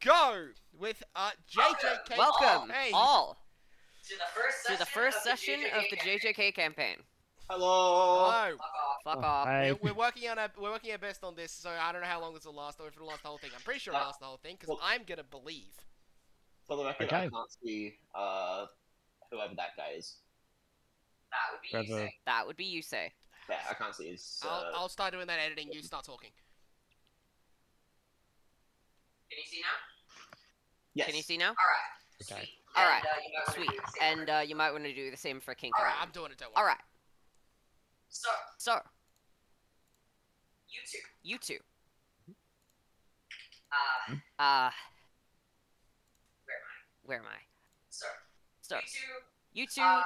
go with JJK Welcome, campaign. all, To the first to the session first of the session of the JJK campaign. Hello. Hello. Fuck off. Fuck Oh, off. hi. We're working on our best on this, so I don't know how long this will last, or if it'll last the whole thing. I'm pretty sure it'll last the whole thing, because well- I'm gonna believe. For the record, Okay. I can't see whoever that guy is. That would be you Trevor. say. That would be you say. Yeah, I can't see his. I'll start doing that editing. You start talking. Can you see now? Yes. Can you see now? Alright. Okay. Sweet. Alright, And, you might wanna Sweet. do the same And for- you might want to do the same for Kinko. Alright. I'm doing it. Don't worry. Alright, So, so, you two. you two. Uh, where am I? Where am I? So, So, you you two two already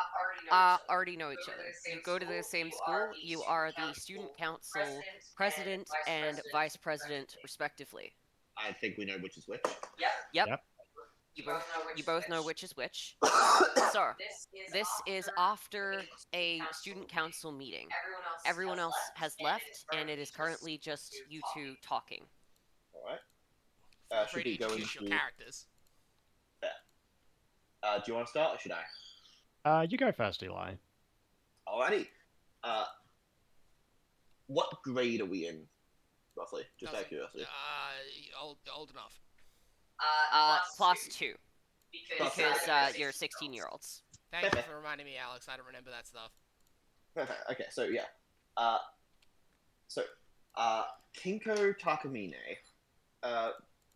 know each other. already know each other. You You go to the same school. You are the student council president and vice president, respectively. I think we know which is which. Yep. Yep. You both know which is which. So, this is after a student council meeting. Everyone else has left, and it is currently just you two talking. All right. Feel Should free to we go introduce your into? characters. Do you want to start, or should I? You go first, Eli. Alrighty. What grade are we in, roughly? Just out of curiosity. Old enough. Class 2, Plus because you're 16-year-olds. Thank you for reminding me, Alex. I don't remember that stuff. Okay, so yeah. Kinko Takamine,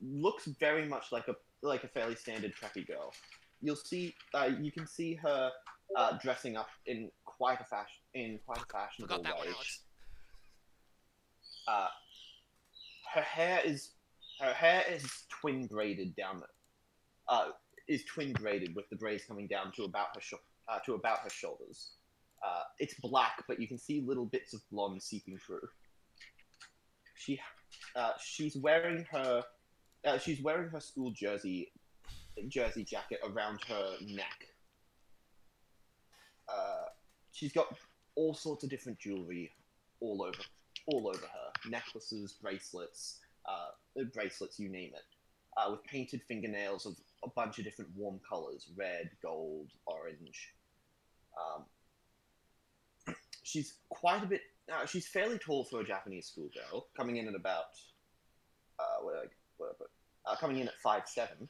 looks very much like a fairly standard preppy girl. You can see her dressing up in quite a fashionable Forgot that way. one, Alex. Her hair is twin braided down. Is twin braided with the braids coming down to about her shoulders. It's black, but you can see little bits of blonde seeping through. She's wearing her school jersey jacket around her neck. She's got all sorts of different jewelry all over her. Necklaces, bracelets, you name it. With painted fingernails of a bunch of different warm colors: red, gold, orange. She's quite a bit. She's fairly tall for a Japanese schoolgirl, coming in at about coming in at 5'7",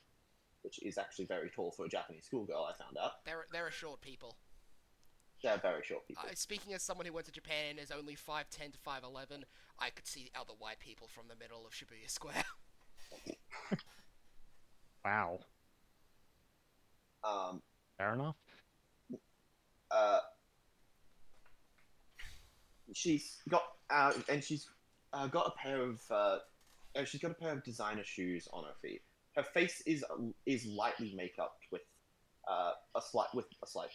which is actually very tall for a Japanese schoolgirl. I found out There are short people. they're very short people. Speaking as someone who went to Japan and is only 5'10" to 5'11", I could see other white people from the middle of Shibuya Square. Wow. Fair enough. She's got got a pair of designer shoes on her feet. Her face is lightly makeup with a slight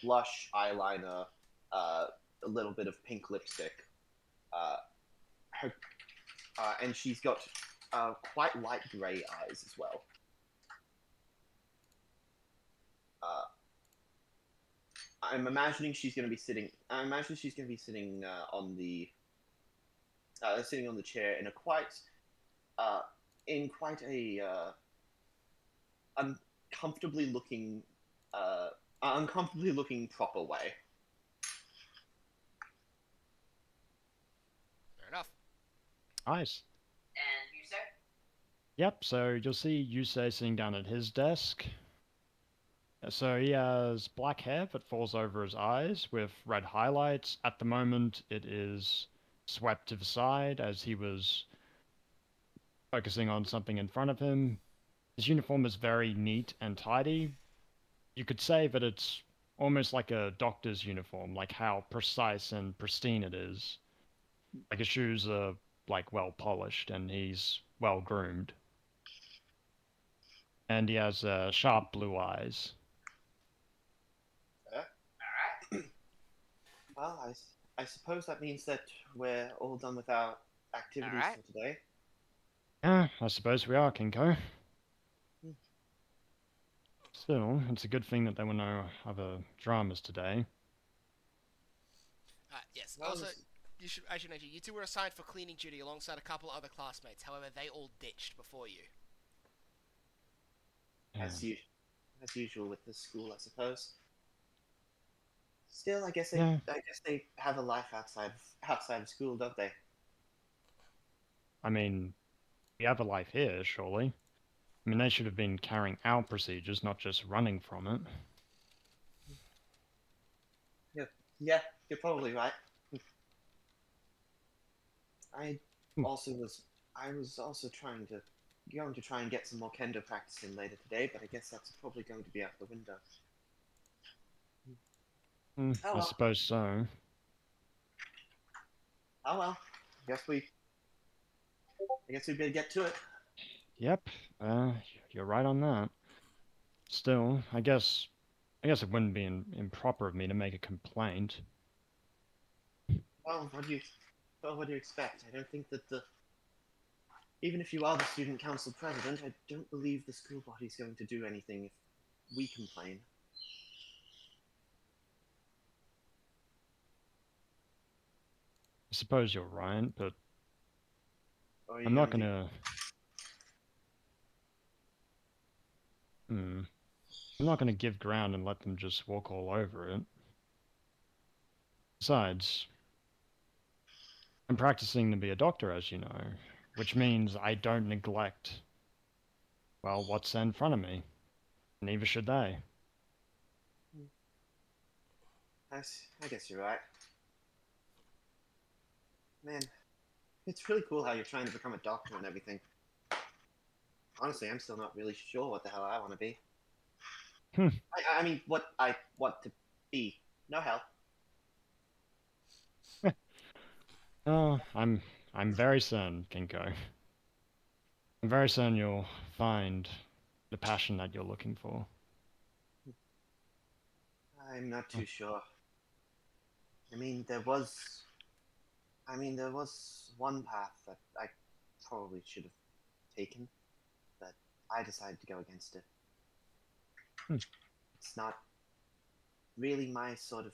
blush, eyeliner, a little bit of pink lipstick. And she's got quite light grey eyes as well. I'm imagining she's going to be sitting. On the sitting on the chair in a quite uncomfortably looking proper way. Fair enough. Nice. And you say? Yep, so you'll see Yusei sitting down at his desk. So he has black hair that falls over his eyes with red highlights. At the moment, it is swept to the side as he was focusing on something in front of him. His uniform is very neat and tidy. You could say that it's almost like a doctor's uniform, like how precise and pristine it is. Like his shoes are like well polished and he's well groomed. And he has sharp blue eyes. Alright. Well, I suppose that means that we're all done with our activities Alright. for today. Yeah, I suppose we are, Kinko. Still, it's a good thing that there were no other dramas today. Yes. Well, Also, I should mention, you two were assigned for cleaning duty alongside a couple other classmates. However, they all ditched before you. as usual with the school, I suppose. Still, Yeah. I guess they have a life outside of school, don't they? I mean, we have a life here, surely. I mean, they should have been carrying out procedures, not just running from it. Yeah, you're probably right. I Hmm. also was I was also going to try and get some more kendo practice in later today, but I guess that's probably going to be out the window. Oh I well. suppose so. Oh well. I guess we better get to it. Yep, you're right on that. Still, I guess it wouldn't be improper of me to make a complaint. Well, what do you expect? I don't think that even if you are the student council president, I don't believe the school body's going to do anything if we complain. I suppose you're right, but Or are you I'm not going to? gonna. Hmm. I'm not gonna give ground and let them just walk all over it. Besides, I'm practicing to be a doctor, as you know, which means I don't neglect, well, what's in front of me. Neither should they. I guess you're right. Man, it's really cool how you're trying to become a doctor and everything. Honestly, I'm still not really sure what the hell I want to be. Hmm. I mean, what I want to be. No help. Oh, I'm very certain, Kinko. I'm very certain you'll find the passion that you're looking for. I'm not Huh. too sure. I mean, there was one path that I probably should have taken, but I decided to go against it. Hmm. It's not really my sort of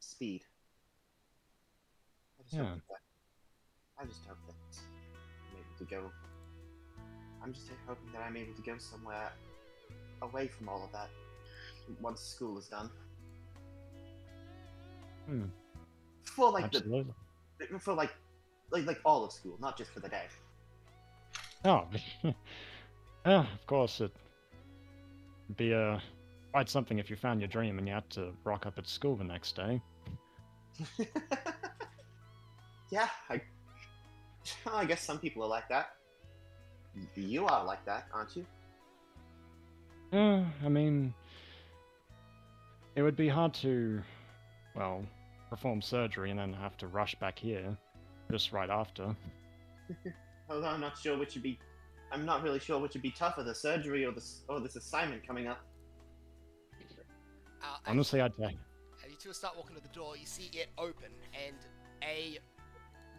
speed. I just hope Yeah. that I just hope that I'm able to go. I'm just hoping that I'm able to go somewhere away from all of that once school is done. Hmm. For like Absolutely. for like all of school, not just for the day. Oh, yeah, of course, it'd be quite something if you found your dream and you had to rock up at school the next day. Yeah, I guess some people are like that. You are like that, aren't you? Yeah, I mean, it would be hard to, well, perform surgery and then have to rush back here just right after. Although I'm not really sure which would be tougher, the surgery or this assignment coming up. Honestly, I'd say. As you two start walking to the door, you see it open, and a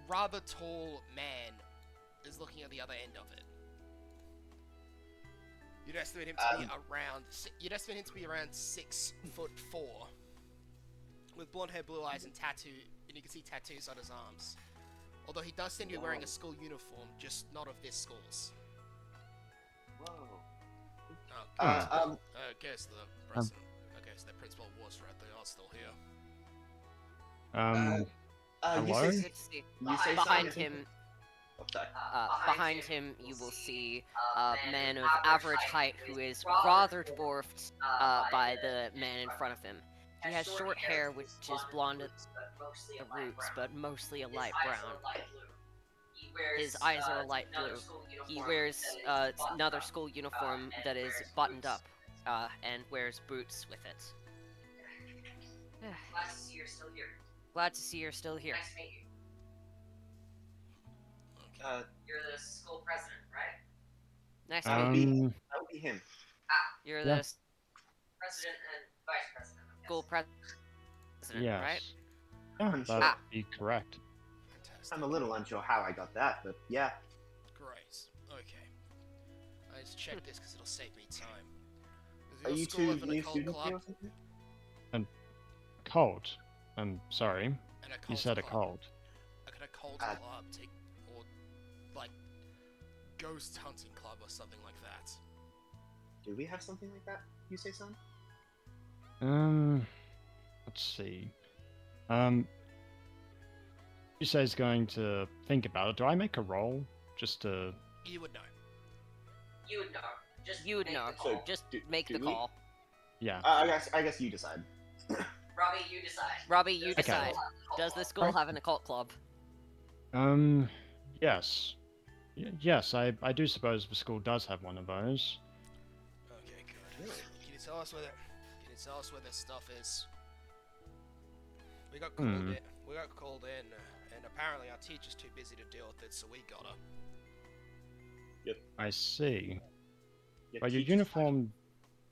rather tall man is looking at the other end of it. You'd estimate him to be around. You'd estimate him to be around 6'4", with blonde hair, blue eyes, and you can see tattoos on his arms. Although he does seem to be wearing a school uniform, just not of this school's. Whoa. I guess the president. Okay, so the principal was right. They are still here. You Hello? say, Let's see. you say Behind something? him, Oh, sorry. behind him, you will see a man of average height who is rather dwarfed by the man in front of him. He has short hair, which is blonde at the roots, but mostly a light brown. His eyes are a light blue. He wears another school uniform that is buttoned up and wears boots with it. Glad to see you're still here. Glad to see you're still here. Nice to meet you. Okay. You're the school president, right? Nice That to would meet be you. that would be him. You're Yeah. the President and vice president. school president, Yes. right? Yeah, I'm sure. that'd be correct. Fantastic. I'm a little unsure how I got that, but yeah. Great. Okay. I just check this because it'll save me time. Does Are your you school two have an new occult students here club? or something? Cult. I'm sorry. An You occult said a club. cult. Like an occult Uh, club, or like ghost hunting club or something like that. Do we have something like that? You say, son? Let's see. Yusei's going to think about it. Do I make a roll just to? You would know. You would know. Just You would make know. the call. Just Do- make do the we? call. Yeah. I guess you decide. Robbie, you decide. Robbie, you Does the decide. school have a call Does the club? school have an occult club? Yes. Yes, I do suppose the school does have one of those. Okay, good. Really? Can you tell us where this stuff is? We got called in. We got called in, and apparently our teacher's too busy to deal with it, so we got her. I see. Your But your teachers uniform.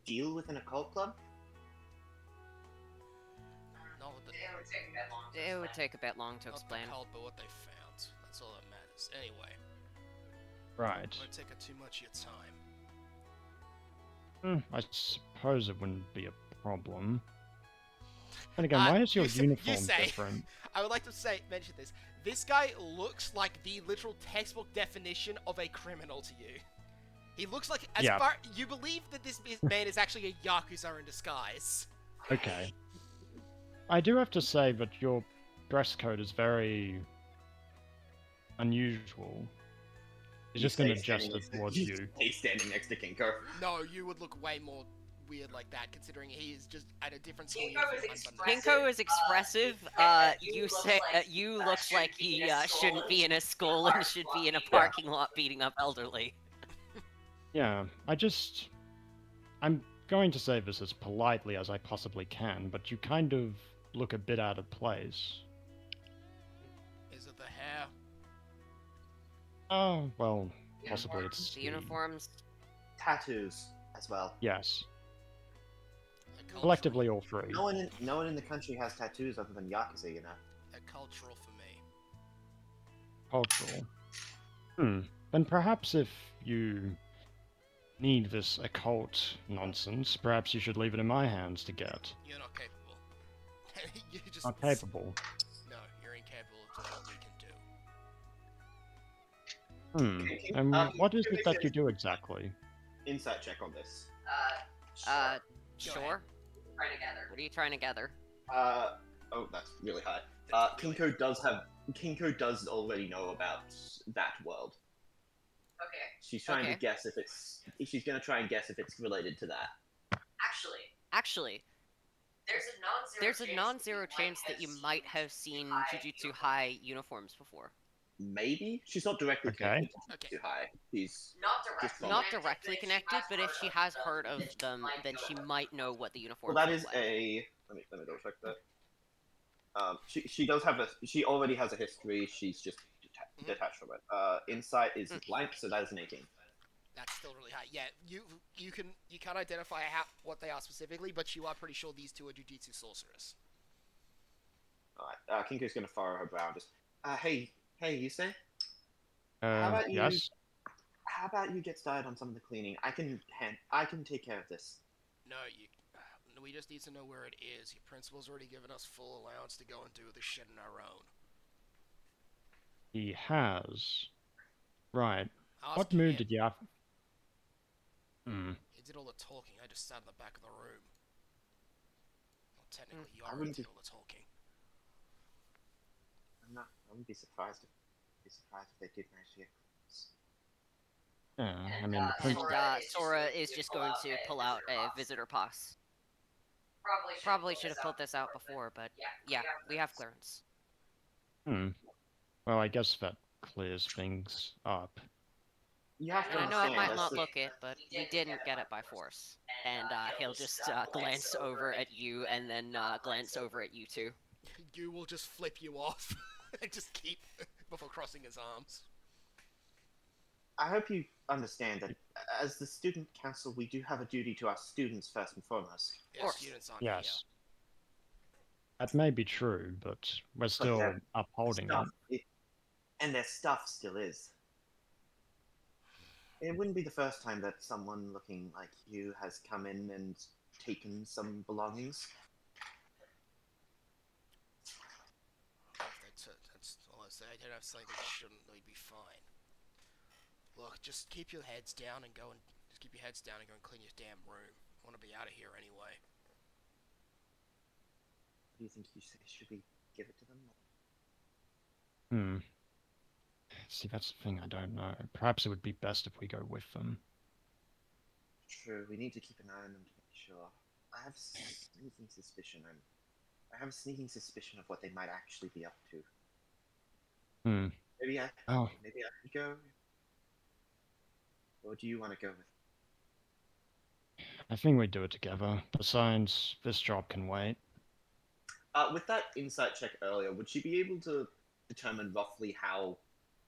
deal with an occult club? Not with the, It would take a bit long to It would explain. take a bit long to not explain. the cult, but what they found. That's all that matters. Anyway, Right. won't take up too much of your time. I suppose it wouldn't be a problem. And again, why is your you uniform say. different? I would like to mention this. This guy looks like the literal textbook definition of a criminal to you. He looks like, you believe that this man is actually a Yakuza in disguise. Okay. I do have to say that your dress code is very unusual. He's just going to gesture towards you. He's standing next to Kinko. No, you would look way more weird like that, considering he is just at a different school. Kinko is expressive. Ginkgo is expressive. You look like you looks like he shouldn't be in a school and should be in a Yeah. parking lot beating up elderly. Yeah, I'm going to say this as politely as I possibly can, but you kind of look a bit out of place. Is it the hair? Oh, well, possibly it's The uniforms. Tattoos as well. Yes, A cultural- collectively all three. No one in the country has tattoos other than Yakuza, you know. A cultural for me. Cultural. Then perhaps if you need this occult nonsense, perhaps you should leave it in my hands to get. You're not capable. You just Not capable. No, you're incapable of doing what we can do. And what is can it we that get you do exactly? Insight check on this. Sure. Try together. What are you trying to gather? Oh, that's really high. Kinko does already know about that world. Okay. She's trying Okay. to guess if it's. She's gonna try and guess if it's related to that. Actually, Actually, there's a non-zero chance that you might have seen Jujutsu High uniforms before. Maybe she's not directly Okay. connected Okay. to High. She's Not directly connected, but if she has heard of them, then she might know what the uniforms well. That look is like. a. Let me double check that. She does have a. She already has a history. She's just detached from it. Insight is blank, so that is an 18. That's still really high. Yeah, you can't identify what they are specifically, but you are pretty sure these two are Jujutsu sorcerers. Alright. Kinko's gonna furrow her brow. Just. Hey, you say? How about you? Yes? How about you get started on some of the cleaning? I can take care of this. No, we just need to know where it is. Your principal's already given us full allowance to go and do this shit on our own. He has. Right. Ask What mood him. did you have? He did all the talking. I just sat in the back of the room. Well, technically, I Yoru wouldn't did be- all the talking. I wouldn't be surprised if they did manage to get close. Yeah, I mean, the And principal. Sora is just going to pull out a visitor pass. Probably should have pulled this out before, but yeah, we have clearance. Well, I guess that clears things up. You have to And I know understand. it might that's not the- look it, but we didn't get it by force. And he'll just glance over at you and then glance over at you two. You will just flip you off and just keep before crossing his arms. I hope you understand that as the student council, we do have a duty to our students first and foremost. Yeah, course. students aren't Yes. That may be true, but we're still their upholding Stuff, it. and their stuff still is. It wouldn't be the first time that someone looking like you has come in and taken some belongings. That's all I say. I don't have something that shouldn't. They'd be fine. Look, just keep your heads down and go and Just keep your heads down and go and clean your damn room. I want to be out of here anyway. What do you think you say? Should we give it to them? Hmm. See, that's the thing I don't know. Perhaps it would be best if we go with them. True, we need to keep an eye on them to make sure. I have a sneaking suspicion. I have a sneaking suspicion of what they might actually be up to. Hmm. Maybe I Oh, could go. Or do you want to go with? I think we do it together. Besides, this job can wait. With that insight check earlier, would she be able to determine roughly how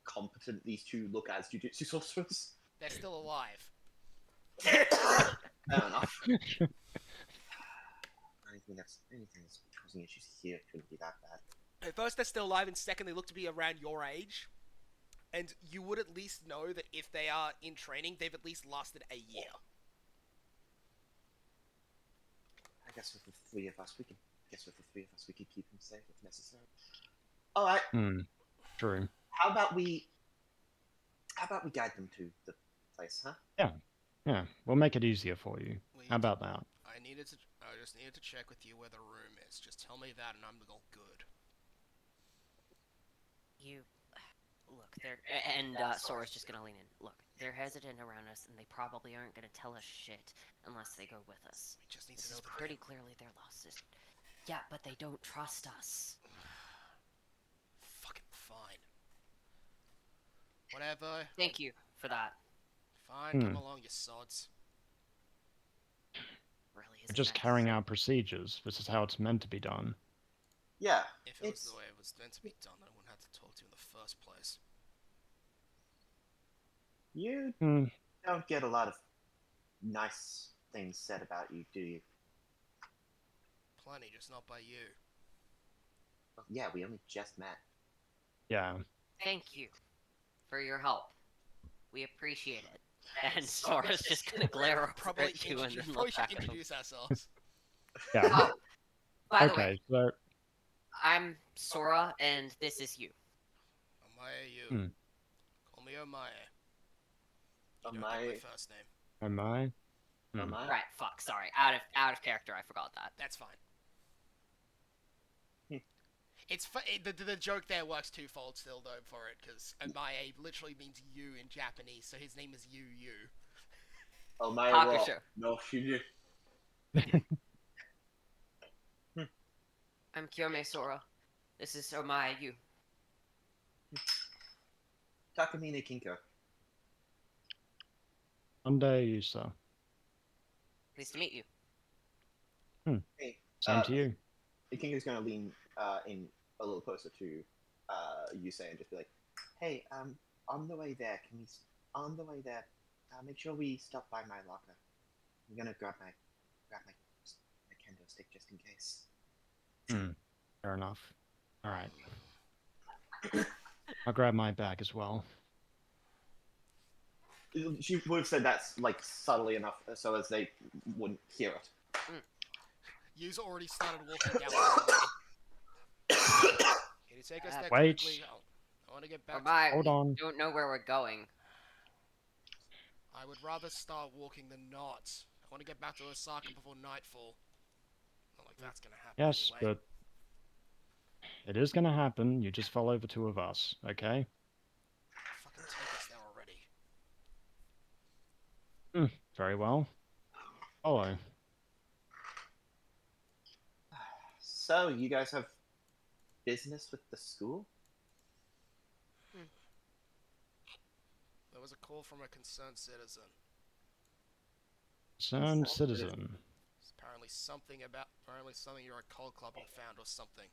competent these two look as jujutsu sorcerers? They're still alive. Fair enough. Anything that's causing issues here couldn't be that bad. At first, they're still alive, and second, they look to be around your age. And you would at least know that if they are in training, they've at least lasted a year. I guess with the three of us, we could keep them safe if necessary. All right. Hmm. True. How about we guide them to the place, huh? Yeah, we'll make it easier for you. We- How about that? I just needed to check with you where the room is. Just tell me that, and I'm all good. You look, they're and Sora's just gonna lean in. Look, they're hesitant around us, and they probably aren't gonna tell us shit unless they go with us. We just need This to know is the pretty clearly their lost sister. Yeah, but they don't trust us. Fucking fine. Whatever. Thank you for that. Fine, come along, you sods. Really, We're just that carrying out procedures. This is how it's meant to be done. Yeah. If it was the way it was meant to be done, then I wouldn't have to talk to you in the first place. You Hmm. don't get a lot of nice things said about you, do you? Plenty, just not by you. Well, yeah, we only just met. Yeah. Thank you for your help. We appreciate it. And Sora's just gonna glare over Probably, at you and then probably look should back at him. introduce ourselves. Yeah. Oh, by the way, Okay, so I'm Sora, and this is you. Omae, you. Hmm. Call me Omae. You don't get Omae. my first name. am I? Am I? Right, fuck, sorry. Out of character, I forgot that. That's fine. Hmm. It's the joke there works twofold still though for it, because Omae literally means you in Japanese, so his name is you. Omae Hakusho. wa no shiri. I'm Kyome Sora. This is Omae Yu. Takamine Kinko. Monday, Yusa. Pleased to meet you. Hey, Same to you. Kinko's gonna lean in a little closer to Yusei and just be like, "Hey, on the way there, make sure we stop by my locker. I'm gonna grab my kendo stick just in case." Fair enough. Alright. I'll grab my bag as well. She would have said that like subtly enough so as they wouldn't hear it. You's already started walking down the hallway. Can you take us there Wait. quickly? I want to get back Omae, Hold we on. don't know where we're going. I would rather start walking than not. I want to get back to Osaka before nightfall. Not like that's gonna happen Yes, anyway. but it is gonna happen. You just follow the two of us, okay? Fucking take us there already. Very well. Follow. So, you guys have business with the school? There was a call from a concerned citizen. Concerned citizen. It's apparently something your occult club had found or something.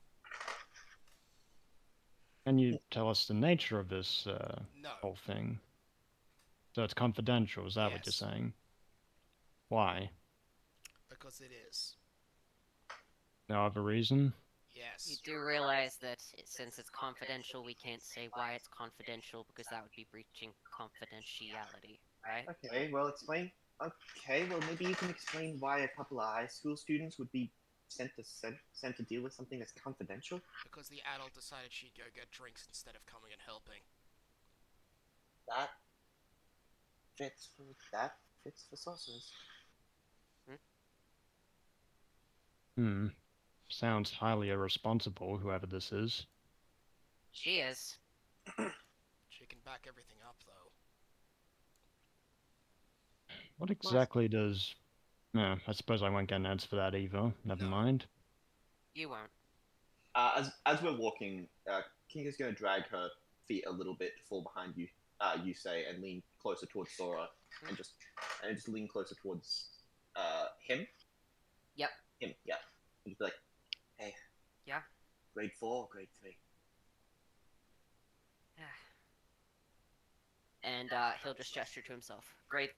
Can you tell us the nature of this No. whole thing? So it's confidential, is that what you're Yes. saying? Why? Because it is. No other reason? You Yes. do realize that since it's confidential, we can't say why it's confidential because that would be breaching confidentiality, right? Okay, well, explain. Okay, well, maybe you can explain why a couple of high school students would be sent to deal with something that's confidential. Because the adult decided she'd go get drinks instead of coming and helping. That It's for sorcerers. Sounds highly irresponsible, whoever this is. She is. She can back everything up, though. What exactly does... I suppose I won't get an answer for that either. Never No. mind. You won't. As we're walking, Kinga's going to drag her feet a little bit to fall behind you, Yusei, and lean closer towards Sora, and just lean closer towards him. Yep. Him, yeah. And just be like, hey. Yeah? Grade 4, grade 3. And he'll just gesture to himself. Grade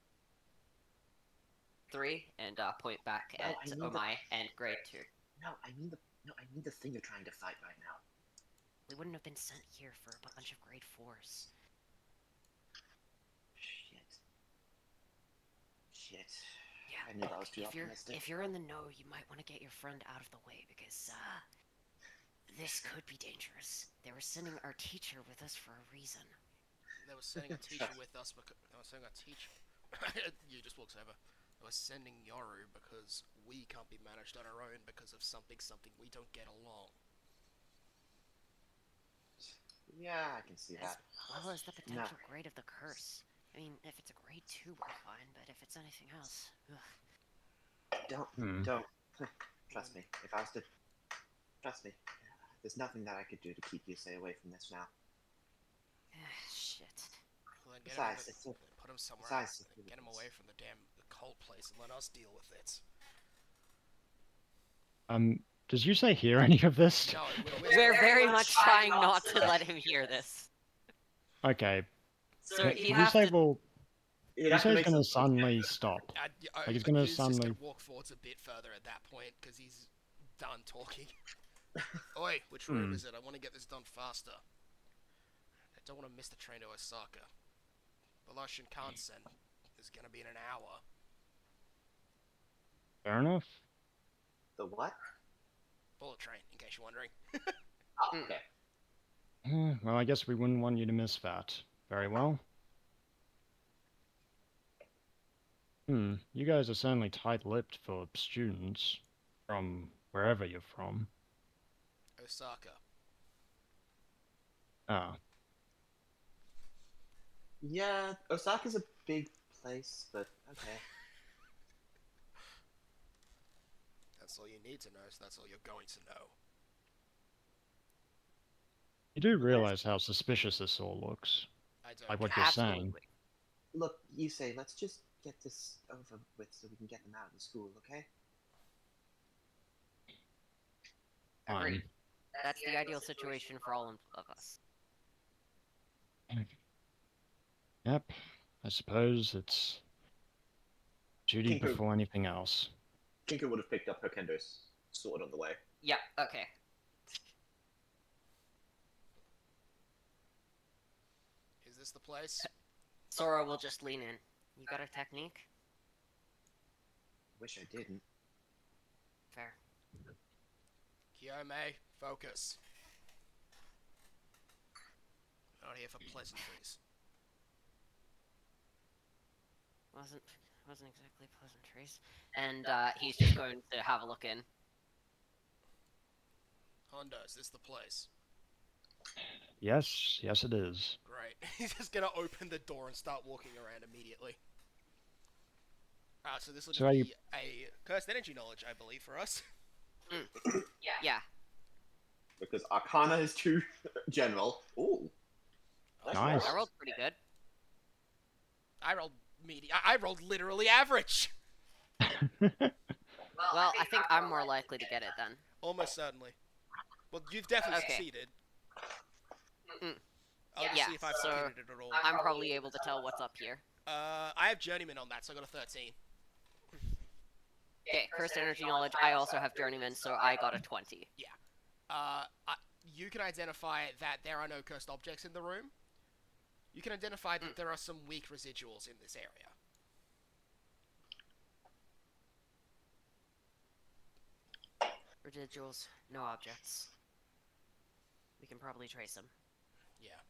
3, and point back No, at I need Omai, and grade 2. No, I need the thing you're trying to fight right now. We wouldn't have been sent here for a bunch of grade 4s. Shit. Yeah, I knew that was too if optimistic. you're in the know, you might want to get your friend out of the way, because, this could be dangerous. They were sending our teacher with us for a reason. They were sending a teacher with us because... They were sending a teacher... You just walks over. They were sending Yoru because we can't be managed on our own because of something we don't get along. Yeah, I can see As that. well as the potential grade of the curse. I mean, if it's a grade 2, we're fine, but if it's anything else... Ugh. Don't. Trust me. If I was to... Trust me. There's nothing that I could do to keep Yusei away from this now. Shit. Well, then get Besides, put him somewhere besides, else. Get him away from the damn cold place and let us deal with it. Does you say hear any of this? No, We're very much trying not to let him hear this. Okay. So he you has say, to... well, You'd you have to say make he's gonna some- suddenly stop. Like he's gonna just suddenly... gonna walk forwards a bit further at that point because he's done talking. Oi, which room is it? I want to get this done faster. I don't want to miss the train to Osaka. The last Shinkansen is gonna be in an hour. Fair enough. The what? Bullet train, in case you're wondering. Oh, okay. Well, I guess we wouldn't want you to miss that. Very well. You guys are certainly tight-lipped for students from wherever you're from. Osaka. Ah, Yeah, Osaka's a big place, but okay. That's all you need to know, so that's all you're going to know. you do realize how suspicious this all looks. I don't Like what care. you're saying. Absolutely. Look, Yusei, let's just get this over with so we can get them out of the school, okay? Agreed. That's the ideal situation for all of us. Yep, I suppose it's duty Kinko. before anything else. Kinko would have picked up her kendo's sword on the way. Yep, okay. Is this the place? Sora will just lean in. You got a technique? Wish I didn't. Fair. Kiyome, focus. Not here for pleasantries. Wasn't exactly pleasantries. And he's just going to have a look in. Honda, is this the place? Yes, yes it is. Great. He's just gonna open the door and start walking around immediately. So this will So just are you- be a cursed energy knowledge, I believe, for us. Yeah. Because Arcana is too general. Ooh. Nice. I rolled pretty good. I rolled I rolled literally average. Well, I think I'm more likely to get it then. Almost certainly. Well, you've definitely Okay. succeeded. Mm. I'll just Yeah, see if I've so succeeded it at all. I'm probably able to tell what's up here. I have Journeyman on that, so I got a 13. Okay, Cursed Energy Knowledge, I also have Journeyman, so I got a 20. You can identify that there are no cursed objects in the room. You can identify that there are some weak residuals in this area. Residuals, no objects. We can probably trace them. Yeah.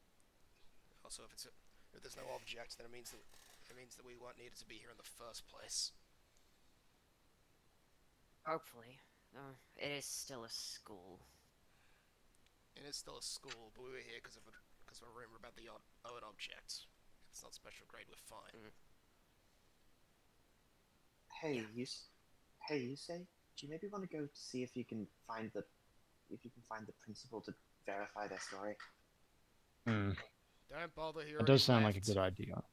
Also, if there's no objects, then it means that It means that we weren't needed to be here in the first place. Hopefully. It is still a school. It is still a school, but we were here because of a rumor about the odd object. If it's not special grade, we're fine. Hey, you say? Do you maybe want to go see if you can find the principal to verify their story? Hmm. Don't bother here. It does sound like a good idea.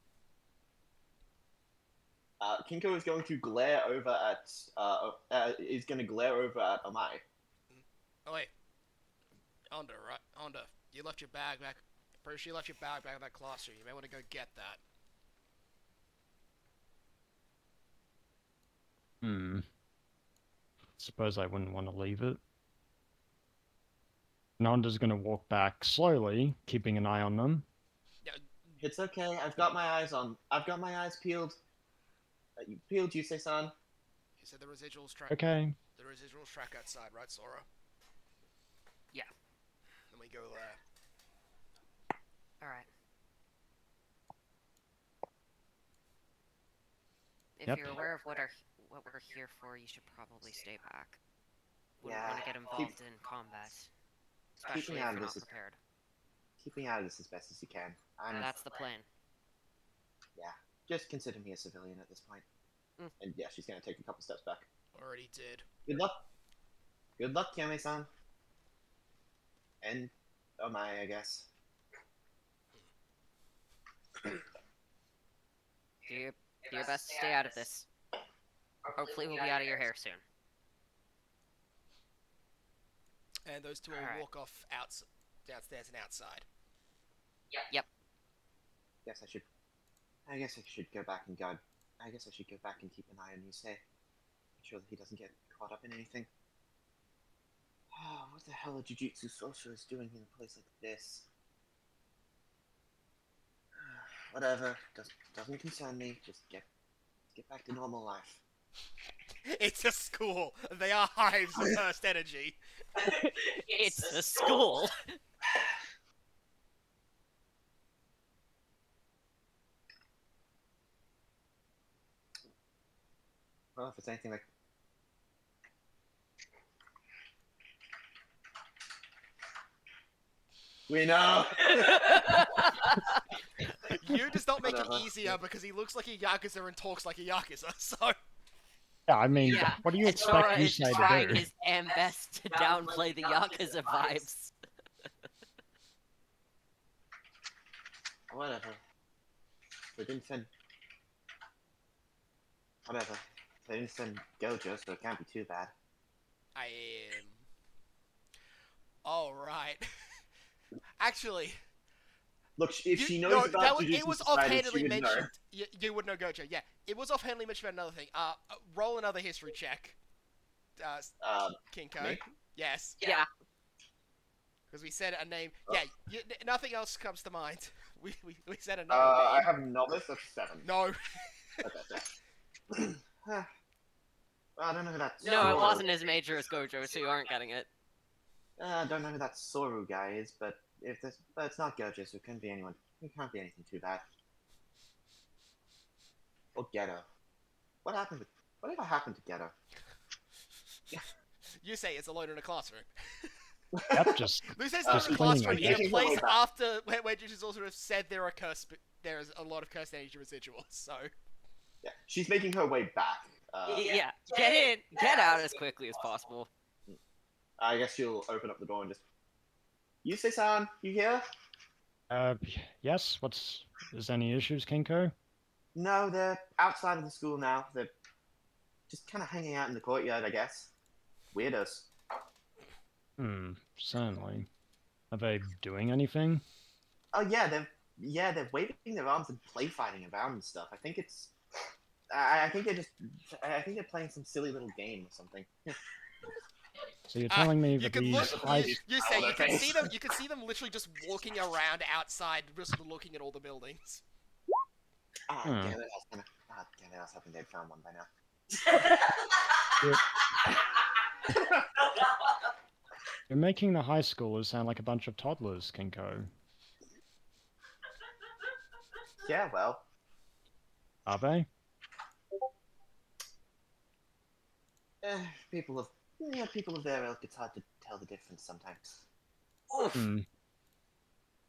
Kinko is going to glare over at Amai. Oh wait, Onda, right? Onda, you left your bag back. Pretty sure you left your bag back in that classroom. You may want to go get that. Suppose I wouldn't want to leave it. Nanda's gonna walk back slowly, keeping an eye on them. Yeah, It's okay. I've got my eyes peeled. You peeled, you say, son? you said the residuals track. Okay. The residuals track outside, right, Sora? Yeah. Then we go there. Alright. If Yep. you're aware of what we're here for, you should probably stay back. Wouldn't Yeah. want to get involved in combat. Especially if out you're of not this prepared. Keep me out of this as best as you can. That's the plan. Just consider me a civilian at this point. And yeah, she's gonna take a couple steps back. Already did. Good luck. Good luck, Kame-san. And Omai, I guess. Do your best to stay out of this. Hopefully we'll be out of your hair soon. And those two will Alright. walk off downstairs and outside. Yep. I guess I should go back and guard. I guess I should go back and keep an eye on Yusei. Make sure that he doesn't get caught up in anything. Oh, what the hell are Jujutsu Sorcerers doing in a place like this? Whatever. Doesn't concern me. Just get back to normal life. It's a school. They are hives of burst energy. It's a school. Well, if it's anything like... We know! You does not make it Whatever. easier because he looks like a Yakuza and talks like a Yakuza, so... Yeah, I mean, Yeah, what do you and Sora expect is Yusei to trying do? his damn best to downplay the Yakuza vibes. Whatever. They didn't send... Whatever. They didn't send Gojo, so it can't be too bad. I am... Alright. Actually... Look, if she knows no, about it Jujutsu was Society, offhandedly she would know. mentioned. You would know Gojo, yeah. It was offhandedly mentioned about another thing. Roll another history check. Kinko. Me? Yes. Yeah. Because we said a name. Yeah, nothing else comes to mind. We said a name. I have novice of 7. No. Okay. Well, I don't know who that. No, it Soru- wasn't as major as Gojo, so you aren't getting it. I don't know who that Soru guy is, but but it's not Gojo, so it couldn't be anyone. It can't be anything too bad. Or Geto. Whatever happened to Geto? You say it's alone in a classroom. Yep, just Who says Just not in a cleaning, classroom? I In guess. a place after where Jujutsu also have said there are there's a lot of cursed energy residuals. So Yeah, she's making her way back. Yeah, get in, get out as quickly as possible. I guess she'll open up the door and just. Yusei-san, you here? Yes, is any issues, Kinko? No, they're outside of the school now. They're just kind of hanging out in the courtyard, I guess. Weirdos. Certainly. Are they doing anything? Oh yeah, they're waving their arms and play fighting around and stuff. I think it's. I think they're playing some silly little game or something. So you're telling me you that can these look. high... You say you can Okay. see them. You can see them literally just walking around outside, just looking at all the buildings. Damn it! Damn it! I was hoping they'd found one by now. You're making the high schoolers sound like a bunch of toddlers, Kinko. Yeah, well, Are they? People of their ilk, it's hard to tell the difference sometimes. Hmm.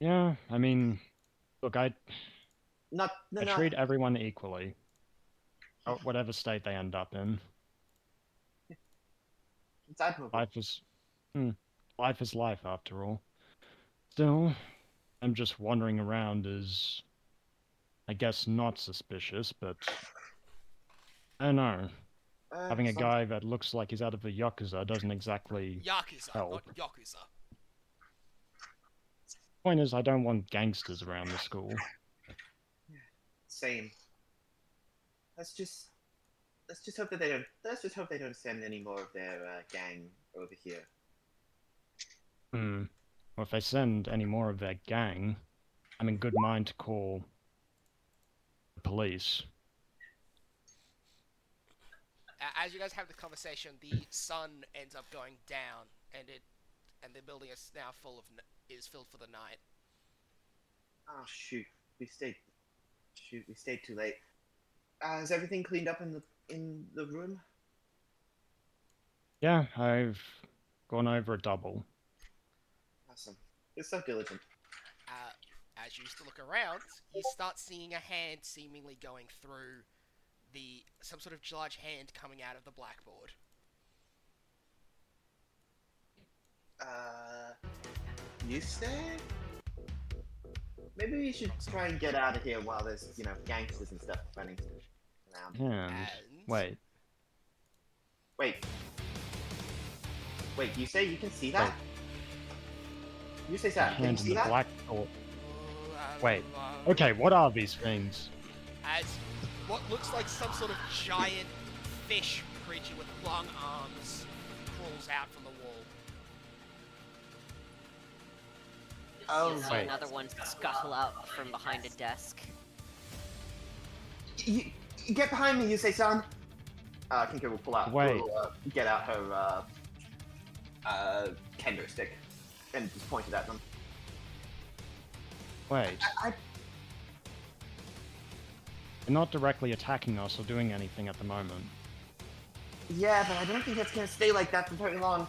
Yeah, I mean, look, I Not, no, I no. treat everyone equally, whatever state they end up in. It's admirable. Life is, life is life after all. Still, I'm just wandering around is, I guess, not suspicious, but I don't know. Having a Some- guy that looks like he's out of the Yakuza doesn't exactly Yakuza, help. not Yakuza. Point is, I don't want gangsters around the school. Same. Let's just hope that they don't. Let's just hope they don't send any more of their gang over here. Well, if they send any more of their gang, I'm in good mind to call the police. As you guys have the conversation, the sun ends up going down, and the building is now is filled for the night. Oh shoot, we stayed too late. Is everything cleaned up in the room? Yeah, I've gone over a double. Awesome. You're so diligent. As you still look around, you start seeing a hand seemingly going through some sort of large hand coming out of the blackboard. You stay? Maybe we should try and get out of here while there's, gangsters and stuff running around. And wait, Wait, you say you can see that? You say that? Can you hand in see the that? blackboard. Wait. Okay, what are these things? As what looks like some sort of giant fish creature with long arms crawls out from the wall. Oh, You see wait. another one scuttle out from behind a desk. You get behind me, you say, son. Kinko will pull out. Wait. Will, get out her kendo stick and just point it at them. Wait, I they're not directly attacking us or doing anything at the moment. Yeah, but I don't think it's gonna stay like that for very long.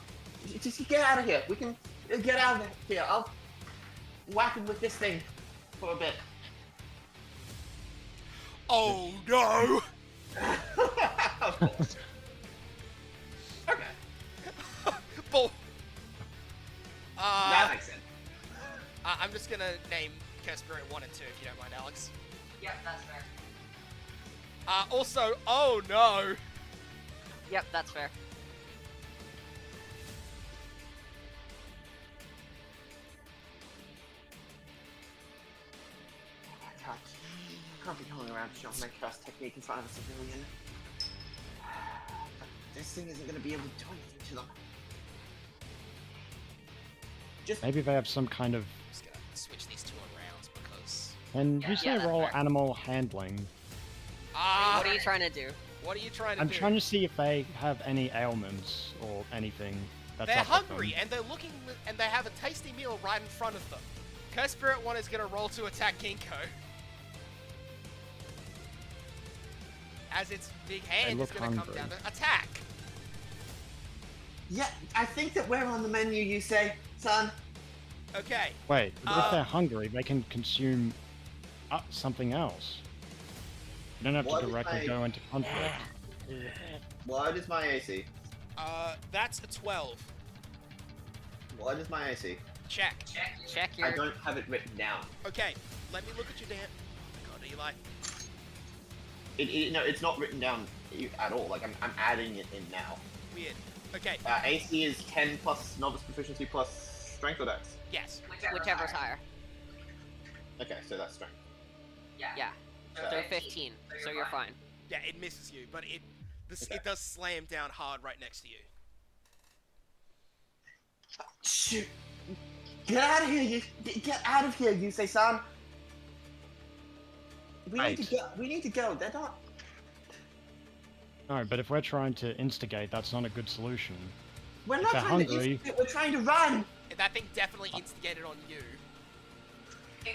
Just get out of here. We can get out of here. I'll whack him with this thing for a bit. Oh no! Okay. Bull. That makes sense. I'm just gonna name Curse Spirit 1 and 2 if you don't mind, Alex. Yep, that's fair. Also, oh no! Yep, that's fair. I can't be going around showing my trust technique in front of a civilian. This thing isn't gonna be able to do anything to them. Just Maybe they have some kind of. I'm just gonna switch these two around because. And Yeah, you say that's roll fair. animal handling. What are you trying to do? What are you trying to I'm do? trying to see if they have any ailments or anything that's They're up with hungry them. and they're looking and they have a tasty meal right in front of them. Curse Spirit 1 is gonna roll to attack Kinko. As its big hand is look gonna come hungry. down to attack. yeah, I think that we're on the menu. You say, son. Okay. Wait, but if Uh, they're hungry, they can consume something else. You don't have What to is directly my- go into conflict. What is my AC? That's a 12. What is my AC? Check. Check I your. don't have it written down. Okay, let me look at your damn. Oh my god, Eli. No, it's not written down at all. Like I'm adding it in now. Weird. Okay, AC is 10 plus novice proficiency plus strength or dex. yes. Whichever's higher. Okay, so that's strength. Yeah. So 15. So you're fine. Yeah, it misses you, but it does slam down hard right next to you. Shoot! Get out of here! Get out of here! You say, son. We need to Right. go. We need to go. They're not. No, but if we're trying to instigate, that's not a good solution. We're If not they're trying to. hungry- We're trying to run. That thing definitely instigated on you.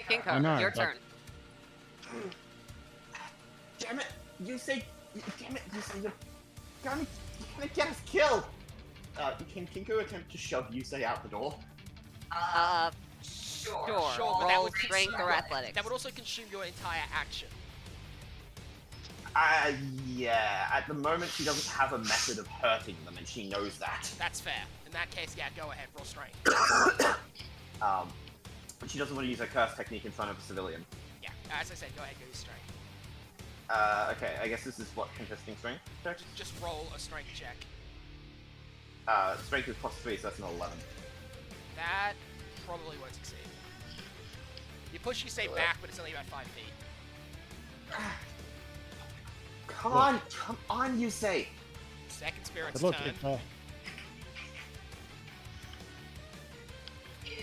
Kinko, I know, your but- turn. Damn it! You say, damn it! You say you're gonna get us killed. Can Kinko attempt to shove Yusei out the door? Sure. Sure. but that Roll would strength consume or your- athletics. That would also consume your entire action. Yeah. At the moment, she doesn't have a method of hurting them, and she knows that. That's fair. In that case, yeah, go ahead, roll strength. She doesn't want to use her curse technique in front of a civilian. Yeah, as I said, go ahead, go use strength. Okay, I guess this is what contesting strength check? Just roll a strength check. Strength is +3, so that's an 11. That probably won't succeed. You push Yusei back, but it's only about 5 feet. Come on, Yusei! Second spirit's But look, turn. if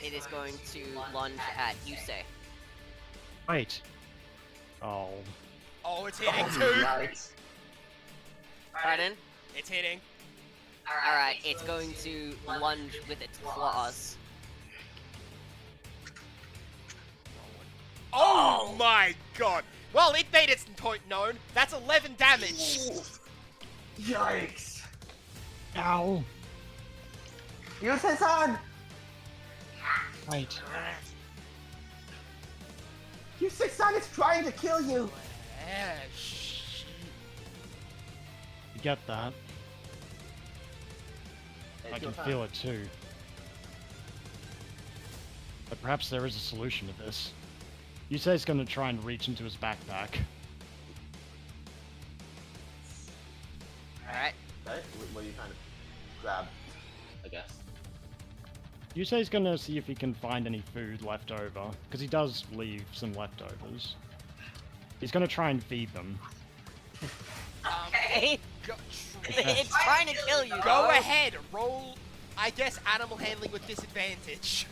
It is going to lunge at Yusei. wait. Oh, Oh, it's hitting too! Yikes. Pardon? It's hitting. Alright, it's going to lunge with its claws. Oh my god! Well, it made its point known. That's 11 damage! Yikes! ow! Yusei-san! Wait. Yusei-san is trying to kill you! Yeah, shit. You get that? I can feel it too. But perhaps there is a solution to this. Yusei's gonna try and reach into his backpack. Alright. Okay, what are you trying to grab? I guess. Yusei's gonna see if he can find any food left over, because he does leave some leftovers. He's gonna try and feed them. Okay. Go, It's trying to kill you, go though. ahead, roll, I guess, animal handling with disadvantage.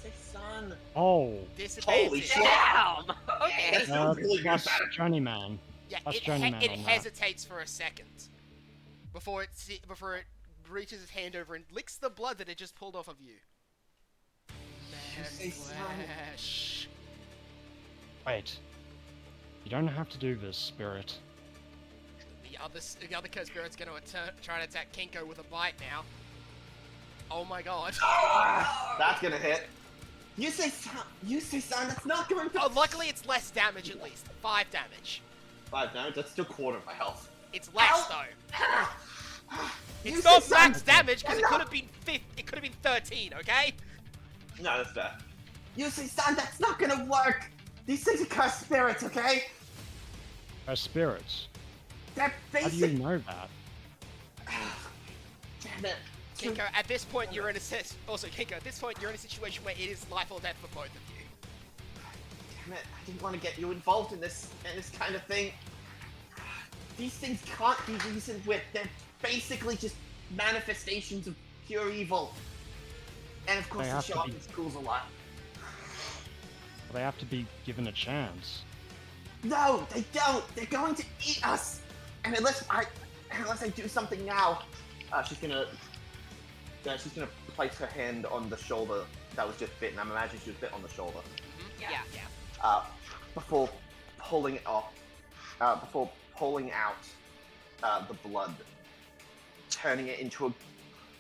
Yusei-san! Oh! Disadvantage. Holy shit! Damn! Okay. That's not really Plus good. Journeyman. Yeah, Plus it Journeyman on that. hesitates for a second before it reaches its hand over and licks the blood that it just pulled off of you. Man Yusei-san. flesh. Wait. You don't have to do this, Spirit. The other co-spirit's going to try to attack Kinko with a bite now. Oh my god. That's gonna hit. Yusei-san, that's not going to... Oh, luckily it's less damage at least. 5 damage. 5 damage, that's still quarter of my health. It's less though. It's Yusei-san! not max damage because it could have been 13, okay? No, that's fair. Yusei-san, that's not gonna work! These things are cursed spirits, okay? Her spirits. They're How do you basic... know that? Damn it. Kinko, at this point you're in a Kinko, at this point you're in a situation where it is life or death for both of you. Damn it, I didn't want to get you involved in this kind of thing. These things can't be reasoned with. They're basically just manifestations of pure evil. And of course They they have show to up be- in schools a lot. They have to be given a chance. No, they don't! They're going to eat us! And unless I do something now, she's gonna place her hand on the shoulder that was just bitten. I'm imagining she was bit on the shoulder. Yeah. Before pulling it off, before pulling out the blood, turning it into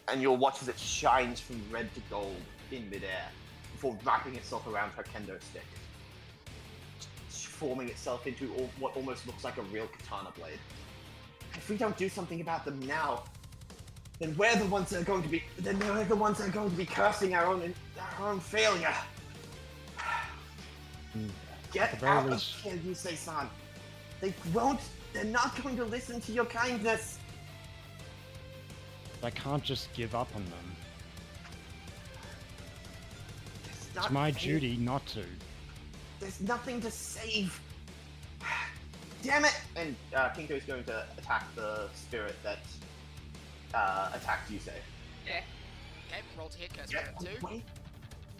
and you'll watch as it shines from red to gold in midair, before wrapping itself around her kendo stick, forming itself into what almost looks like a real katana blade. If we don't do something about them now, then we're the ones that are going to be. Then we're the ones that are going to be cursing our own failure. Get At the very out of least- here, Yusei-san. They won't. They're not going to listen to your kindness. I can't just give up on them. There's It's my nothing- duty not to. There's nothing to save. Damn it! And Kinko's going to attack the spirit that attacked Yusei. Okay. Okay, roll to hit, curse spirit 2.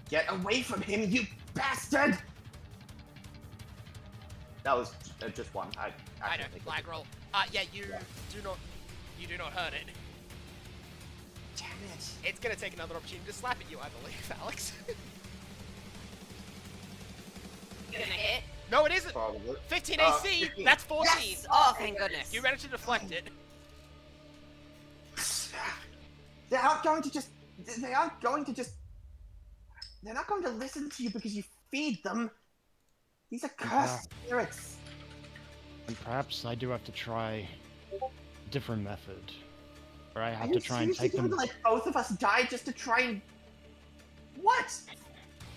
Get away from him, you bastard! That was just one. I I know, think flag roll. Yeah, you do not hurt it. Damn it! It's gonna take another opportunity to slap at you, I believe, Alex. gonna hit. No, it isn't. Probably. 15 AC. 15. That's 14. Yes! Oh, thank goodness. You managed to deflect it. They aren't going to just. They aren't going to just. They're not going to listen to you because you feed them. These are cursed spirits. And perhaps I do have to try a different method. Or I Are have you to try and seriously take going them. to let both of us die just to try and. What?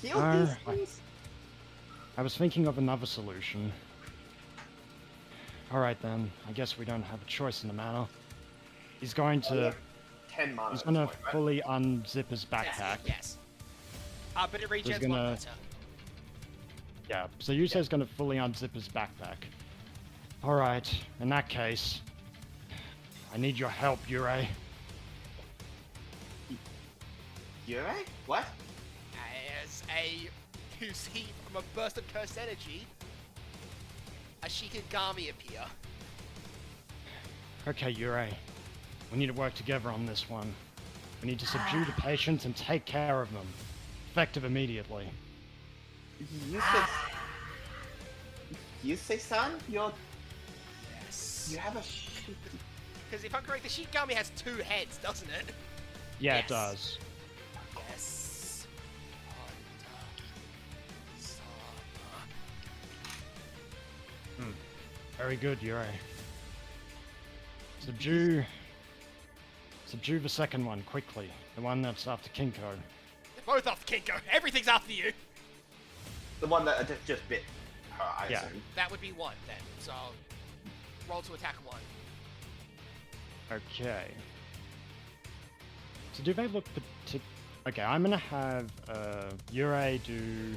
Kill No, these things? I was thinking of another solution. Alright then, I guess we don't have a choice in the matter. He's going to... 10 mana. He's at gonna this point, right? fully unzip his backpack. Yes. But it regens gonna- one better. Yeah, so Yusei's gonna fully unzip his backpack. Alright, in that case... I need your help, Yurei. Yurei? What? As you see from a burst of cursed energy, a Shikigami appear. Okay, Yurei. We need to work together on this one. We need to subdue the patients and take care of them. Effective immediately. Yusei-san? You Yes. have a Because if I'm correct, the Shikigami has 2 heads, doesn't it? Yeah, Yes. it does. Yes. Very good, Yurei. Subdue the second one, quickly. The one that's after Kinko. They're both after Kinko. Everything's after you. The one that just bit her, I Yeah. assume. That would be 1 then. So roll to attack 1. Okay. So do they look partic- Okay, I'm gonna have Yurei do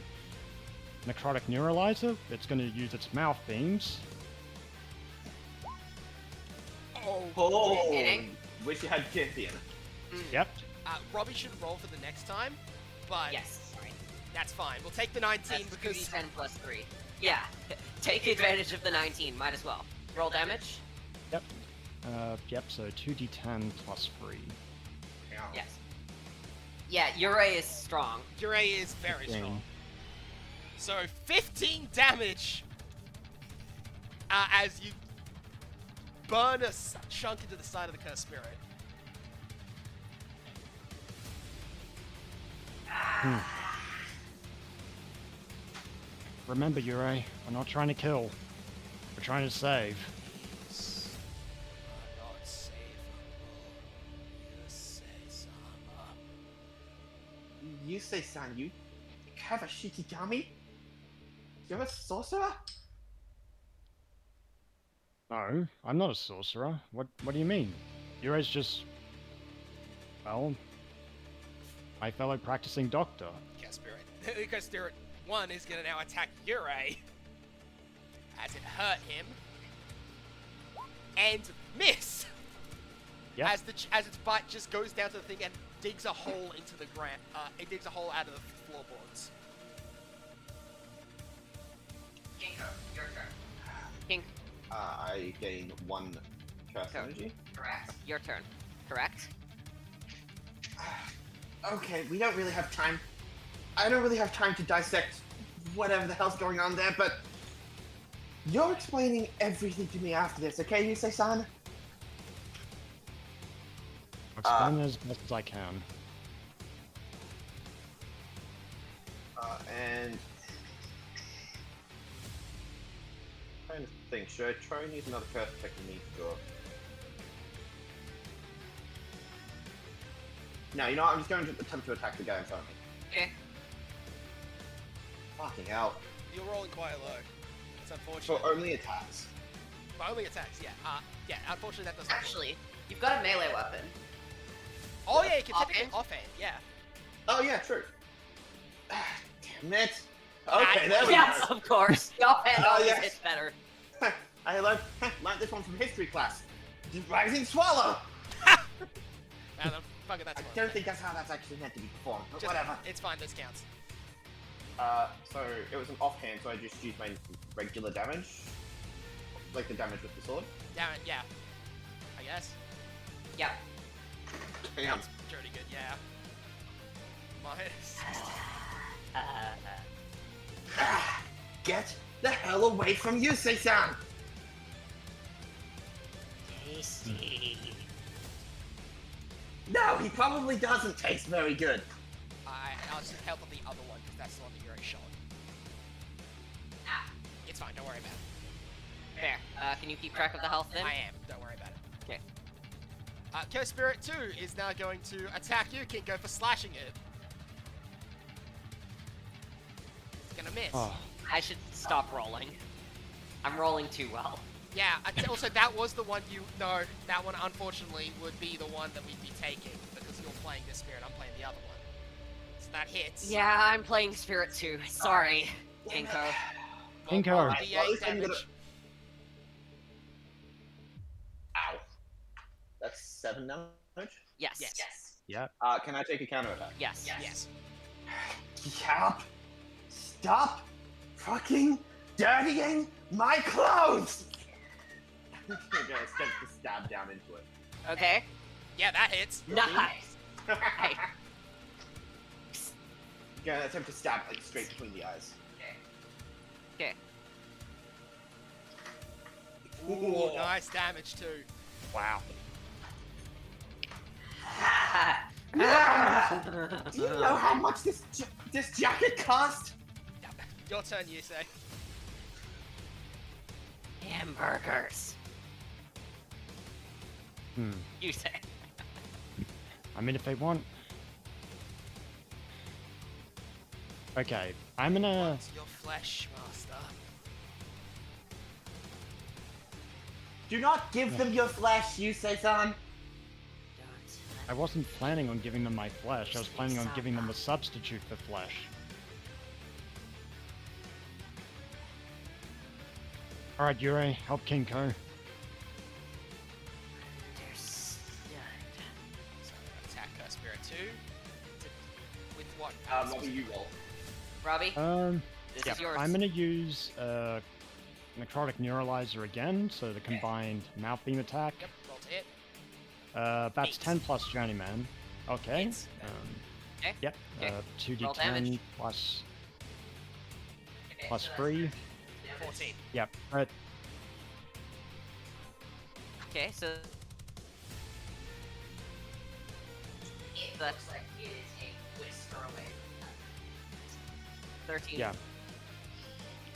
Necrotic Neuralizer. It's gonna use its mouth beams. Oh, Hitting? wish you had champion. Yep. Robbie should roll for the next time, but Yes. Sorry. that's fine. We'll take the 19 That's because 2d10 plus 3. Yeah. Take advantage of the 19. Might as well. Roll damage? Yep. Yep, so 2d10 plus 3. Yes. Yeah, Yurei is strong. Yurei is very strong. So 15 damage as you burn a chunk into the side of the cursed spirit. Remember, Yurei, we're not trying to kill. We're trying to save. Not savable. Yusei-san, you have a Shikigami? You're a sorcerer? No, I'm not a sorcerer. What do you mean? Yurei's just... Well... my fellow practicing doctor. Cursed spirit. The cursed spirit 1 is gonna now attack Yurei as it hurt him and miss. Yep. As its bite just goes down to the thing and digs a hole into the ground. It digs a hole out of the floorboards. Kinko, your turn. King, I gain 1 curse Go. energy. Correct. your turn. Correct? Okay, we don't really have time. I don't really have time to dissect whatever the hell's going on there, but you're explaining everything to me after this, okay, Yusei-san? I'll explain it as best as I can. And trying to think, should I try and use another curse technique or? No, you know what? I'm just going to attempt to attack the guy in front of me. Okay. Fucking hell. You're rolling quite low. It's For unfortunate. only attacks. But only attacks, yeah. Yeah, unfortunately that doesn't work. Actually, you've got a melee weapon. Oh yeah, you can Offhand? technically offhand, yeah. Oh yeah, true. Damn it. Okay, there we Yes, go. of course. The offhand Oh, always yes. hits better. I learned this one from history class. The Rising Swallow. Fuck it, that's I fine. don't think that's how that's actually meant to be performed, but Just- whatever. It's fine, this counts. So it was an offhand, so I just used my regular damage, like the damage with the sword. Damn it, yeah. I guess. Yeah. Damn. That's pretty good, yeah. Minus. Get the hell away from Yusei-san! Tasty. No, he probably doesn't taste very good. I'll just help with the other one, because that's the one that you already shot. Ah, it's fine, don't worry about it. Fair. Can you keep track of the health then? I am, don't worry about it. Okay. Curse Spirit 2 is now going to attack you, Kinko, for slashing it. It's gonna miss. Oh, I should stop rolling. I'm rolling too well. Yeah, also that was the one no, that one unfortunately would be the one that we'd be taking, because you're playing this spirit, I'm playing the other one. So that hits. Yeah, I'm playing Spirit too. Sorry, Inko. Kinko. Roll Alright, well, at D8 least I'm gonna- damage. Ow. That's 7 damage? Yes. Yes. yeah. Can I take a counter attack? Yes. Yes. Stop fucking dirtying my clothes! I'm gonna attempt to stab down into it. Okay. Yeah, that hits. Nice. Hey. Gonna attempt to stab like straight between the eyes. Okay. Ooh, nice damage too. Wow. Do you know how much this jacket cost? Your turn, you say. Hamburgers. You say. I mean, if they want. Okay, I'm gonna. What's your flesh, master? Do not give them your flesh, Yusei-san. Don't. I wasn't planning on giving them my flesh. I was planning on giving them a substitute for flesh. Alright, Yurei, help Kinko. So, attack Curse Spirit 2. With what? What do you roll? Robbie, this Yeah, is yours. I'm gonna use Necrotic Neuralizer again, so the combined mouth beam attack. Yep, roll to hit. That's 8. 10 plus Journeyman. Okay. Hits. Okay. Yep. Okay. Roll 2d10 damage. plus 3. 14. Yep. Right. Okay, so It That- looks like it is a whisker away. 13. Yeah.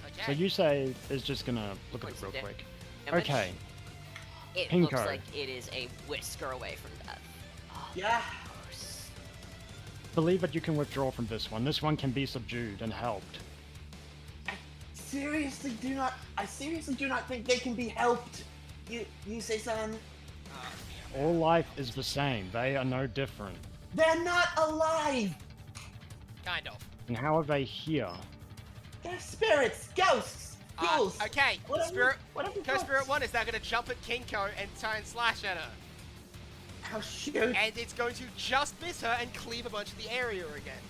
Okay. So Yusei is just gonna look at it Points real of quick. damage. Okay. It Pinko. looks like it is a whisker away from death. Oh, Yeah. of course. Believe that you can withdraw from this one. This one can be subdued and helped. I seriously do not think they can be helped. Yusei-san. All life is the same. They are no different. They're not alive. Kind of. And how are they here? They're spirits, ghosts, ghouls. Okay, whatever- Spirit. whatever Curse Spirit works. 1 is now going to jump at Kinko and try and slash at her. Oh shoot. And it's going to just miss her and cleave a bunch of the area again.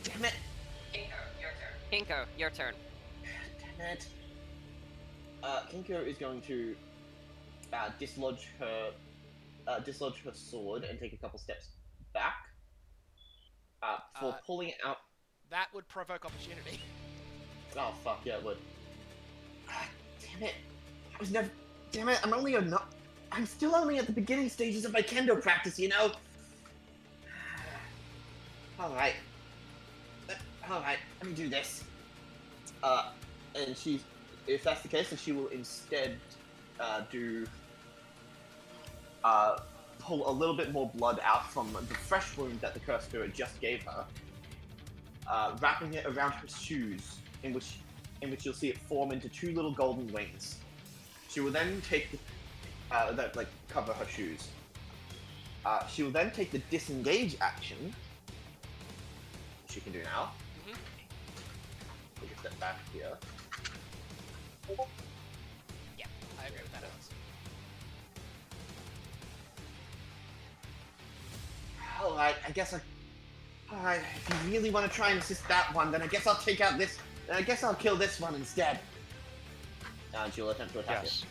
Damn it. Kinko, your turn. Pinko, your turn. Damn it. Kinko is going to dislodge her sword and take a couple steps back. For pulling out. That would provoke opportunity. Oh fuck yeah, it would. Damn it. I was never. Damn it. I'm still only at the beginning stages of my kendo practice, you know. All right. Alright, let me do this. And if that's the case, then she will instead pull a little bit more blood out from the fresh wound that the cursed spirit just gave her, wrapping it around her shoes, in which you'll see it form into 2 little golden wings. She will then take cover her shoes. She will then take the disengage action, which she can do now. Take a step back here. Yeah, I agree with that, Alex. Alright, Alright, if you really want to try and assist that one, then I guess I'll take out this. I guess I'll kill this one instead. And she'll attempt to attack Yes.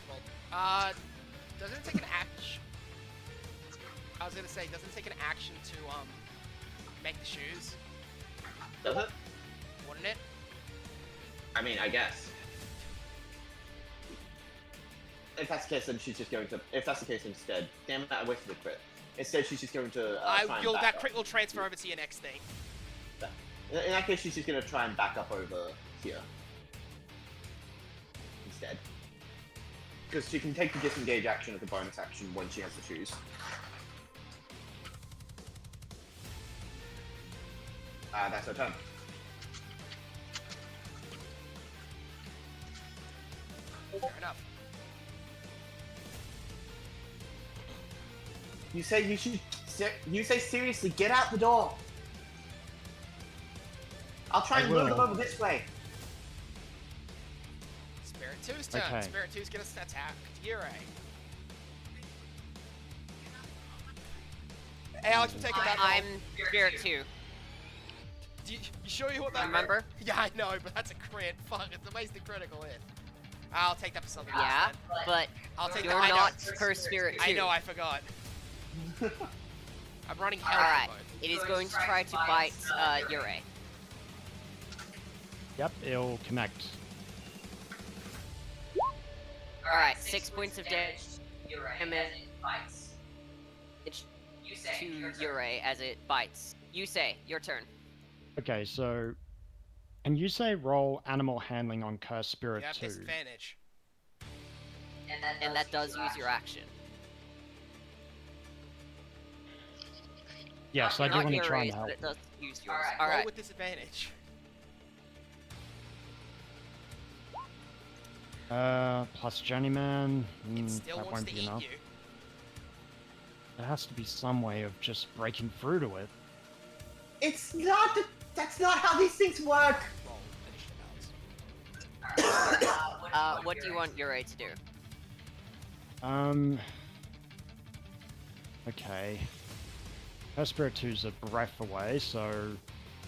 Well, doesn't it take an action? I was gonna say, doesn't it take an action to make the shoes? it. Does it? Wouldn't it? I mean, I guess. If that's the case, then she's just going to. If that's the case, instead, damn it, I wasted the crit. Instead, she's just going to try and back that up. crit will transfer over to your next thing. In that case, she's just going to try and back up over here instead, because she can take the disengage action as a bonus action when she has to choose. That's her turn. Fair enough. You say you should. You say seriously, get out the door. I'll try and lure them over this way. Spirit 2's turn. Okay. Spirit 2's gonna attack Yoru. Hey, Alex, we're taking that. I'm Spirit 2. You sure you want that? Remember? Yeah, I know, but that's a crit. Fuck, it's a wasted critical hit. I'll take that for something else. Yeah, then. but I'll take you're that. not Cursed Spirit 2. I know, I forgot. I'm running hell Alright, mode. it is going to try to bite Yoru. Yep, it'll connect. Alright, 6 points of damage Damage bites. to Yoru as it bites. You say, your turn. Okay, so... And you say roll animal handling on Cursed Spirit You have 2. disadvantage. And that does use your action. Yes, I do Not want to try and Yoru's, help. but it does use yours. Roll Alright. with disadvantage. Plus Journeyman. It still That wants won't to be eat enough. you. There has to be some way of just breaking through to it. It's not. That's not how these things work. Roll initiative, Alex. What do you want Yoru to do? Okay. Cursed Spirit 2's a breath away, so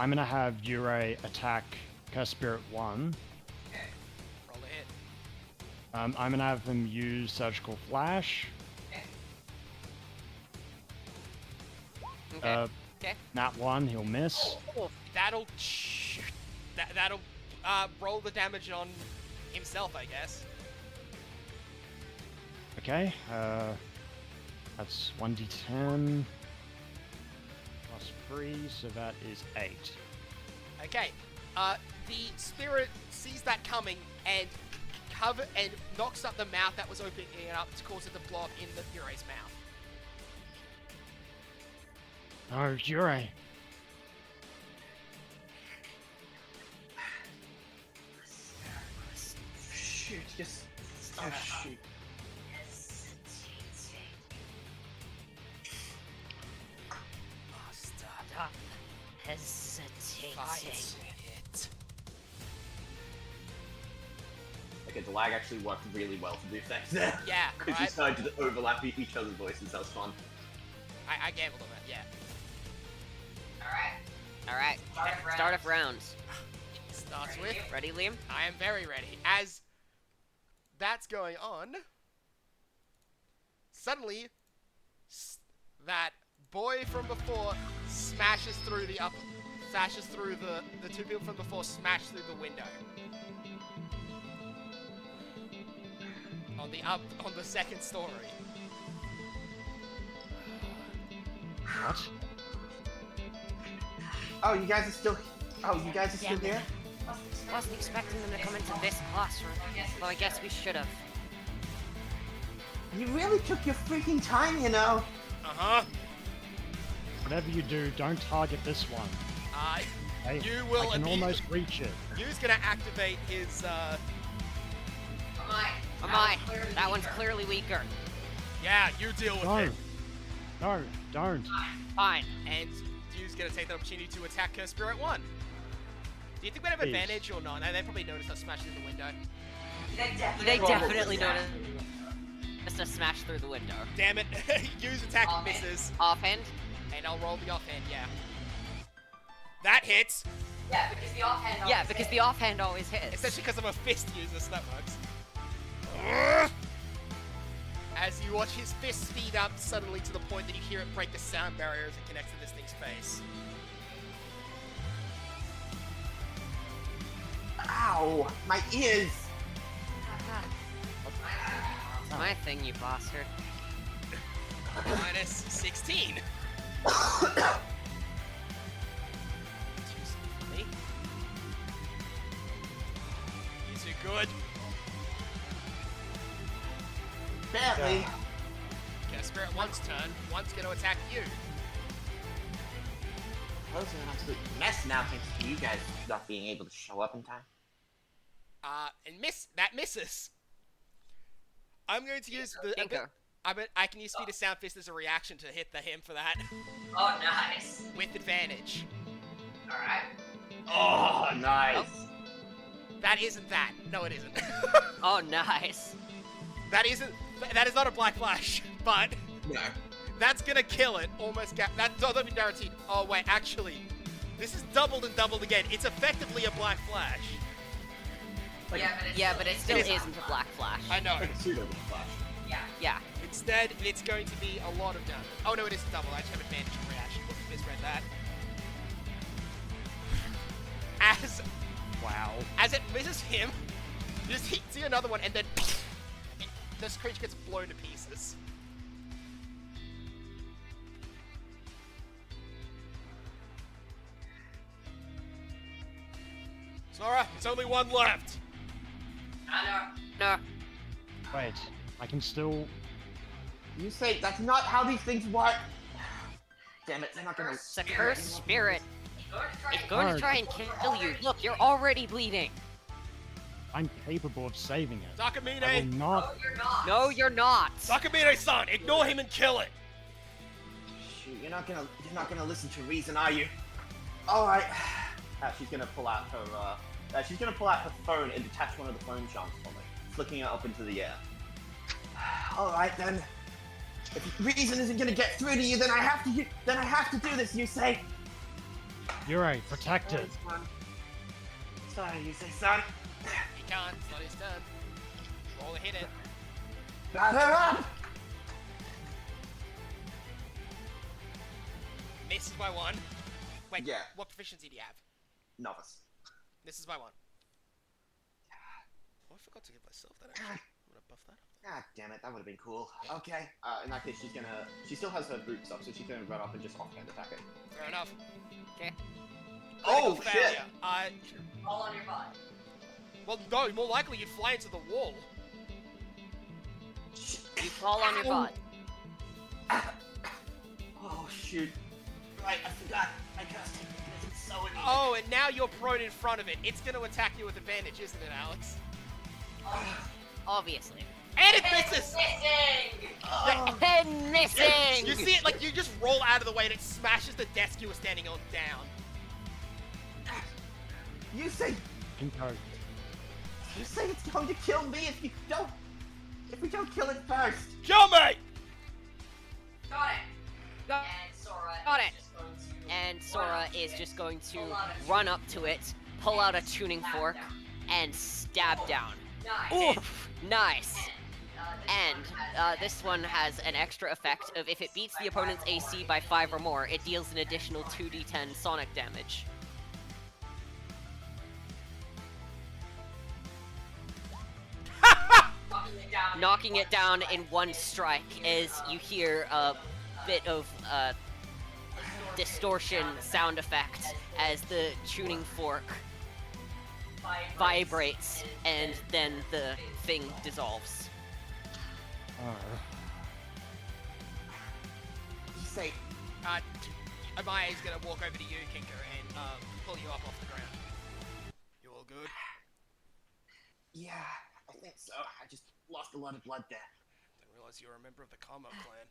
I'm gonna have Yoru attack Cursed Spirit 1. Roll a hit. I'm gonna have him use Surgical Flash. Okay. Okay. Nat 1, he'll miss. That'll roll the damage on himself, I guess. Okay, that's 1d10 plus 3, so that is 8. Okay. The spirit sees that coming and knocks up the mouth that was opening it up to cause it to blow up in the Yoru's mouth. No, Yoru. Shoot, just. Oh shoot. Oh, stop. Stop hesitating. Fight it. Okay, the lag actually worked really well for the effects there. Yeah, Because you right? started to overlap each other's voices. That was fun. I gambled on that, yeah. Alright. Start of rounds. Starts with, Ready, Liam? I am very ready. As that's going on, suddenly, that boy from before smashes through the two people from before smash through the window. On the second story. What? Oh, you guys are still. Oh, you guys are still Damn it. here? Wasn't expecting them to come into this classroom. Well, I guess we should have. You really took your freaking time, you know. Uh-huh. Whatever you do, don't target this one. Okay? You will I can immediately- almost reach it. Yu's gonna activate his, Mine. That one's clearly weaker. yeah, you deal with No. it. No, don't. Fine. And Yu's gonna take the opportunity to attack her Spirit 1. Do you think we'd have Please. advantage or not? No, they probably noticed us smashing through the window. They definitely noticed just a smash through the window. Damn it. Yu's attack misses. Offhand? And I'll roll the offhand, yeah. That hits. Yeah, because the offhand. Yeah, because the offhand always hits. Especially because I'm a fist user, so that works. As you watch his fist speed up suddenly to the point that you hear it break the sound barrier as it connects to this thing's face. Ow! My ears! It's my thing, you bastard. Minus 16. Too for me. You too good. Barely. Okay, Spirit one's turn. One's going to attack you. That was an absolute mess now thanks to you guys not being able to show up in time. And that misses. I'm going to use the. Tinker. I can use Speed of Sound Fist as a reaction to hit him for that. Oh, nice. With advantage. Alright. Oh, nice. That isn't that. No, it isn't. Oh, nice. That is not a Black Flash, but No. that's gonna kill it. Almost that'll be guaranteed. Oh wait, actually, this is doubled and doubled again. It's effectively a Black Flash. Like, But it still It is- isn't a Black Flash. I know. like a pseudo flash. Yeah. Yeah. Instead, it's going to be a lot of damage. Oh no, it is double. I just have advantage in reaction. Whoops, misread that. As it misses him, you just see another one, and then this creature gets blown to pieces. Sora, there's only one left. I No. Wait, I can still. You say that's not how these things work. Damn it, they're not gonna. It's a cursed spirit. know. It's going to try and kill you. Look, you're already bleeding. I'm capable of saving it. Takamine! I will not. No, you're not. No, you're not. Takamine-san, ignore him and kill it! Shoot, you're not gonna listen to reason, are you? All right. She's gonna pull out her phone and detach one of the phone charms from it, flicking it up into the air. All right then. If reason isn't gonna get through to you, then I have to do this. You say. You're right. Protect it. Sorry, you say, son. He can't, it's not his turn. Roll to hit it. Batter up. Misses by one. Wait, Yeah. what proficiency do you have? Novice. Misses by one. Oh, I forgot to give myself that actually. I'm gonna buff that up. Ah, damn it, that would have been cool. Okay. In that case, she still has her boots up, so she's gonna run up and just offhand attack it. Fair enough. Okay. Oh, Critical shit! failure. All on your butt. Well, no, more likely you'd fly into the wall. You fall on your butt. Oh, shoot. Right, I forgot. I cursed him. It's so annoying. Oh, and now you're prone in front of it. It's gonna attack you with advantage, isn't it, Alex? Obviously. And it misses! Missing! And missing! You see it, like, you just roll out of the way and it smashes the desk you were standing on down. You say it's going to kill me if we don't kill it first. Kill me! Got it. Got- And Sora Got is it. just going to And Sora is just going to run up to it, pull out a tuning fork, and stab down. Nice. Oof! Nice. And this one has an extra effect of if it beats the opponent's AC by 5 or more, it deals an additional 2d10 sonic damage. Knocking it down in one strike as you hear a bit of distortion sound effect as the tuning fork vibrates and then the thing dissolves. You say Amaya's gonna walk over to you, Kinker, and pull you up off the ground. You all good? yeah, I think so. I just lost a lot of blood there. Didn't realize you were a member of the Kamo clan.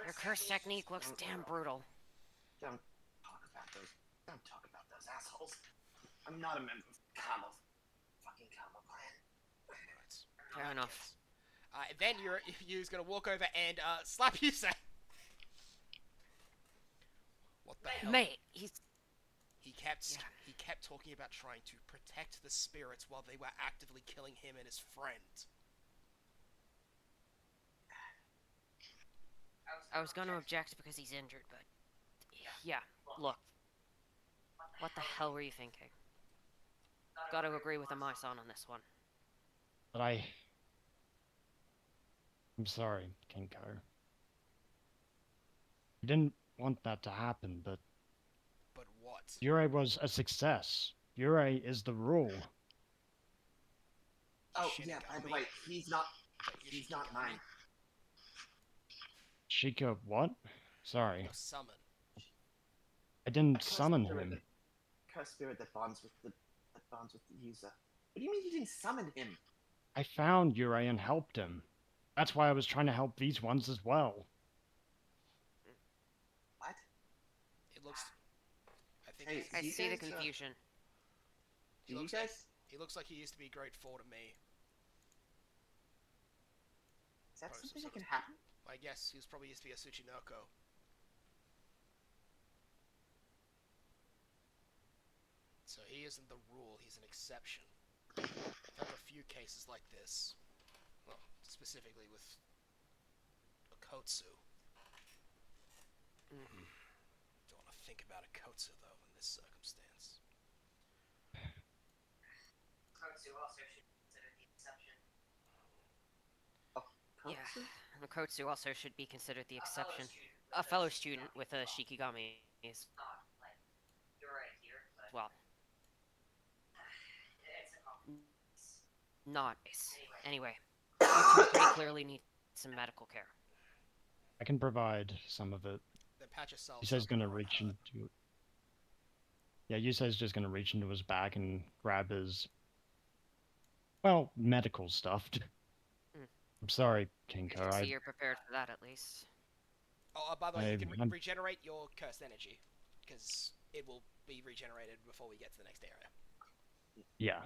Your curse technique looks damn brutal. Don't talk about those assholes. I'm not a member of fucking Kamo clan. Right. Fair enough. Then you's gonna walk over and slap you, say. What the hell? Mate, he's... He kept talking about trying to protect the spirits while they were actively killing him and his friend. I was gonna object because he's injured, but... Yeah, look. What the hell were you thinking? Got to agree with Amai-san on this one. But I'm sorry, Kinko. I didn't want that to happen, but But what? Yurei was a success. Yurei is the rule. Oh yeah, by the Shinigami? way, he's not But he's not Yoshikigami? mine. Shika, what? Sorry, Your summon. I didn't A cursed summon spirit him. Cursed spirit that bonds with the user. What do you mean you didn't summon him? I found Yurei and helped him. That's why I was trying to help these ones as well. What? It looks. I think Hey, I You see the guys, confusion. he Do you looks guys? he looks like he used to be grateful to me. Is that Pose something sort that of- can happen? I guess he was probably used to be a Tsuchinoko. So he isn't the rule, he's an exception. I've had a few cases like this. Well, specifically with Okotsu. Don't want to think about Okotsu, though, in this circumstance. Kotsu also should be considered the exception. Yeah, Kotsu? Makotsu also should be considered the A fellow exception. student A with fellow Shikigami student with a Shikigami is, not like you're right here, but well, it's a compliment. not ace. Anyway. Anyway, you two pretty clearly need some medical care. I can provide some of it. Then patch yourself. Yusei's gonna reach into... Yeah, Yusei's just gonna reach into his bag and grab his... well, medical stuff. Mm. I'm sorry, I Kinko. see you're prepared for that at least. Oh, by the way, you can I'm- regenerate your cursed energy. Because it will be regenerated before we get to the next area. Yeah.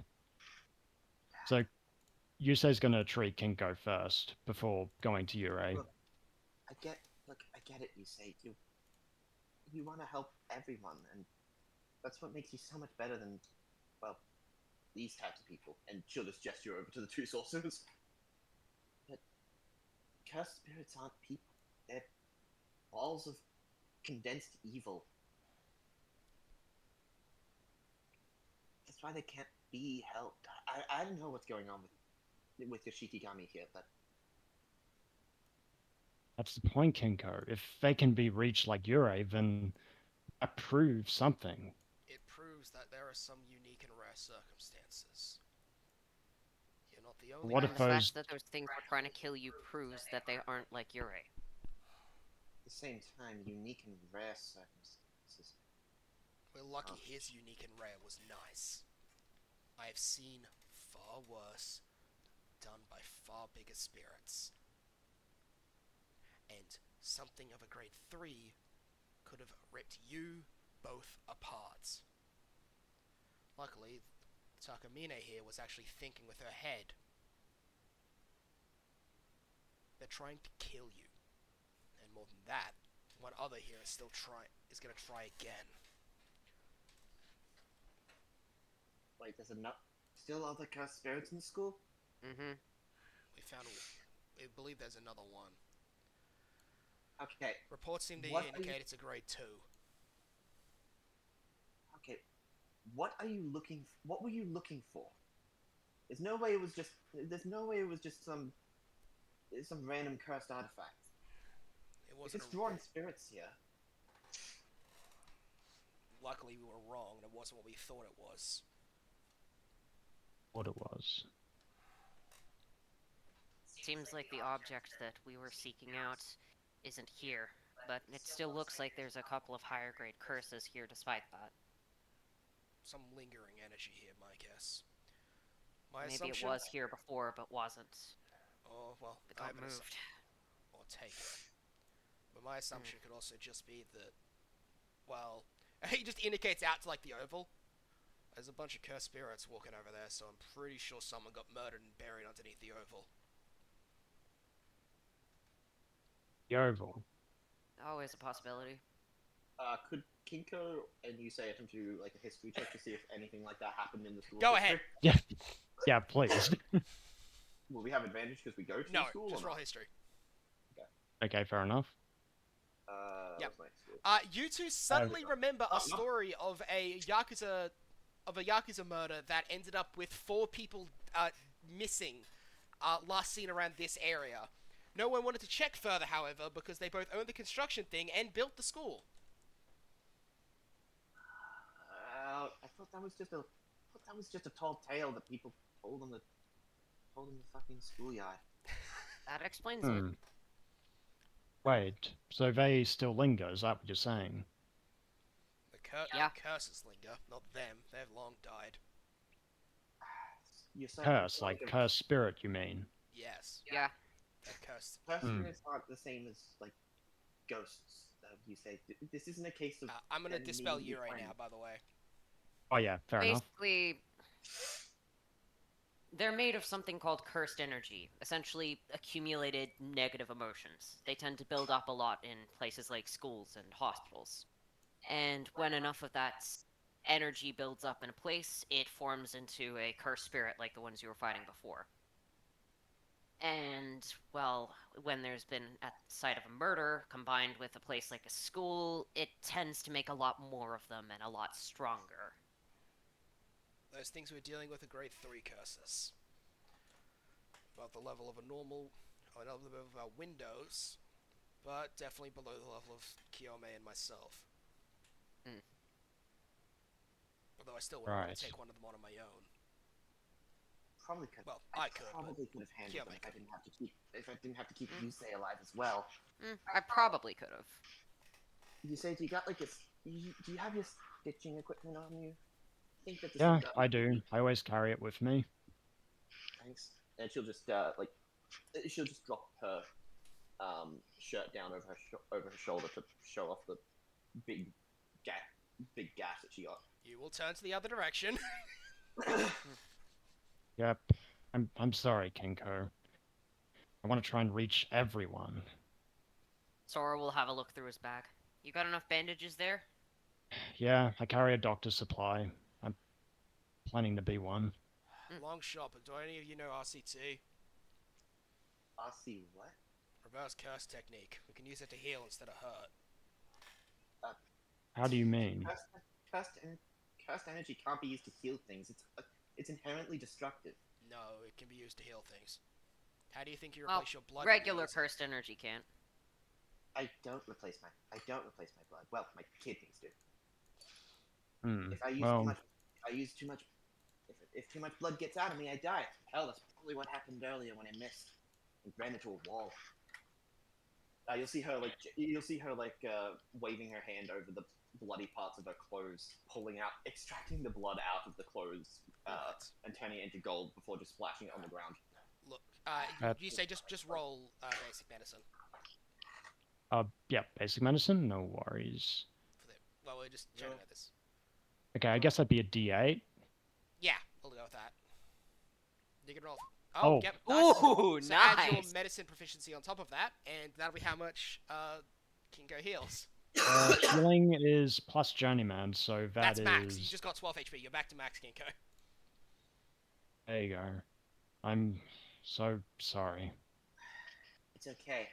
So, Yusei's gonna treat Kinko first, before going to Yurei. Look, I get it. You say you want to help everyone, and that's what makes you so much better than, well, these types of people. And she'll just gesture over to the two sorcerers. But cursed spirits aren't people; they're balls of condensed evil. That's why they can't be helped. I don't know what's going on with Yoshikigami here, but That's the point, Kinko. If they can be reached like Yurei, then that proves something. It proves that there are some unique and rare circumstances. You're not the only What And if the one. those- fact that those things were trying to kill you proves that they aren't like Yurei. at the same time, unique and rare circumstances. We're lucky Oh. his unique and rare was nice. I have seen far worse done by far bigger spirits. And something of a grade 3 could have ripped you both apart. Luckily, Takamine here was actually thinking with her head. They're trying to kill you. And more than that, one other here is gonna try again. Wait, there's still other cursed spirits in the school? Mm-hmm. We believe there's another one. Okay, Reports seem to What are you- indicate it's a grade 2. okay. What were you looking for? There's no way it was just some random cursed artifact. It If wasn't it's drawing spirits here, Luckily we were wrong, and it wasn't what we thought it was. What it was. Seems like the object that we were seeking out isn't here, but it still looks like there's a couple of higher grade curses here despite that. Some lingering energy here, my guess. My Maybe assumption... it was here before, but wasn't. Oh, well, It I got have an moved. or taken. But my assumption could also just be that, well, he just indicates out to, like, the oval. There's a bunch of cursed spirits walking over there, so I'm pretty sure someone got murdered and buried underneath the oval. The Oval. Always a possibility. could Kinko and you say attempt to do like a history check to see if anything like that happened in the school? Go history? ahead. Yeah. Yeah, please. Will we have advantage because we go to No, the school? just or roll not? history. Okay, fair enough. Yep. What's my school? You two suddenly remember Oh, a no. story of a Yakuza of a Yakuza murder that ended up with 4 people missing, last seen around this area. No one wanted to check further, however, because they both owned the construction thing and built the school. I thought that was just a tall tale that people told in the fucking schoolyard. That explains it. Wait, so they still linger, is that what you're saying? Yeah. The curses linger, not them. They've long died. You're saying Curse, like cursed spirit, you mean? Yes, Yeah. they're cursed. spirits aren't the same as like ghosts. You say this isn't a case of. I'm gonna enemy dispel you right friend. now, by the way. Oh yeah, fair enough. Basically, they're made of something called cursed energy, essentially accumulated negative emotions. They tend to build up a lot in places like schools and hospitals. And when enough of that energy builds up in a place, it forms into a cursed spirit like the ones you were fighting before. And, well, when there's been at the site of a murder combined with a place like a school, it tends to make a lot more of them and a lot stronger. Those things we're dealing with are grade 3 curses. About the level of a normal, or another level of our windows, but definitely below the level of Kiyome and myself. Although I still wouldn't want Right. to take one of them on my own. Probably could. Well, I could, but probably could have handled them Kiyome if I couldn't. didn't have to keep Yusei alive as well. I probably could have. Yusei, do you got like do you have your stitching equipment on you? I think that this Yeah, is, I do. I always carry it with me. Thanks. And she'll just drop her shirt down over her shoulder to show off the big gash that she got. You will turn to the other direction. Yep. I'm sorry, Kinko. I want to try and reach everyone. Sora will have a look through his bag. You got enough bandages there? Yeah, I carry a doctor's supply. I'm planning to be one. Long shot, but do any of you know RCT? RC what? Reverse curse technique. We can use it to heal instead of hurt. How do you mean? Cursed energy can't be used to heal things. It's inherently destructive. No, it can be used to heal things. How do you think you Well, replace your blood? when you regular use it? cursed energy can't. I don't replace my blood. Well, my kidneys do. If I use too much, if too much blood gets out of me, I die. Hell, that's probably what happened earlier when I missed and ran into a wall. You'll see her waving her hand over the bloody parts of her clothes, extracting the blood out of the clothes, and turning it into gold before just splashing it on the ground. Look, you say just roll basic medicine. Yeah, basic medicine, no worries. Well, we're just chatting about this. Okay, I guess that'd be a D8. Yeah, we'll go with that. You can roll. Oh. Yep. Nice. Ooh, So add your nice. medicine proficiency on top of that, and that'll be how much Kinko heals. Healing is plus journeyman, so That's is... max. You just got 12 HP. You're back to max, Kinko. There you go. I'm so sorry. It's okay.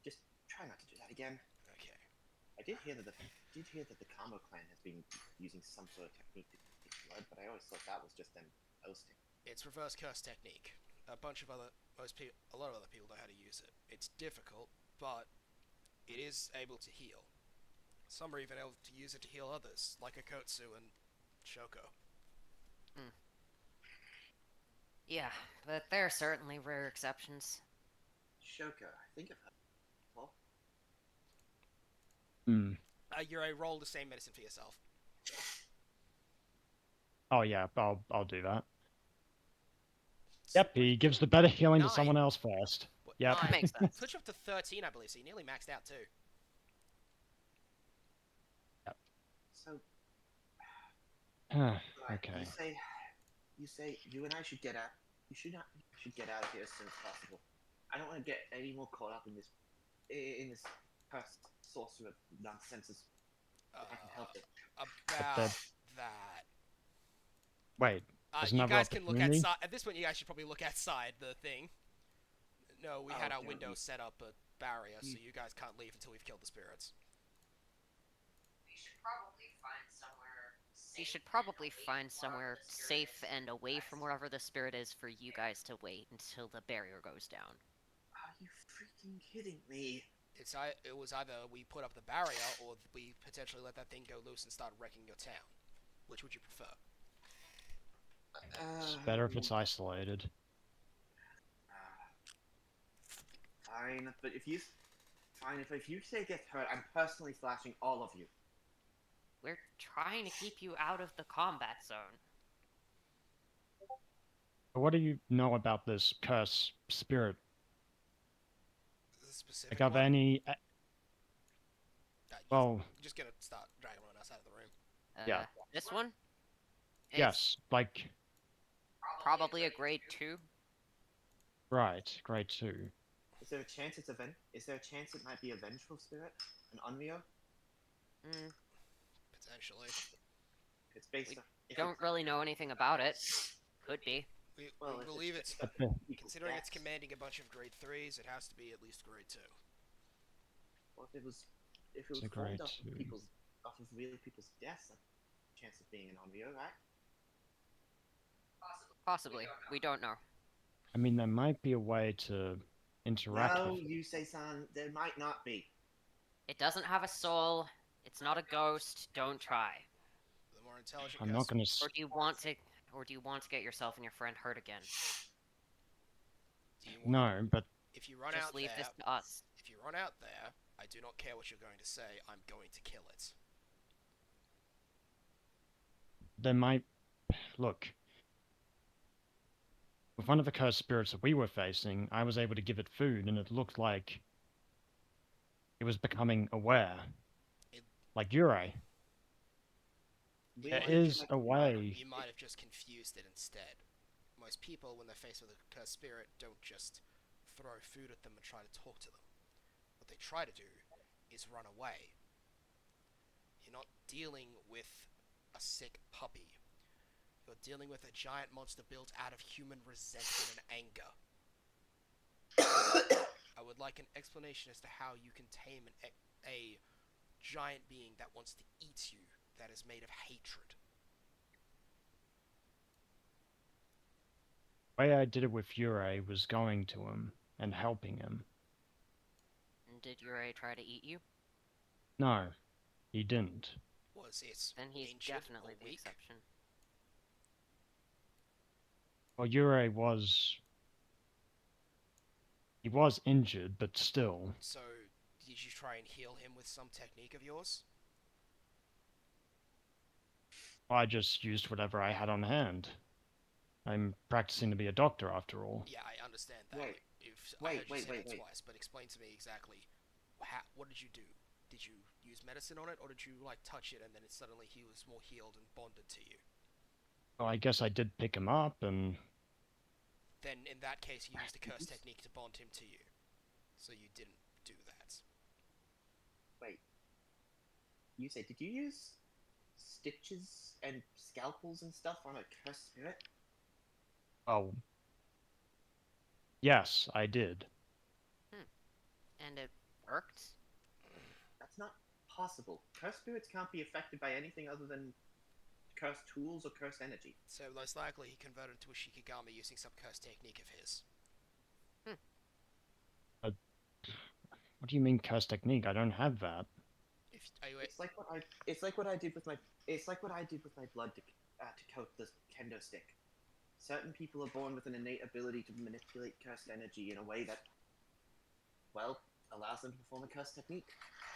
Just try not to do that again. Okay. I did hear that the Kamo clan has been using some sort of technique to get blood, but I always thought that was just them boasting. It's reverse curse technique. A lot of other people know how to use it. It's difficult, but it is able to heal. Some are even able to use it to heal others, like Akotsu and Shoko. Yeah, but there are certainly rare exceptions. Shoko, I think I've heard. Well, You roll the same medicine for yourself. Oh yeah, I'll do that. Yep, he gives the better healing to 9. someone else first. What, Yep. 9? Makes sense. Puts you up to 13, I believe, so you nearly maxed out too. so Okay. You say you and I should get out. You should get out of here as soon as possible. I don't want to get any more caught up in this cursed sorcerer nonsense. If I can help it. About that. Wait, there's You another guys can look opportunity? outside. At this point, you guys should probably look outside the thing. No, we had our okay. window set up a barrier, so you guys can't leave until we've killed the spirits. We should probably find somewhere safe We should probably find somewhere safe and away from wherever the spirit is for you guys to wait until the barrier goes down. Are you freaking kidding me? It was either we put up the barrier or we potentially let that thing go loose and start wrecking your town. Which would you prefer? It's better if it's isolated. Fine, but if you say get hurt, I'm personally slashing all of you. We're trying to keep you out of the combat zone. What do you know about this curse spirit? The specific Like, of one? any... Well, Just gonna start dragging one outside of the room. Yeah. This one? Is yes, like, Probably a grade 2. right, grade 2. Is there a chance Is there a chance it might be a vengeful spirit, an Onryo? Potentially. It's based We on. Don't really know anything about it. Could be. We Well, believe it's people's considering it's deaths. commanding a bunch of grade 3s, it has to be at least grade 2. Well, if it was It's a formed grade off of 2. real people's deaths, a chance of being an Onryo, right? Possibly. We don't know. I mean, there might be a way to interact No, with it. you say, son, there might not be. It doesn't have a soul. It's not a ghost. Don't try. The more intelligent I'm not gonna... Or do you want to get yourself and your friend hurt again? Do you want No, but If you run Just out leave there, this to us. if you run out there, I do not care what you're going to say. I'm going to kill it. there might... Look. With one of the cursed spirits that we were facing, I was able to give it food, and it looked like it was becoming aware. Like Yurei. There is a way... You might have just confused it instead. Most people, when they're faced with a cursed spirit, don't just throw food at them and try to talk to them. What they try to do is run away. You're not dealing with a sick puppy. You're dealing with a giant monster built out of human resentment and anger. I would like an explanation as to how you can tame a giant being that wants to eat you, that is made of hatred. The way I did it with Yurei was going to him and helping him. And did Yurei try to eat you? No, he didn't. Was it Then he's injured definitely or the weak? exception. Well, Yurei was... He was injured, but still. So, did you try and heal him with some technique of yours? I just used whatever I had on hand. I'm practicing to be a doctor, after all. Yeah, I understand that. Wait. I heard you say that twice, but explain to me exactly. What did you do? Did you use medicine on it, or did you, like, touch it and then suddenly he was more healed and bonded to you? Well, I guess I did pick him up, and... Then, in that case, you used a curse technique to bond him to you. So you didn't do that. Wait. You say, did you use stitches and scalpels and stuff on a cursed spirit? Oh. Yes, I did. And it worked? That's not possible. Cursed spirits can't be affected by anything other than cursed tools or cursed energy. So most likely he converted to a Shikigami using some cursed technique of his. What do you mean curse technique? I don't have that. It's like what I did with my blood to coat the kendo stick. Certain people are born with an innate ability to manipulate cursed energy in a way that, well, allows them to perform a cursed technique.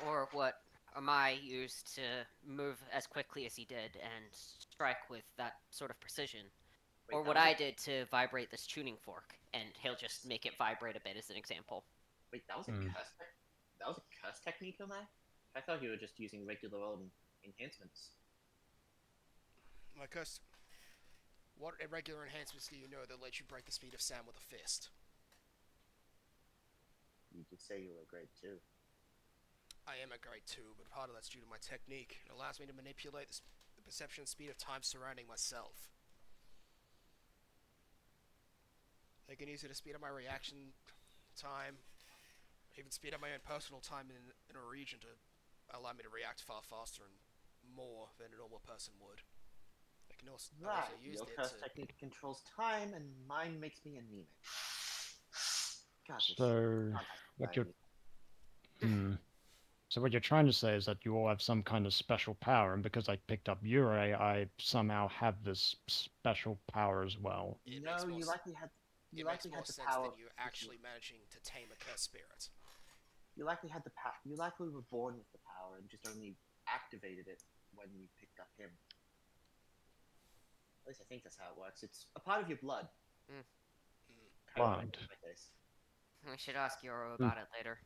Or what Amai used to move as quickly as he did and strike with that sort of precision. Wait, Or what I did to vibrate this tuning fork, and he'll just make it vibrate a bit as an example. Wait, that was a curse technique, Omai? I thought you were just using regular old enhancements. My curse. What irregular enhancements do you know that let you break the speed of sound with a fist? You could say you were a grade 2. I am a grade 2, but part of that's due to my technique. It allows me to manipulate the perception speed of time surrounding myself. I can use it to speed up my reaction time, even speed up my own personal time in a region to allow me to react far faster and more than a normal person would. can also Right. use Your it curse to. technique controls time, and mine makes me anemic. God, this So, contact what you're anxiety. hmm. So what you're trying to say is that you all have some kind of special power, and because I picked up Yurei, I somehow have this special power as well. It No, makes more. you likely had. It You makes likely more had the sense power. than you actually managing to tame a cursed spirit. You likely had the power. You likely were born with the power and just only activated it when you picked up him. At least I think that's how it works. It's a part of your blood. Mm. How it Blood. works in my case. We should ask Yoru about it later.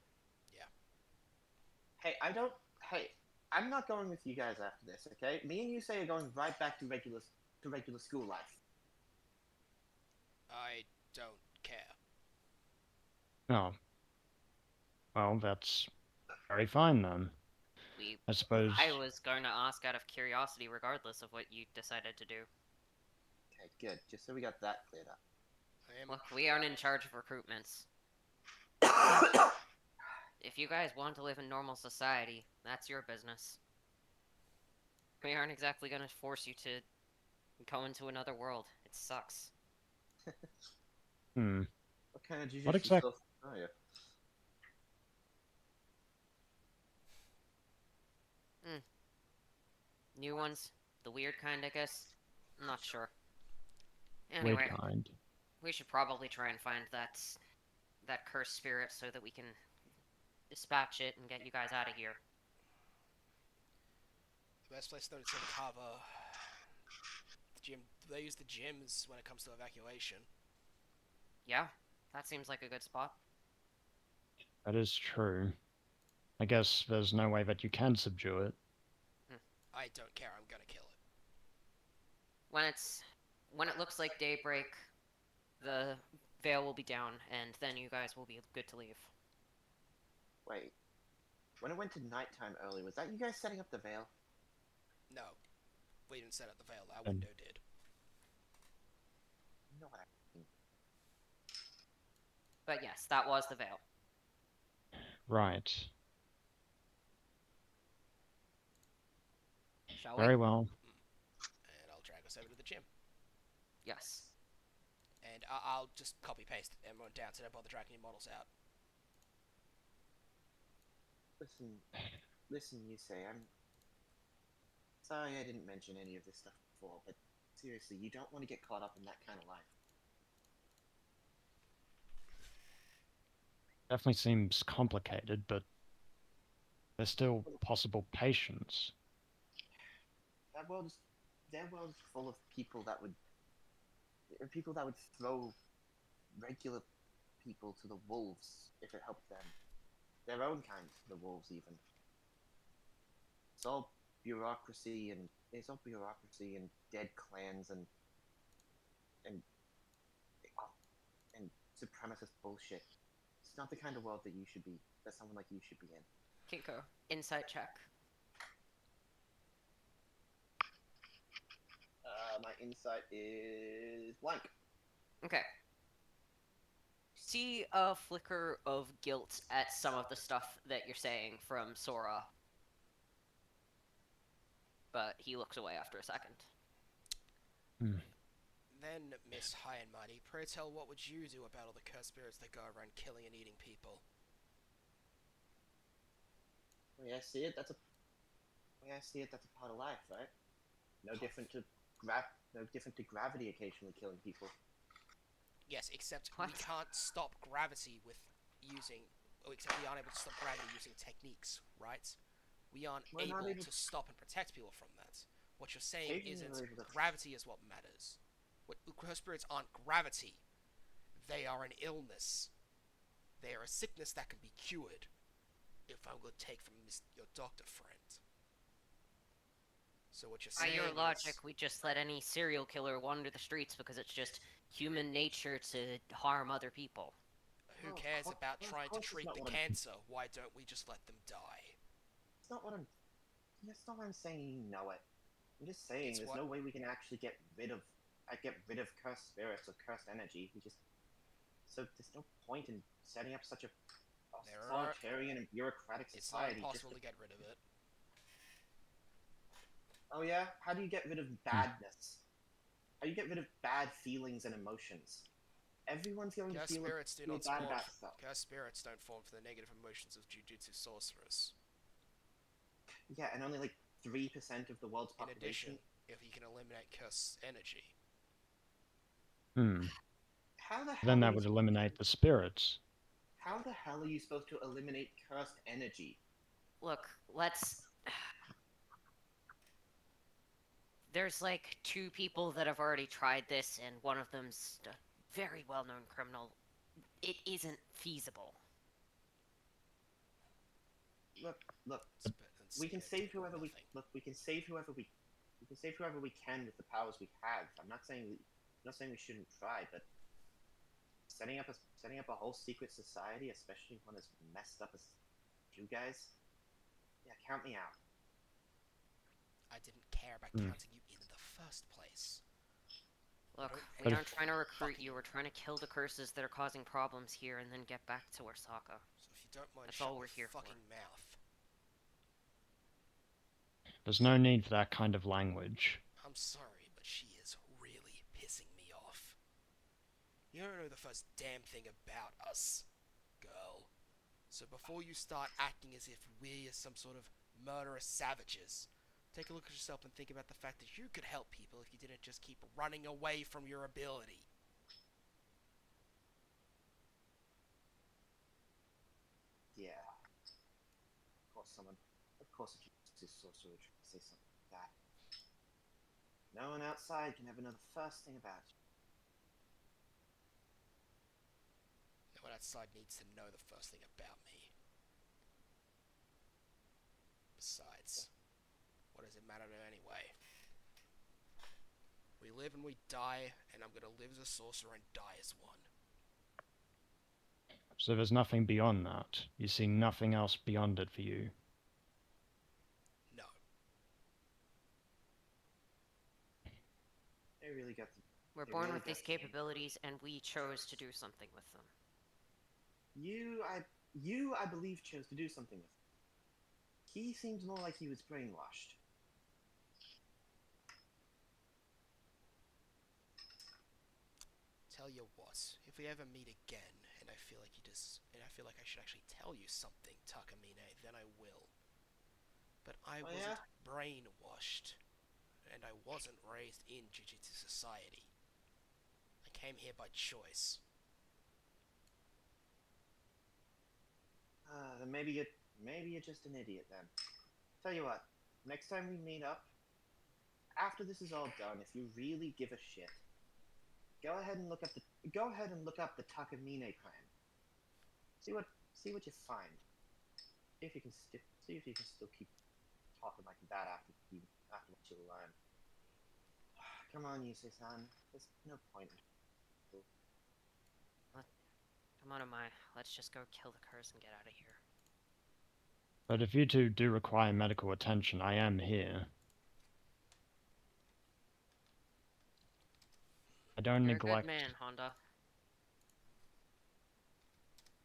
Hey, I don't. Hey, I'm not going with you guys after this. Okay, me and you say are going right back to regular school life. I don't care. Oh, well, that's very fine then. We I suppose. I was going to ask out of curiosity regardless of what you decided to do. Okay, good. Just so we got that cleared up. I am. Look, we aren't in charge of recruitments. If you guys want to live in normal society, that's your business. We aren't exactly going to force you to go into another world. It sucks. Hmm. What kind of What jujitsu exact? stuff are you? New ones, the weird kind, I guess. I'm not sure. Weird Anyway, kind. we should probably try and find that cursed spirit so that we can dispatch it and get you guys out of here. The best place though to cover. The gym. They use the gyms when it comes to evacuation. Yeah, that seems like a good spot. That is true. I guess there's no way that you can subdue it. I don't care. I'm gonna kill it. When it looks like daybreak, the veil will be down, and then you guys will be good to leave. Wait. When it went to nighttime early, was that you guys setting up the veil? No, we didn't set up the veil. Our Um, window did. You know what I mean. But yes, that was the veil. Right. Shall we? Very well. And I'll drag us over to the gym. Yes. And I'll just copy paste everyone down so don't bother dragging your models out. Listen, you say I'm sorry I didn't mention any of this stuff before, but seriously, you don't want to get caught up in that kind of life. Definitely seems complicated, but there's still possible patience. That world is Their world is full of people that would throw regular people to the wolves if it helped them. Their own kind to the wolves, even. It's all bureaucracy and dead clans and and supremacist bullshit. It's not the kind of world that someone like you should be in. Kinko, insight check. My insight is blank. Okay. See a flicker of guilt at some of the stuff that you're saying from Sora. But he looks away after a second. Then, Miss High and Mighty, pray tell what would you do about all the cursed spirits that go around killing and eating people? The way I see it, that's a part of life, right? No different to gravity occasionally killing people. Yes, except What? we can't stop gravity with using... Oh, except we aren't able to stop gravity using techniques, right? We aren't We're not able able to stop and protect people from that. What you're saying Occasionally isn't we're able to- gravity is what matters. What cursed spirits aren't gravity. They are an illness. They are a sickness that can be cured. If I'm going to take from your doctor friend. So what you're By saying your logic, is... we just let any serial killer wander the streets because it's just human nature to harm other people. Who Oh, of cares course- about of trying to course it's treat not the what I'm- cancer? Why don't we just let them die? That's not what I'm saying. You know it. I'm just saying It's there's what- no way we can actually get rid of cursed spirits or cursed energy. So there's no point in setting up such a There are- authoritarian and bureaucratic It's not society. impossible to get rid of it. Oh yeah? How do you get rid of badness? how you get rid of bad feelings and emotions. Everyone's going to Cursed feel, spirits do feel not bad spawn. about stuff. Cursed spirits don't fall for the negative emotions of jujutsu sorcerers. Yeah, and only like 3% of the world's In population. addition, if you can eliminate cursed energy, Hmm. How the hell Then are that you would supposed eliminate the spirits. How the hell are you supposed to eliminate cursed energy? Look, let's. There's like 2 people that have already tried this, and one of them's a very well-known criminal. It isn't feasible. Look. it's better than We can seeing save whoever we nothing. look. We can save whoever we can with the powers we have. I'm not saying we shouldn't try, but setting up a whole secret society, especially one as messed up as you guys, yeah, count me out. I didn't care about counting you in the first place. Look, But we if- aren't trying to recruit you. We're trying to kill the curses that are causing problems here, and then get back to Osaka. So if you don't mind, That's shut all your we're here for. fucking mouth. There's no need for that kind of language. I'm sorry, but she is really pissing me off. You don't know the first damn thing about us, girl. So before you start acting as if we're some sort of murderous savages, take a look at yourself and think about the fact that you could help people if you didn't just keep running away from your ability. Yeah. Of course, a jujutsu sorcerer would try to say something like that. No one outside can ever know the first thing about you. No one outside needs to know the first thing about me. Besides, what does it matter to anyway? We live and we die, and I'm gonna live as a sorcerer and die as one. So there's nothing beyond that. You see nothing else beyond it for you. No. They really got the. We're They born really with these got- capabilities, and we chose to do something with them. You, I believe, chose to do something with him. He seems more like he was brainwashed. Tell you what, if we ever meet again, and I feel like I should actually tell you something, Takamine, then I will. But I Oh, wasn't yeah? brainwashed, and I wasn't raised in Jujutsu Society. I came here by choice. Then maybe you're just an idiot then. Tell you what, next time we meet up, after this is all done, if you really give a shit, go ahead and look up the Takamine clan. See what you find. See if you can still keep talking like that after what you learn. Come on, Yusei-san. There's no point. Come on, Amai. Let's just go kill the curse and get out of here. But if you two do require medical attention, I am here. I don't You're neglect. a good man, Honda.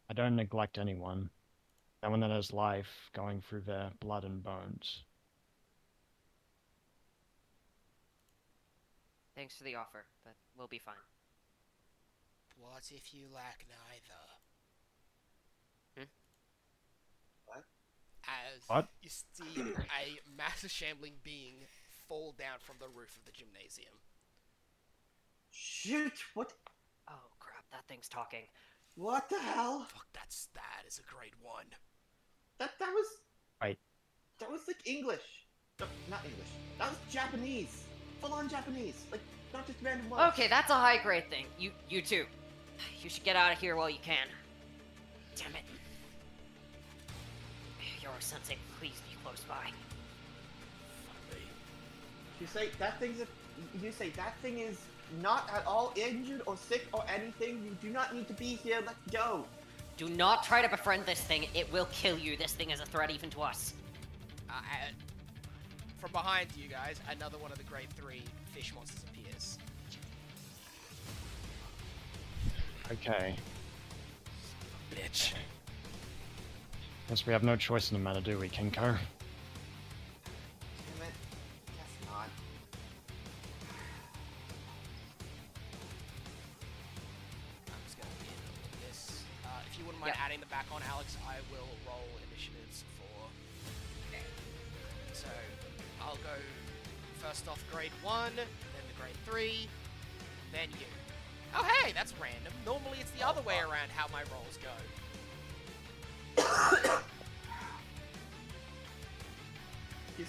I don't neglect anyone. Someone that has life going through their blood and bones. Thanks for the offer, but we'll be fine. What if you lack neither? What? As What? you see a massive shambling being fall down from the roof of the gymnasium. Shoot! What? Oh crap, that thing's talking. What the hell? Fuck, that is a great one. That was. Right. That was like English. No, not English. That was Japanese. Full-on Japanese. Like, not just random words. Okay, that's a high grade thing. You too. You should get out of here while you can. Damn it. Yoru Sensei, please be close by. You say that thing is not at all injured or sick or anything. You do not need to be here. Let's go. Do not try to befriend this thing. It will kill you. This thing is a threat even to us. From behind you guys, another one of the grade 3 fish monsters appears. Okay. Bitch. Guess we have no choice in the matter, do we, Kinko? Damn it. Guess not. mind Yep. adding them back on, Alex, I will roll initiatives for. So I'll go first off grade 1, then the grade 3, then you. Oh hey, that's random. Normally it's the other way around how my rolls go. Yes.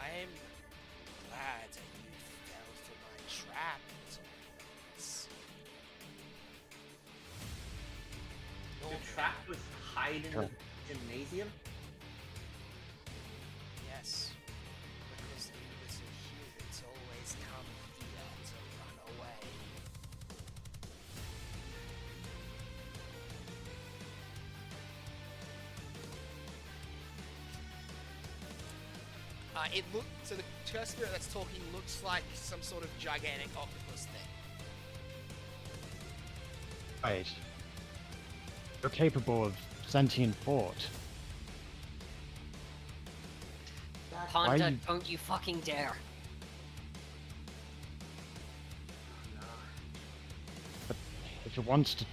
I'm glad that you fell for my trap. It's- The Normally- trap was hide in the gymnasium? Yes. Because the little humans always come here to run away. So the curse spirit that's talking looks like some sort of gigantic octopus thing. Wait. You're capable of sentient thought. Honda, you- don't you fucking dare. If it wants to,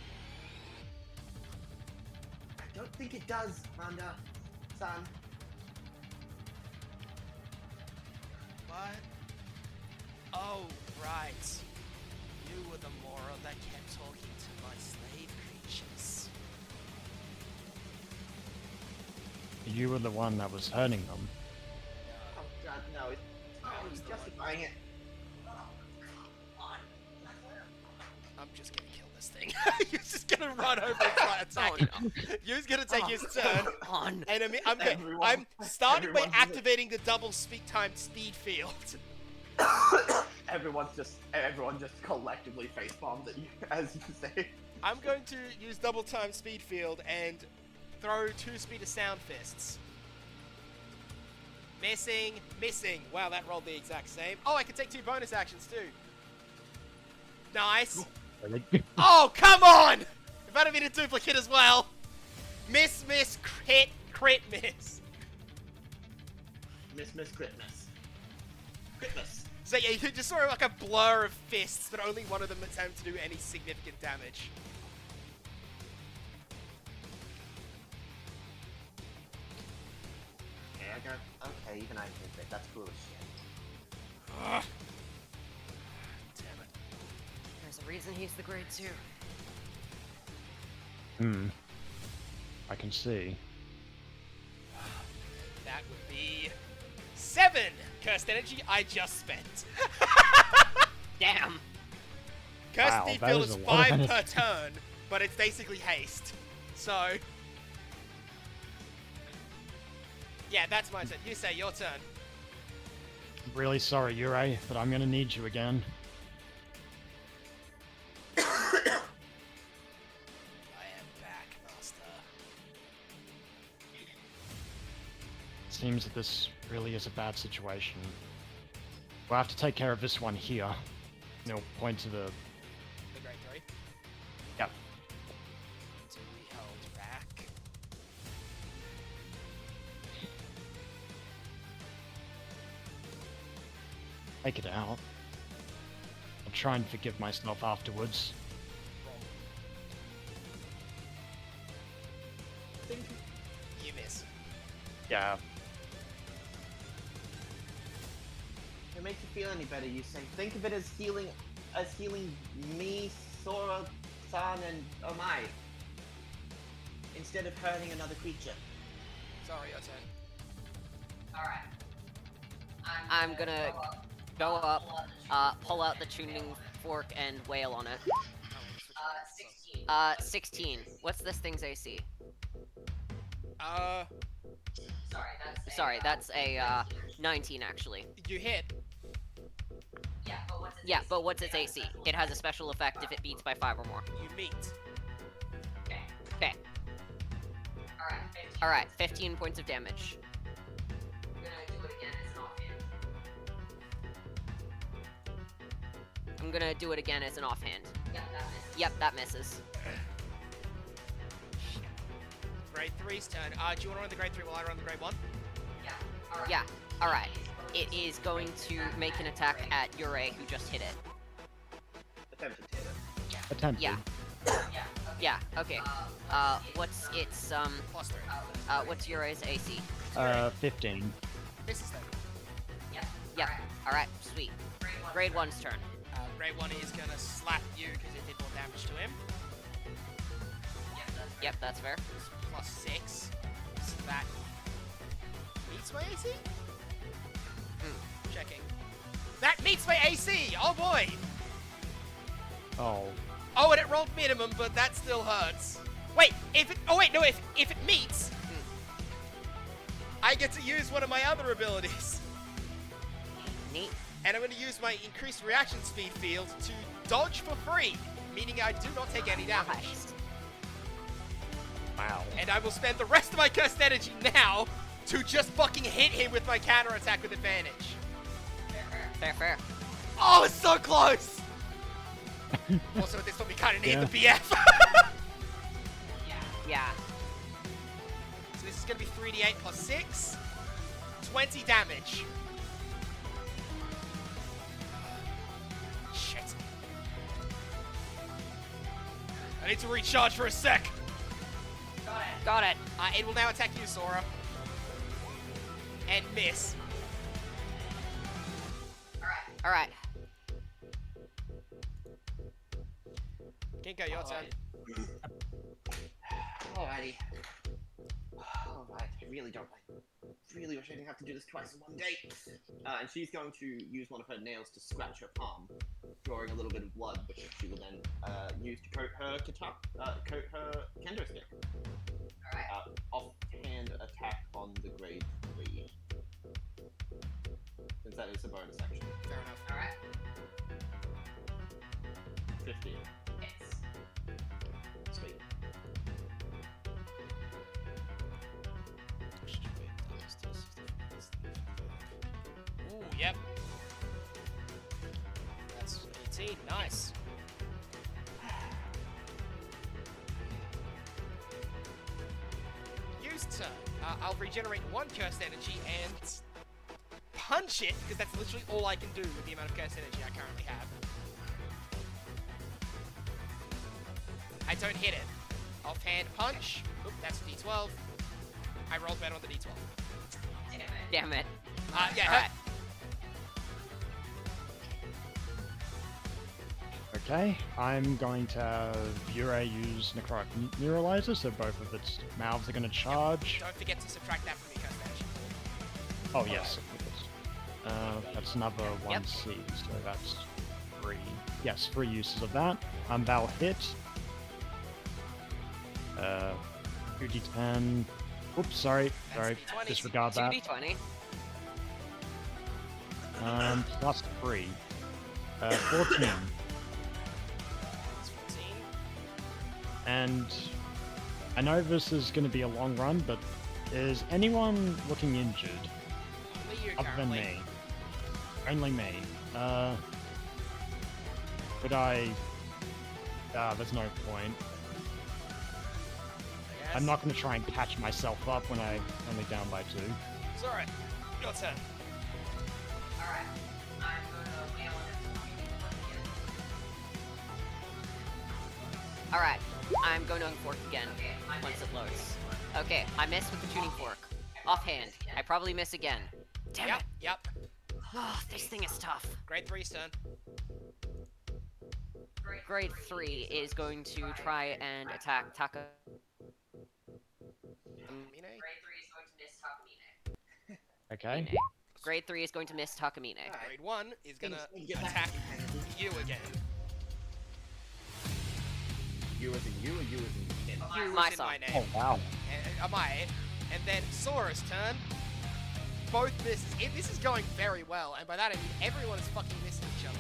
I don't think it does, Manda. Son. What? Oh, right. You were the moral that kept talking to my slave creatures. you were the one that was hurting them. Oh god, no. He's justifying it. I'm just gonna kill this thing. You're just gonna run over and start attacking. You're gonna take his turn. On. And I'm Everyone- starting by everyone's- activating the double speak time speed field. Everyone just collectively face bombs at you, as you say. I'm going to use double time speed field and throw 2 speed of sound fists. Missing, missing. Wow, that rolled the exact same. Oh, I can take 2 bonus actions too. Nice. Oh, come on! If I don't mean a duplicate as well. Miss, miss, crit, crit, miss. Miss, crit miss. Crit miss. So yeah, you just saw like a blur of fists, but only one of them attempt to do any significant damage. Okay, even I think that. That's cool as shit. Ugh. Damn it. There's a reason he's the grade 2. I can see. That would be 7 cursed energy I just spent. Damn. Cursed Wow, speed that field is is a lot of 5 per energy. turn, but it's basically haste. So, yeah, that's my turn. You say your turn. I'm really sorry, Yurei, but I'm gonna need you again. I am back, master. Seems that this really is a bad situation. We'll have to take care of this one here. He'll point to the... The grade 3. Yep. So we held back. Take it out. I'll try and forgive myself afterwards. You miss. Yeah. If it makes you feel any better, you say, think of it as healing me, Sora, San, and Omai. Instead of hurting another creature. Sorry, your turn. Alright. I'm gonna go up, pull out the tuning fork and wail on it. 16. 16. What's this thing's AC? Sorry, that's a 19 actually. You hit. Yeah, but what's its AC? It has a special effect if it beats by 5 or more. You meet. Okay. Alright. Alright, 15 points of damage. I'm gonna do it again as an offhand. I'm gonna do it again as an offhand. Yep, that misses. Yep, that misses. Grade 3's turn. Do you want to run the grade 3 while I run the grade 1? Yeah. Alright. Yeah, alright. It is going to make an attack at Yurei, who just hit it. attempted to hit it. Attempted. Yeah. Yeah. Okay. What's its Plus 3. what's your AC? 15. This is them. Yep. All right. Sweet. Grade 1's turn. Grade 1 is gonna slap you because it did more damage to him. Yep, that's fair. Plus 6. So that meets my AC? Checking. That meets my AC! Oh boy! Oh. Oh, and it rolled minimum, but that still hurts. Wait, if it meets, I get to use one of my other abilities. Neat. And I'm going to use my increased reaction speed field to dodge for free, meaning I do not take any damage. Nice. Wow. And I will spend the rest of my cursed energy now to just fucking hit him with my counter attack with advantage. Fair. Oh, it's so close! Also, at this point, we kind of need Yeah. the BF. Yeah. So this is going to be 3d8 plus 6. 20 damage. Shit. I need to recharge for a sec. Got it. It will now attack you, Sora. And miss. All right. Kinko, your turn. Alrighty. Alright, I really wish I didn't have to do this twice in one day. And she's going to use one of her nails to scratch her palm, drawing a little bit of blood, which she will then use to coat her kendo stick. Offhand attack on the grade 3. Since that is a bonus action. Fair enough. 15. Sweet. Ooh, yep. That's 18. Nice. Use turn. I'll regenerate 1 cursed energy and punch it, because that's literally all I can do with the amount of cursed energy I currently have. I don't hit it. Offhand punch. Oop, that's a d12. I rolled better on the d12. Damn it. Yeah, All right. Okay, I'm going to have Yurei use Necrotic Neuralizer, so both of its mouths are going to charge. Don't forget to subtract that from your cursed energy. Oh, yes, of course. That's another 1C, so that's 3. Yes, 3 uses of that. That'll hit. 2d10. Oops, sorry. That's Sorry, D20. disregard that. 2d20. Plus 3. 14. That's 14. And I know this is going to be a long run, but is anyone looking injured? Only you Other than currently. me. Only me. Could I... there's no point. Yes. I'm not going to try and patch myself up when I'm only down by 2. It's alright. Your turn. All right. I'm going to unfork again once it loads. Okay, I miss with the tuning fork. Offhand. I probably miss again. Damn Yep, it. yep. Oh, this thing is tough. Grade 3's turn. Grade 3 is going to try and attack Taka. Mine? Okay. Grade 3 is going to miss Takamine. Grade 1 is gonna Things get back. attack you again. You as in you, or you as in him? You My was in son. my name. Oh, wow. Am I? And then Sora's turn. Both misses. This is going very well, and by that I mean everyone is fucking missing each other.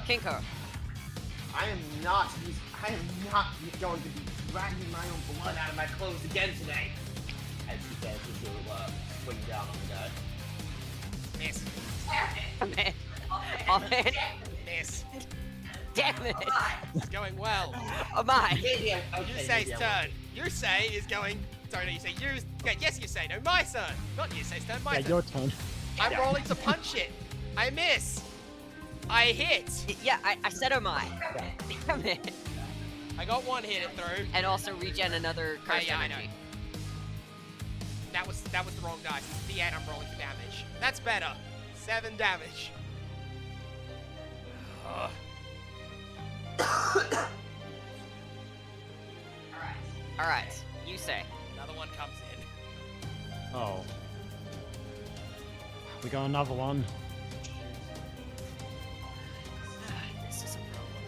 Kinko. I am not going to be dragging my own blood out of my clothes again today. As she says, as you'll swing down on the guy. Miss. Man. Offhand. Miss. Damn it. It's going well. Oh my. Yusei's turn. Yusei is going... Sorry, no, Yusei. Okay, yes, Yusei. No, my turn. Not Yusei's turn, my Yeah, turn. your turn. I'm rolling to punch it. I miss. I hit. Yeah, I said am I. Damn it. I got one hit it through. And also regen another curse yeah, I know. energy. That was the wrong dice. It's the end I'm rolling for damage. That's better. 7 damage. Alright, you say. Another one comes in. Oh. We got another one. This is a problem.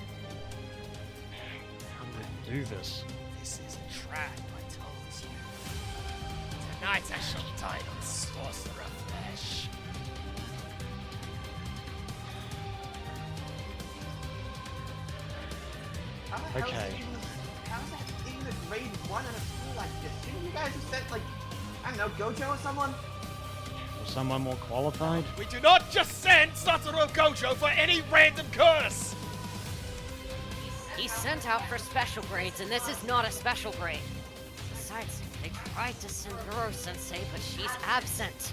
How do we do this? This is a trap, I told you. Tonight I shall dine on sorcerer flesh. How the hell is Okay. it even, how is that even a grade 1 in a school like this? Shouldn't you guys have sent, like, I don't know, Gojo or someone? Or someone more qualified? We do not just send Satoru Gojo for any random curse! He's sent out for special grades, and this is not a special grade. Besides, they tried to send Yoru-sensei, but she's absent.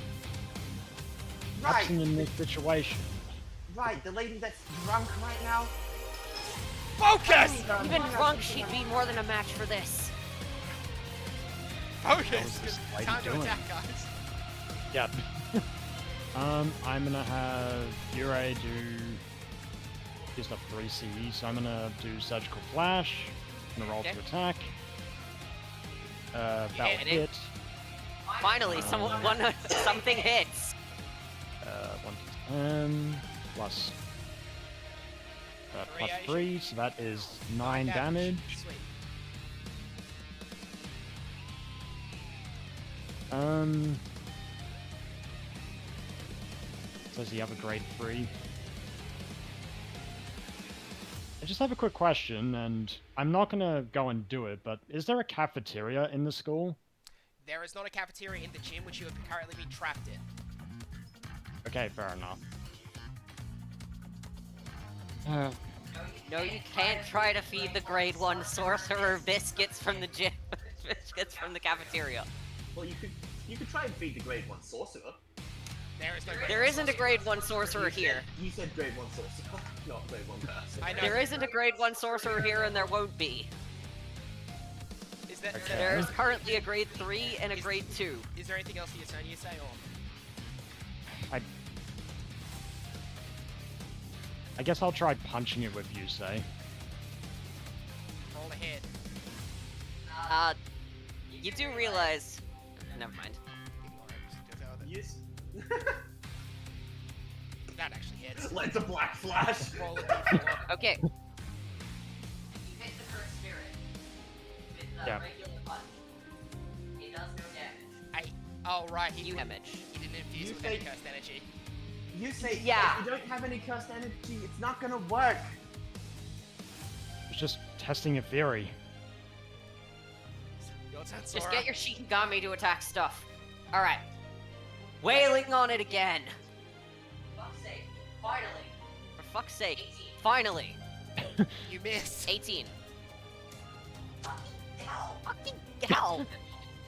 Right, Absent in this situation. right, the lady that's drunk right now? Focus! Even drunk, she'd be more than a match for this. Focus! this It's lady time to doing? attack, guys. Yep. I'm gonna have Yurei do just a 3 CE, so I'm gonna do Surgical Flash. I'm gonna roll Okay. to attack. That'll hit it. hit. Finally, something hits. 1 to 10 plus plus 3, so that is 9 damage. Sweet. Does he have a grade 3? I just have a quick question, and I'm not gonna go and do it, but is there a cafeteria in the school? There is not a cafeteria in the gym, which you would currently be trapped in. Okay, fair enough. No, you can't try to feed the grade 1 sorcerer biscuits from the gym. Biscuits from the cafeteria. Well, you could try and feed the grade 1 sorcerer. There is no There isn't a grade 1 sorcerer here. You said grade 1 sorcerer, not grade 1 person. I know. There isn't a grade 1 sorcerer here, and there won't be. Is there, Okay. There's currently a grade 3 and a grade 2. is there anything else you say, or? I guess I'll try punching it with Yusei. Roll ahead. You do realize... Never mind. Yes. That actually hits. Lights a black flash. Roll a d4. Okay, You hit the first spirit with the Yeah. regular punch. It does no damage. Oh, right, he damage. He didn't infuse You it with any say- cursed energy. You say, Yeah. if you don't have any cursed energy, it's not gonna work. It's just testing a theory. Your turn, Just Sora. get your Shikigami to attack stuff. Alright. Wailing on it again. Fuck's sake. Finally. For fuck's sake. 18. Finally. You miss. 18. Fucking hell. Fucking hell.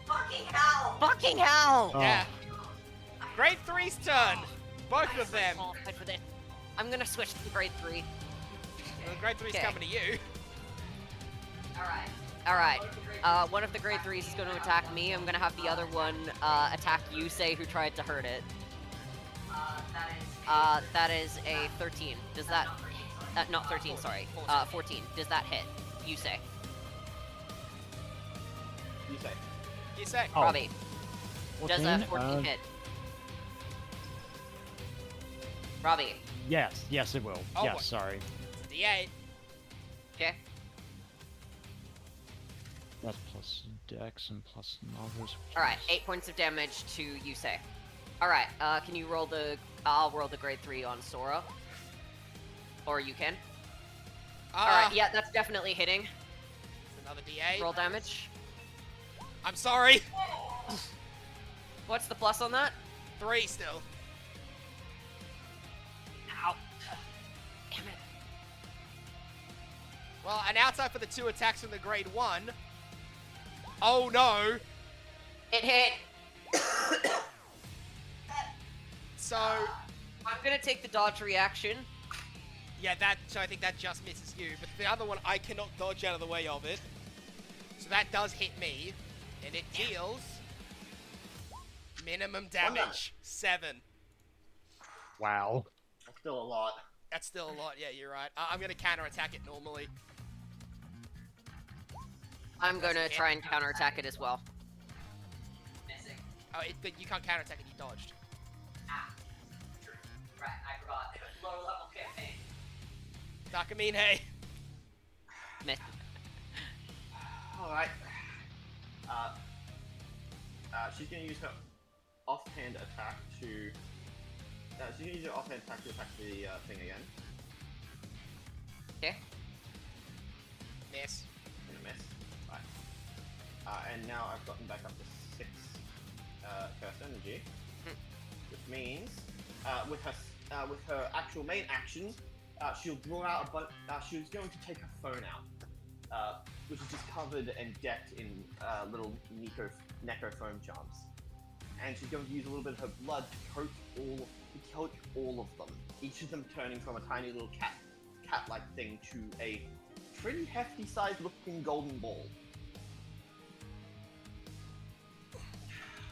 Fucking hell. Fucking hell. Oh. Yeah. Grade 3's turn. Both of them. Qualified for this. I'm gonna switch to grade 3. Well, grade 3's Okay. coming to you. Alright. Alright. One of the grade 3s is gonna attack me. I'm gonna have the other one attack Yusei, who tried to hurt it. That is. That is a 13. Does that... not 13, sorry. 14. Does that hit? Yusei. You say. You say. Oh, Robbie. Does a 14? 14 hit? Robbie. Yes, yes it will. Oh, yes, what? sorry. D8. Okay. That's plus dex and plus novels. Alright, 8 points of damage to Yusei. Alright, can you roll the... I'll roll the grade 3 on Sora. Or you can. Alright, yeah, that's definitely hitting. Another D8. Roll damage. I'm sorry. What's the plus on that? 3 still. Ow. Damn it. Well, and outside for the 2 attacks from the grade 1. Oh no. It hit. So, I'm gonna take the dodge reaction. Yeah, so I think that just misses you. But the other one, I cannot dodge out of the way of it. So that does hit me. And it deals minimum damage. 7. Wow. That's still a lot. That's still a lot. Yeah, you're right. I'm going to counterattack it normally. I'm gonna try and counterattack it as well. Missing. Oh, you can't counterattack it. You dodged. Ah. True. Right, I forgot. Lower level campaign. Takamine, hey. Miss. Alright. She's gonna use her offhand attack to... she's gonna use her offhand attack to attack the thing again. Okay. Miss. Gonna miss. Right. And now I've gotten back up to 6 curse energy. Which means, with her actual main action, she'll draw out a bunch. She's going to take her phone out, which is just covered and decked in little necrofoam charms, and she's going to use a little bit of her blood to coat all of them. Each of them turning from a tiny little cat-like thing to a pretty hefty-sized looking golden ball.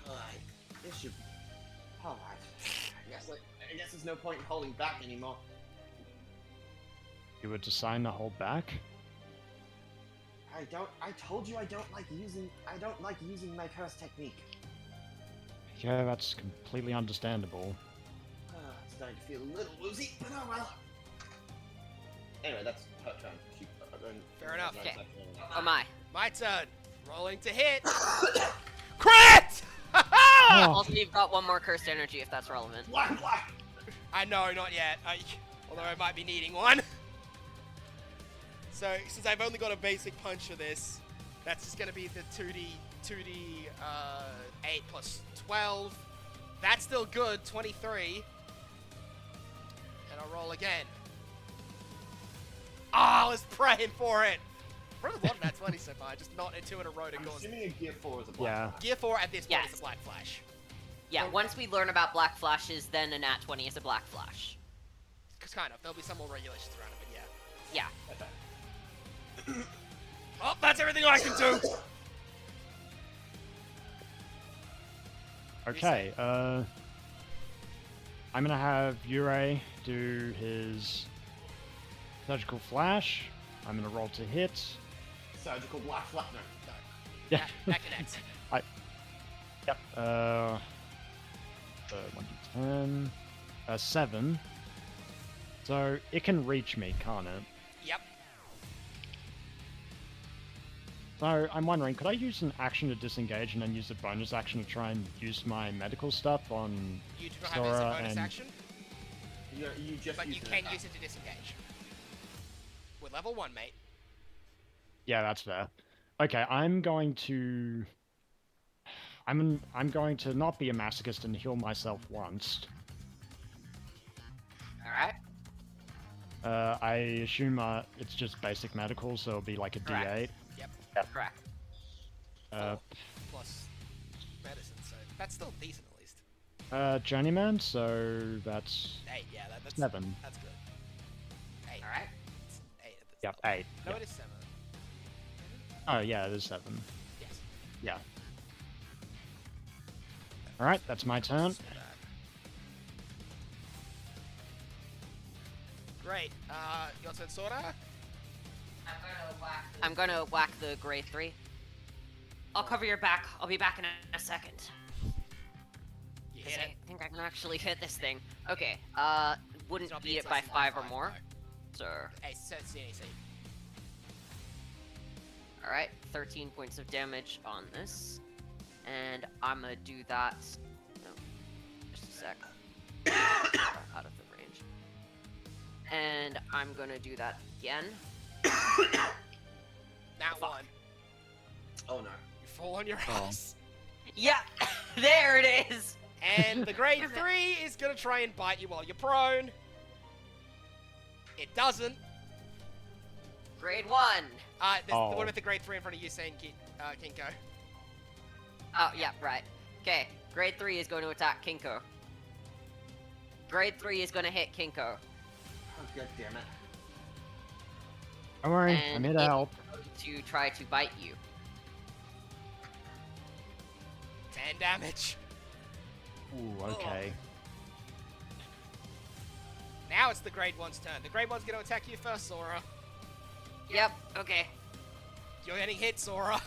Alright, this should. Alright. I guess there's no point in holding back anymore. You would decide to hold back? I told you I don't like using my curse technique. Yeah, that's completely understandable. It's starting to feel a little woozy, but oh well. Anyway, that's her turn. Fair enough. Okay. Oh my. My turn. Rolling to hit. Crit! Oh. Also, you've got one more cursed energy if that's relevant. Black. I know, not yet. Although I might be needing one. So, since I've only got a basic punch for this, that's just going to be the 2d 8 plus 12. That's still good, 23. And I'll roll again. Oh, I was praying for it. Probably a lot of that 20 so far, just not in 2 in a row to I'm go. assuming a gear 4 is a black. Yeah. Gear 4 at this point Yes. is a black flash. Yeah, once we learn about black flashes, then a nat 20 is a black flash. Because kind of, there'll be some more regulations around it, but yeah. Yeah. Okay. Oh, that's everything I can do! Okay, I'm gonna have Yurei do his surgical flash. I'm gonna roll to hit. Surgical black flat. No. Yeah. That connects. Yep. 1d10. 7. So it can reach me, can't it? Yep. So I'm wondering, could I use an action to disengage and then use a bonus action to try and use my medical stuff on You do not have it as a Sora bonus and action, You just but use you an can attack. use it to disengage. With level 1, mate. Yeah, that's fair. Okay, I'm going to not be a masochist and heal myself once. Alright. I assume it's just basic medical, so it'll be like a Correct. D8. Correct. Plus medicine, so that's still decent at least. Journeyman, so that's 8, yeah, that's 7. That's good. 8. Alright. It's 8 at this Yep, point. 8. No, Yep. it is 7. Oh yeah, it is 7. Yes. Yeah. Alright, that's my turn. Great. Your turn, Sora? I'm gonna whack the grade 3. I'll cover your back. I'll be back in a second. You 'Cause hit I it. think I can actually hit this thing. Okay, wouldn't It's not beat it it's by less than 5 or 5, more. no. So, Hey, so it's CAC. alright, 13 points of damage on this. And I'm gonna do that. No, just a sec. Out of the range. And I'm gonna do that again. That one. Oh no. You fall on your Oh. ass. Yeah, there it is. And the grade 3 is gonna try and bite you while you're prone. It doesn't. Grade 1. There's the Oh. one with the grade 3 in front of you saying Kinko. Oh, yeah, right. Okay, grade 3 is going to attack Kinko. Grade 3 is going to hit Kinko. Oh god damn it. Don't worry, and I'm here to help. to try to bite you. 10 damage. Ooh, okay. Now it's the Grade 1's turn. The Grade 1's going to attack you first, Sora. Yep. Okay. You're getting hit, Sora.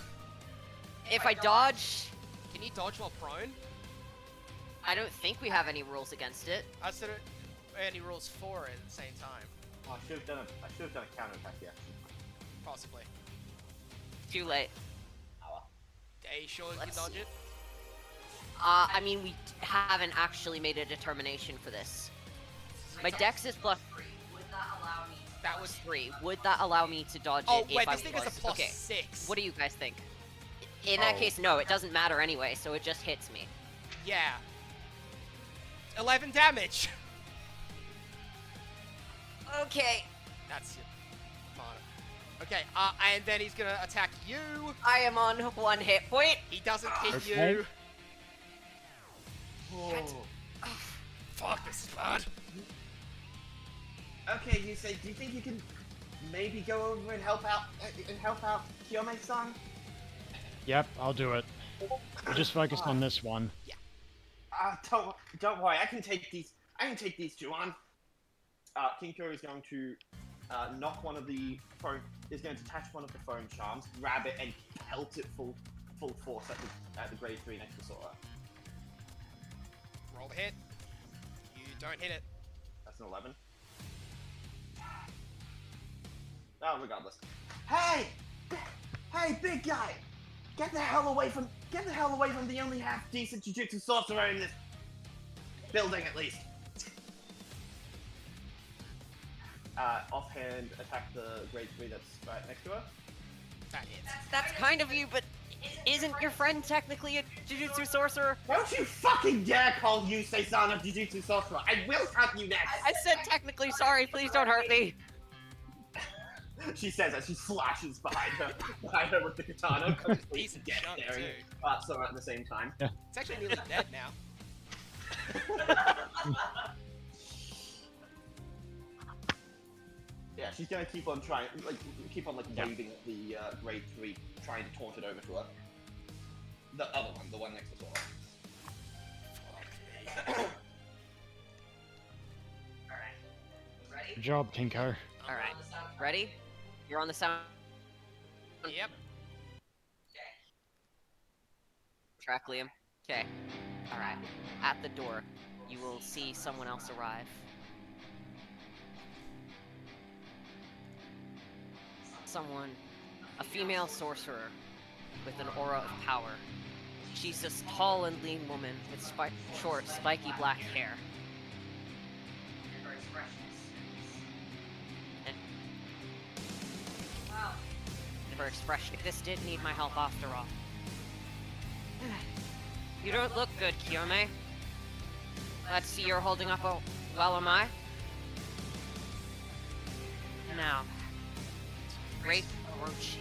If I dodge, Can you dodge while prone? I don't think we have any rules against it. I said it only rules for it at the same time. Oh, I should have done a counter attack. Yeah. Possibly. Too late. Are you sure you Let's can dodge see. it? I mean, we haven't actually made a determination for this. My dex is plus Would that allow me to That was 3. Would that allow me to dodge Oh, it if wait, I this thing was? is a plus Okay. 6. What do you guys think? In that Oh. case, no, it doesn't matter anyway, so it just hits me. Yeah. 11 damage. Okay. That's it. Fine. Okay, and then he's gonna attack you. I am on 1 hit point. He doesn't hit Okay. you. Oh. Fuck, this is bad. Okay, you say, do you think you can maybe go over and help out Kiyome-san? Yep, I'll do it. You just focus on this one. Don't worry, I can take these two on. Kinko is going to knock one of the phone. Is going to detach one of the phone charms, grab it, and pelt it full force at the grade 3 next to Sora. Roll the hit. You don't hit it. That's an 11. Oh, regardless. Hey, big guy! Get the hell away from the only half decent Jujutsu sorcerer in this building, at least. Offhand, attack the grade 3 that's right next to her. That hits. That's kind of you, but isn't your friend technically a Jujutsu sorcerer? Don't you fucking dare call Yusei-san a Jujutsu sorcerer! I will cut you next! I said technically sorry, please don't hurt me. She says as she slashes behind her with the katana, completely Decent death chunk, staring too. at Sora at the same time. It's actually nearly dead now. Yeah, she's gonna keep on Yeah. waving at the grade 3, trying to taunt it over to her. The other one, the one next to Sora. Alright. Ready? Good job, Kinko. All right, ready? You're on the sound Yep. track, Liam. Okay. All right. At the door, you will see someone else arrive. Someone, a female sorcerer with an aura of power. She's this tall and lean woman with short, spiky black hair. Her expressions. And Wow. her expression. This did need my help after all. You don't look good, Kiyome. Let's see you're holding up well, am I? Now, Great Orochi.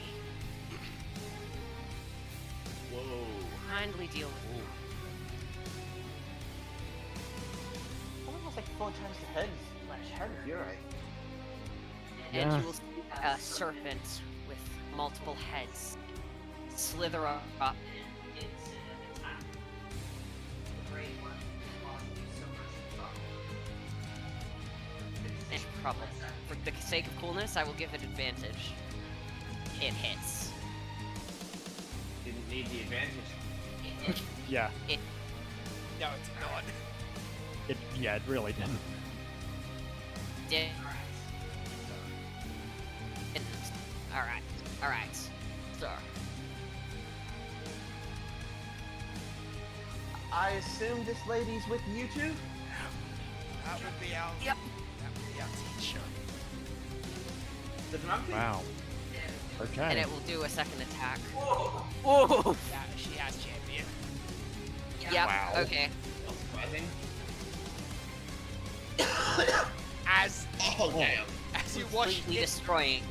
Whoa. Kindly deal with me. Almost like 4 times the head of Yuri. And Yeah. you will see a serpent with multiple heads slither up. It's an attack. The great one caused you so much trouble. And trouble. For the sake of coolness, I will give it advantage. It hits. Didn't need the advantage. Yeah, No, it's not. it really didn't. Didn't. Alright. So, I assume this lady's with you two? That would be our. Yep. That would be our teacher. The monkey? Wow. and Okay. it will do a second attack. Whoa! Whoa! Yeah, she has champion. Yep, Wow. okay. Not surprising. As Oh, damn. as you watch Completely it destroying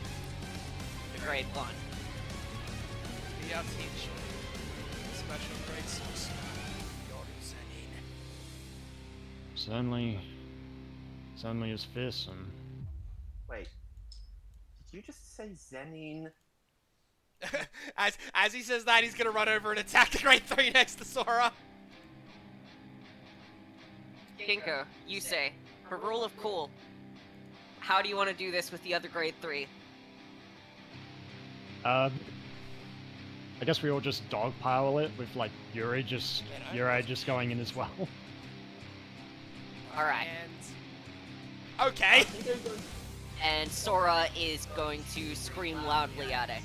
the grade 1. be our teacher, special grade sorcerer, Yoru Zen'in. Certainly is fearsome. Wait. you just say Zen'in? As he says that, he's gonna run over and attack the grade 3 next to Sora. Kinko, you say, for rule of cool, how do you want to do this with the other grade 3? I guess we all just dogpile it with like Yuri just going in as well. Alright. And... okay. And Sora is going to scream loudly at it.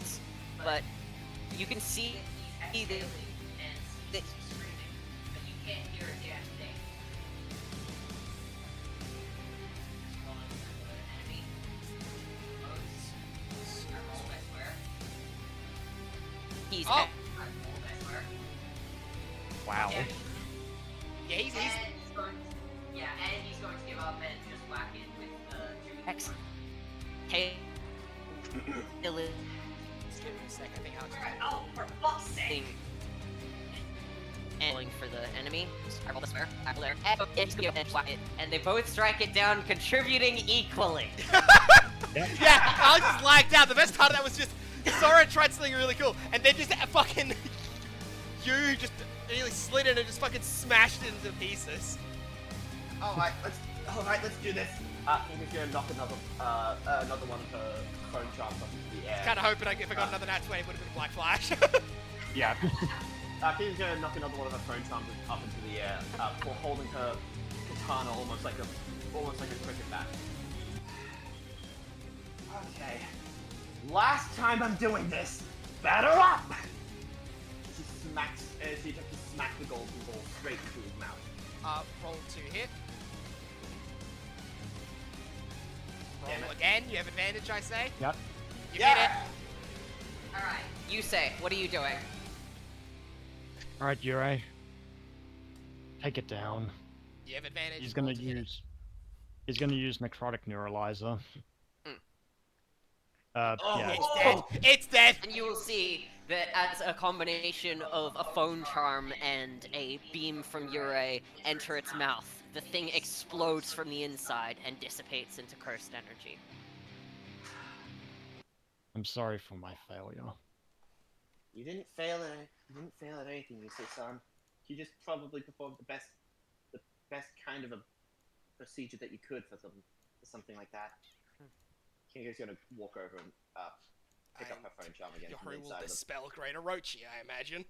But you can see the... And screaming, but you can't hear a damn thing. Enemy. He's Oh! Wow. Yeah, he's... And he's going to give up and just whack it with two. Excellent. Hey. Dylan. Just give me a sec, I think Alex... Oh, for fuck's sake! Thing. And rolling for the enemy. I roll the square. I roll there. And they both strike it down, contributing equally. Yeah, Alex just lagged out. The best part of that was just Sora tried something really cool, and then just fucking you just nearly slid it and just fucking smashed it into pieces. Alright, let's do this. Kinko's gonna knock another one of her chrome charms up into the air. Kind of hoping if I got another nat 20, it would have been a Black Flash. Yeah. Kinko's gonna knock another one of her chrome charms up into the air, while holding her katana almost like a cricket bat. Okay. Last time I'm doing this, batter up! She just smacks the golden ball straight into his mouth. Roll to hit. Damn Roll it. again. You have advantage, I say. Yep. You hit it. Alright. You say, what are you doing? Alright, Yuri. Take it down. You have advantage. He's roll gonna to hit it. use necrotic neuralizer. Mm. Yeah. It's dead. It's dead. And you will see that as a combination of a phone charm and a beam from Yurei enter its mouth, the thing explodes from the inside and dissipates into cursed energy. I'm sorry for my failure. You didn't fail at anything, you say, son. You just probably performed the best kind of a procedure that you could for something like that. Kinko's gonna walk over and pick up her phone charm again from the Yoru will inside of the... dispel Great Orochi, I imagine.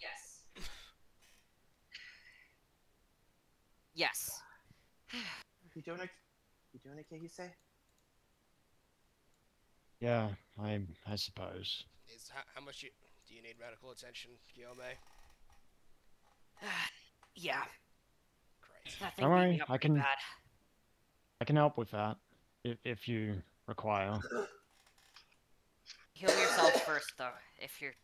Yes. Yes. You doing okay? You say? Yeah, I suppose. How much do you need medical attention, Guillaume? Yeah. Great. That thing Don't beat worry, me up I pretty can- bad. I can help with that, if you require. Heal yourself first, though. If you're...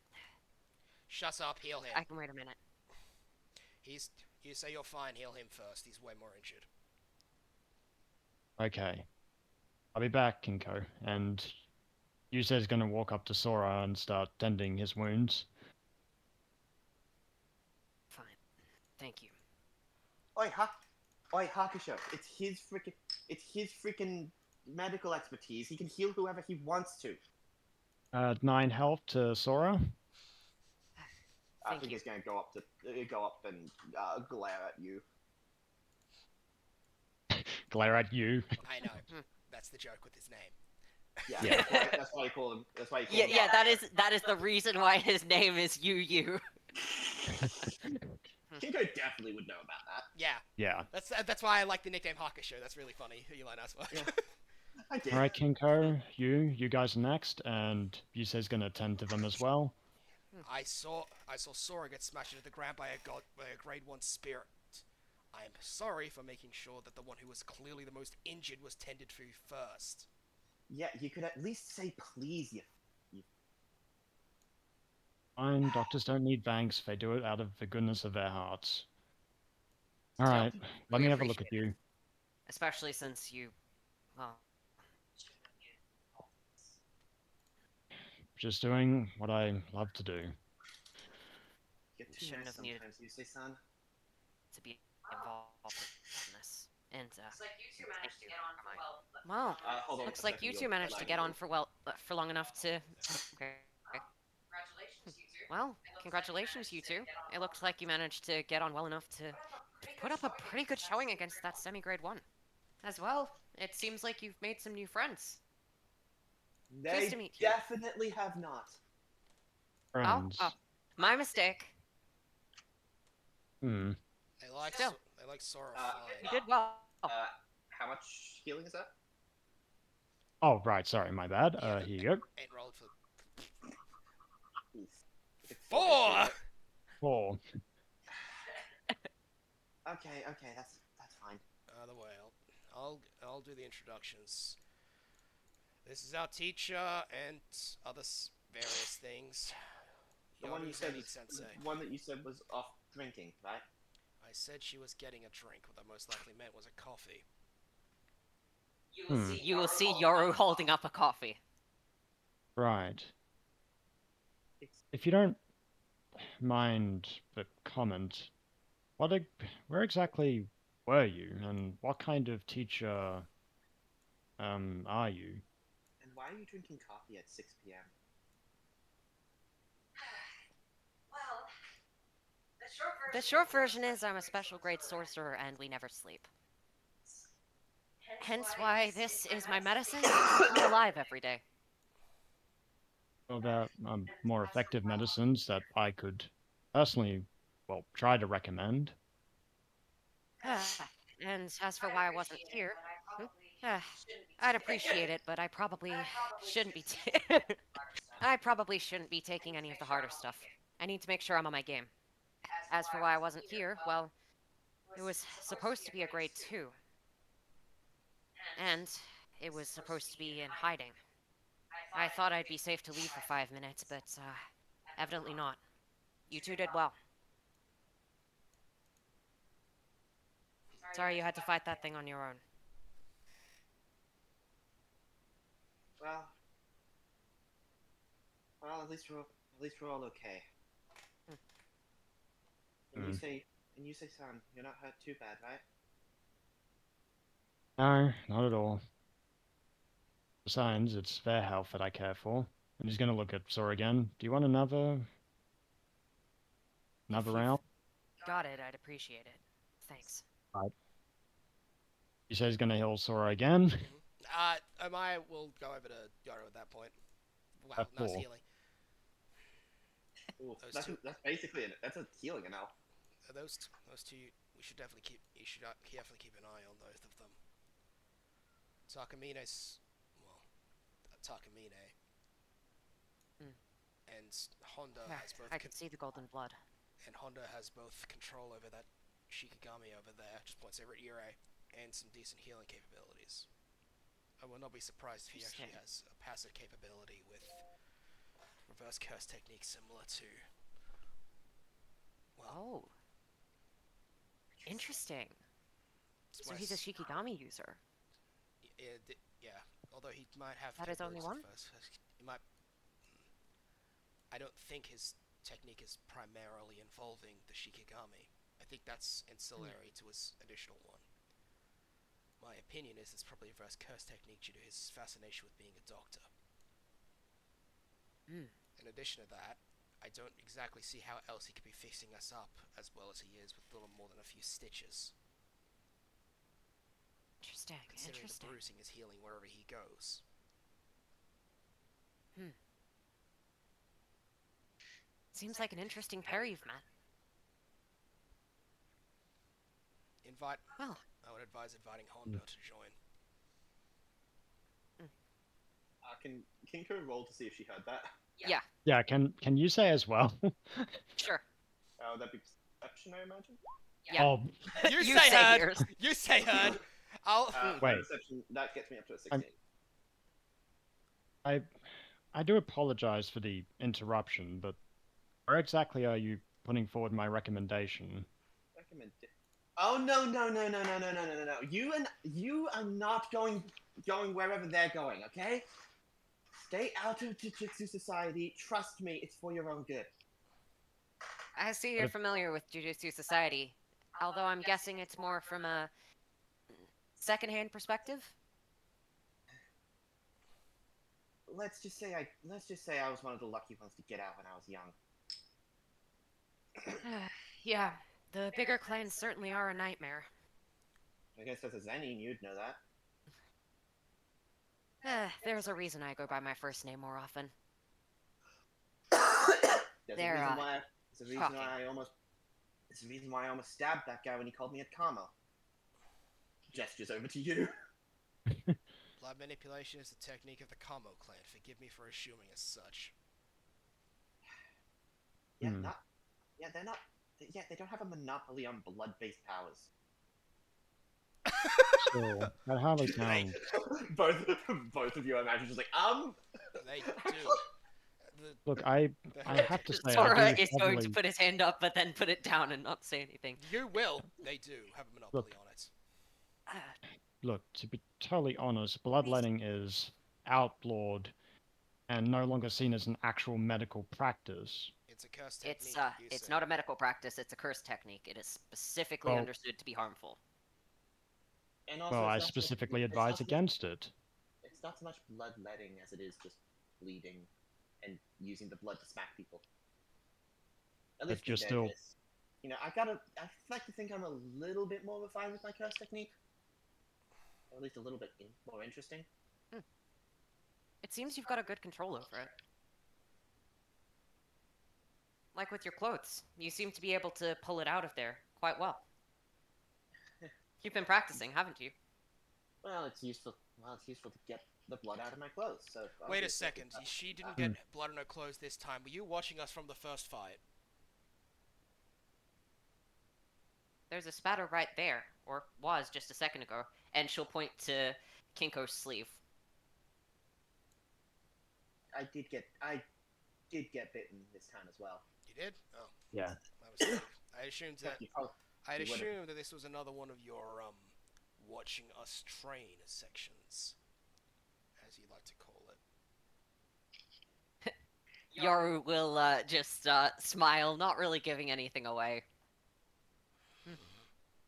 Shut up, heal him. I can wait a minute. You say you're fine, heal him first. He's way more injured. Okay. I'll be back, Kinko, and Yusei's gonna walk up to Sora and start tending his wounds. Fine. Thank you. Oi, Hakusho, it's his freaking medical expertise. He can heal whoever he wants to. 9 health to Sora. I Thank think you. he's gonna go up and glare at you. Glare at you. I know. That's the joke with his name. Yeah, Yeah. that's why you call him. That's why you call Yeah, him. yeah, that is the reason why his name is Yu. Kinko definitely would know about that. Yeah, Yeah. that's why I like the nickname Hakusho. That's really funny. You learn as well. Yeah. I did. Alright, Kinko, you guys are next, and Yusei's gonna tend to them as well. I saw Sora get smashed into the ground by a grade 1 spirit. I am sorry for making sure that the one who was clearly the most injured was tended to first. Yeah, you could at least say please, you. Fine, doctors don't need thanks, they do it out of the goodness of their hearts. Alright, let we me have a look at appreciate you. Especially since you... Well, Just doing what I love to do. You're too Shouldn't nice have needed- sometimes, you say, son. to be involved in this. And It's like you two managed to you. get on for well, Hold on looks a like second, you you're two managed to lagging get a on little. for long enough to. Okay. congratulations, you two. Well, congratulations, you two. It looks like you managed to get on well enough to put up a pretty good showing against that semi-grade 1. As well, it seems like you've made some new friends. Pleased to They meet you. definitely have not. Friends. Oh, my mistake. Hmm. Still. They like Sora You fine. did well. How much healing is that? Oh, right. Sorry, my bad. Yeah, Here you go. Ain't rolled for Oof. It's 4! HP. 4. Okay, that's fine. Either way, I'll do the introductions. This is our teacher and other various things. The one you said Zen'in was Sensei. the one that you said was off drinking, right? I said she was getting a drink. What I most likely meant was a coffee. You will see Yoru holding up a coffee. Right. It's If you don't mind the comment, where exactly were you, and what kind of teacher are you? and why are you drinking coffee at 6 p.m.? Well, The short version is I'm a special grade sorcerer and we never sleep. Hence why this is my medicine to keep me alive every day. Well, there are more effective medicines that I could personally, well, try to recommend. And as for why I wasn't here, hmm, ah, I'd appreciate it, but I probably shouldn't be. I probably shouldn't be taking any of the harder stuff. I need to make sure I'm on my game. As for why I wasn't here, well, it was supposed to be a grade 2. And it was supposed to be in hiding. I thought I'd be safe to leave for 5 minutes, but evidently not. You two did well. Sorry you had to fight that thing on your own. Well, at least we're all okay. Hmm. And you say, son, you're not hurt too bad, right? No, not at all. Besides, it's their health that I care for. I'm just gonna look at Sora again. Do you want another If you've round? got it, I'd appreciate it. Thanks. Right. He says he's gonna heal Sora again. Amaya will go over to Yoru at that point. Wow, At nice 4. healing. Ooh, Those two. that's basically that's a healing now. Those two, we should definitely keep. You should definitely keep an eye on both of them. Takamine's, well, Takamine, Hmm. and Honda Yeah, has both. I could see the golden blood. And Honda has both control over that Shikigami over there. Just points over at Ire, and some decent healing capabilities. I will not be surprised if he actually has a passive capability with reverse curse technique similar to. Well, Oh, interesting. it's So my he's a s- Shikigami user. yeah. Although he might have That is only capabilities one? with he might. I don't think his technique is primarily involving the Shikigami. I think that's ancillary to his additional one. My opinion is it's probably a reverse curse technique due to his fascination with being a doctor. Hmm. In addition to that, I don't exactly see how else he could be fixing us up as well as he is with little more than a few stitches. Interesting. Considering Interesting. the bruising is healing wherever he goes. Seems like an interesting pair you've met. Well, I would advise inviting Honda to join. Can Kuro roll to see if she heard that? yeah, Yeah, can you say as well? sure. That'd be perception, I imagine. Yeah. Oh, You You say say heard. yours. You say heard. I'll. Wait. Perception that gets me up to a 16. I do apologize for the interruption, but where exactly are you putting forward my recommendation? Recommend. Oh no. You are not going wherever they're going. Okay. Stay out of Jujutsu Society. Trust me, it's for your own good. I see you're familiar with Jujutsu Society, although I'm guessing it's more from a secondhand perspective? Let's just say I was one of the lucky ones to get out when I was young. Yeah, the bigger clans certainly are a nightmare. I guess as a Zen'in, you'd know that. There's a reason I go by my first name more often. There's They're, a reason why. There's a reason shocking. why I almost. There's a reason why I almost stabbed that guy when he called me a Kamo. Gestures over to you. Blood manipulation is the technique of the Kamo clan. Forgive me for assuming as such. Yeah, Hmm. not. Yeah, they're not. Yeah, they don't have a monopoly on blood-based powers. Still, that hardly sounds. both of you, I imagine, just like They do. Look, I have to say, I Sora do is going to heavily. put his hand up, but then put it down and not say anything. You will. They do have a monopoly Look. on it. Look, to be totally honest, bloodletting is outlawed and no longer seen as an actual medical practice. It's a curse technique. It's not a medical practice, it's a curse technique. It is specifically Well- understood to be harmful. and also Well, it's I not so much- specifically it's advise not so much- against it. It's not so much bloodletting as it is just bleeding and using the blood to smack people. At But least you're these still- days. You know, I like to think I'm a little bit more refined with my curse technique. Or at least a little bit more interesting. It seems you've got a good control over it. Like with your clothes. You seem to be able to pull it out of there quite well. You've been practicing, haven't you? Well, it's useful. Well, it's useful to get the blood out of my clothes. So Wait a obviously, second. She didn't get blood on her clothes this time. Were you watching us from the first fight? There's a spatter right there, or was just a second ago, and she'll point to Kinko's sleeve. I did get bitten this time as well. You did? Oh, Yeah. my mistake. I assumed that. You probably- I'd you would've- assumed that this was another one of your watching us train sections, as you like to call it. Yoru will just smile, not really giving anything away.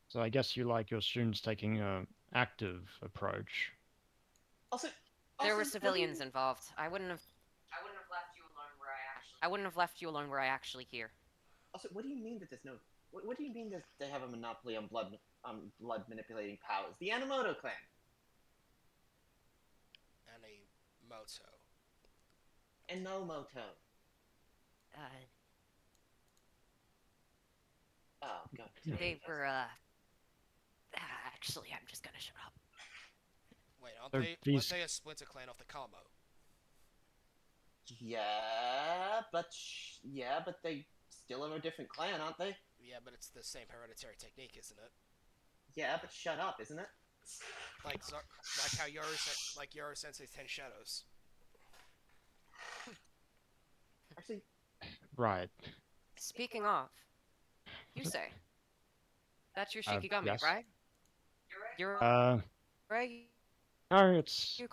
So I guess you like your students taking a active approach. Also, There were also, civilians involved. I wouldn't have left you alone where I actually. I wouldn't have left you alone where I actually hear. Also, what do you mean that there's no? What do you mean that they have a monopoly on blood manipulating powers? The Yamamoto clan. And a moto. And no Moto. Oh god. They were actually, I'm just gonna shut up. Wait, aren't They're they? these- Weren't they a splinter clan of the Kamo? Yeah, but they still are a different clan, aren't they? Yeah, but it's the same hereditary technique, isn't it? Yeah, but shut up, isn't it? Like how Yoru Sensei's Ten Shadows. Actually, Right. Speaking of, you say that's your Shikigami, yes. right? You're right. You're Uh, right. no, it's. You-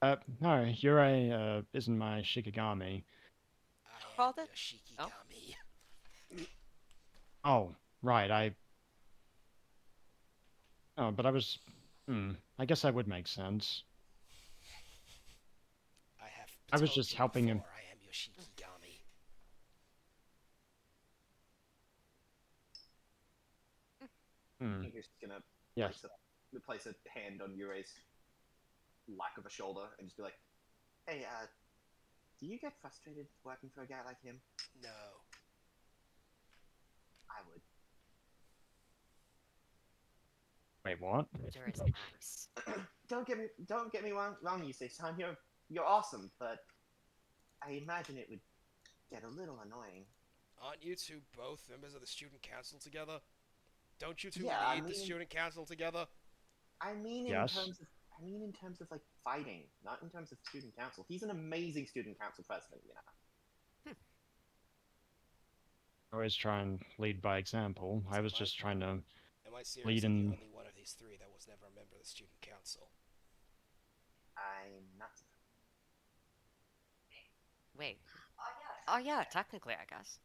No, Yurei isn't my Shikigami. I am Called it? the Shikigami. Oh, right, Oh, but I was. I guess that would make sense. I was told just you helping him. before, I am your Shikigami. you're just gonna Yes. place a hand on Yurei's lack of a shoulder and just be like, "Hey, do you get frustrated working for a guy like him? No. I would." Wait, what? There is nice. Don't get me wrong, Yusei-san. You're awesome, but I imagine it would get a little annoying. Aren't you two both members of the student council together? Don't you two Yeah, I lead the mean- student council together? I mean, Yes. in terms of like fighting, not in terms of student council. He's an amazing student council president, you know. Always try and lead by example. I was just trying to. Am I seriously the in- only one of these three that was never a member of the student council? I'm not. Wait. Oh yeah. Oh yeah, technically, I guess.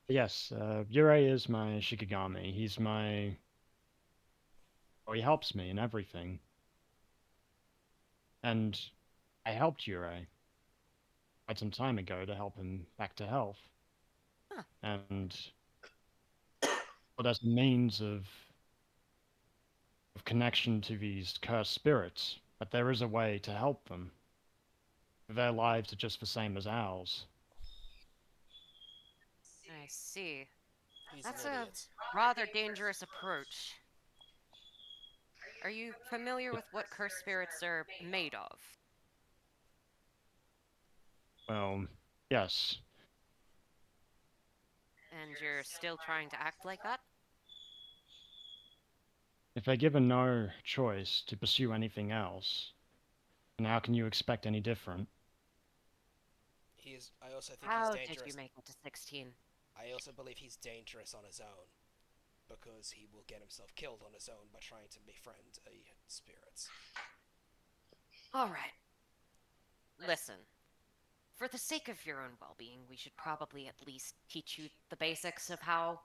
Yes, Yurei is my Shikigami. He's my... Oh, he helps me in everything. And I helped Yurei quite some time ago to help him back to health. Huh. And well, as a means of connection to these cursed spirits, but there is a way to help them. Their lives are just the same as ours. I see. He's That's an a idiot. rather dangerous approach. Are you familiar with what cursed spirits are made of? Well, yes. And you're still trying to act like that? If they're given no choice to pursue anything else, then how can you expect any different? He's. I also think he's How did you dangerous. make it to 16? I also believe he's dangerous on his own, because he will get himself killed on his own by trying to befriend a spirits. Alright, listen. For the sake of your own well being, we should probably at least teach you the basics of how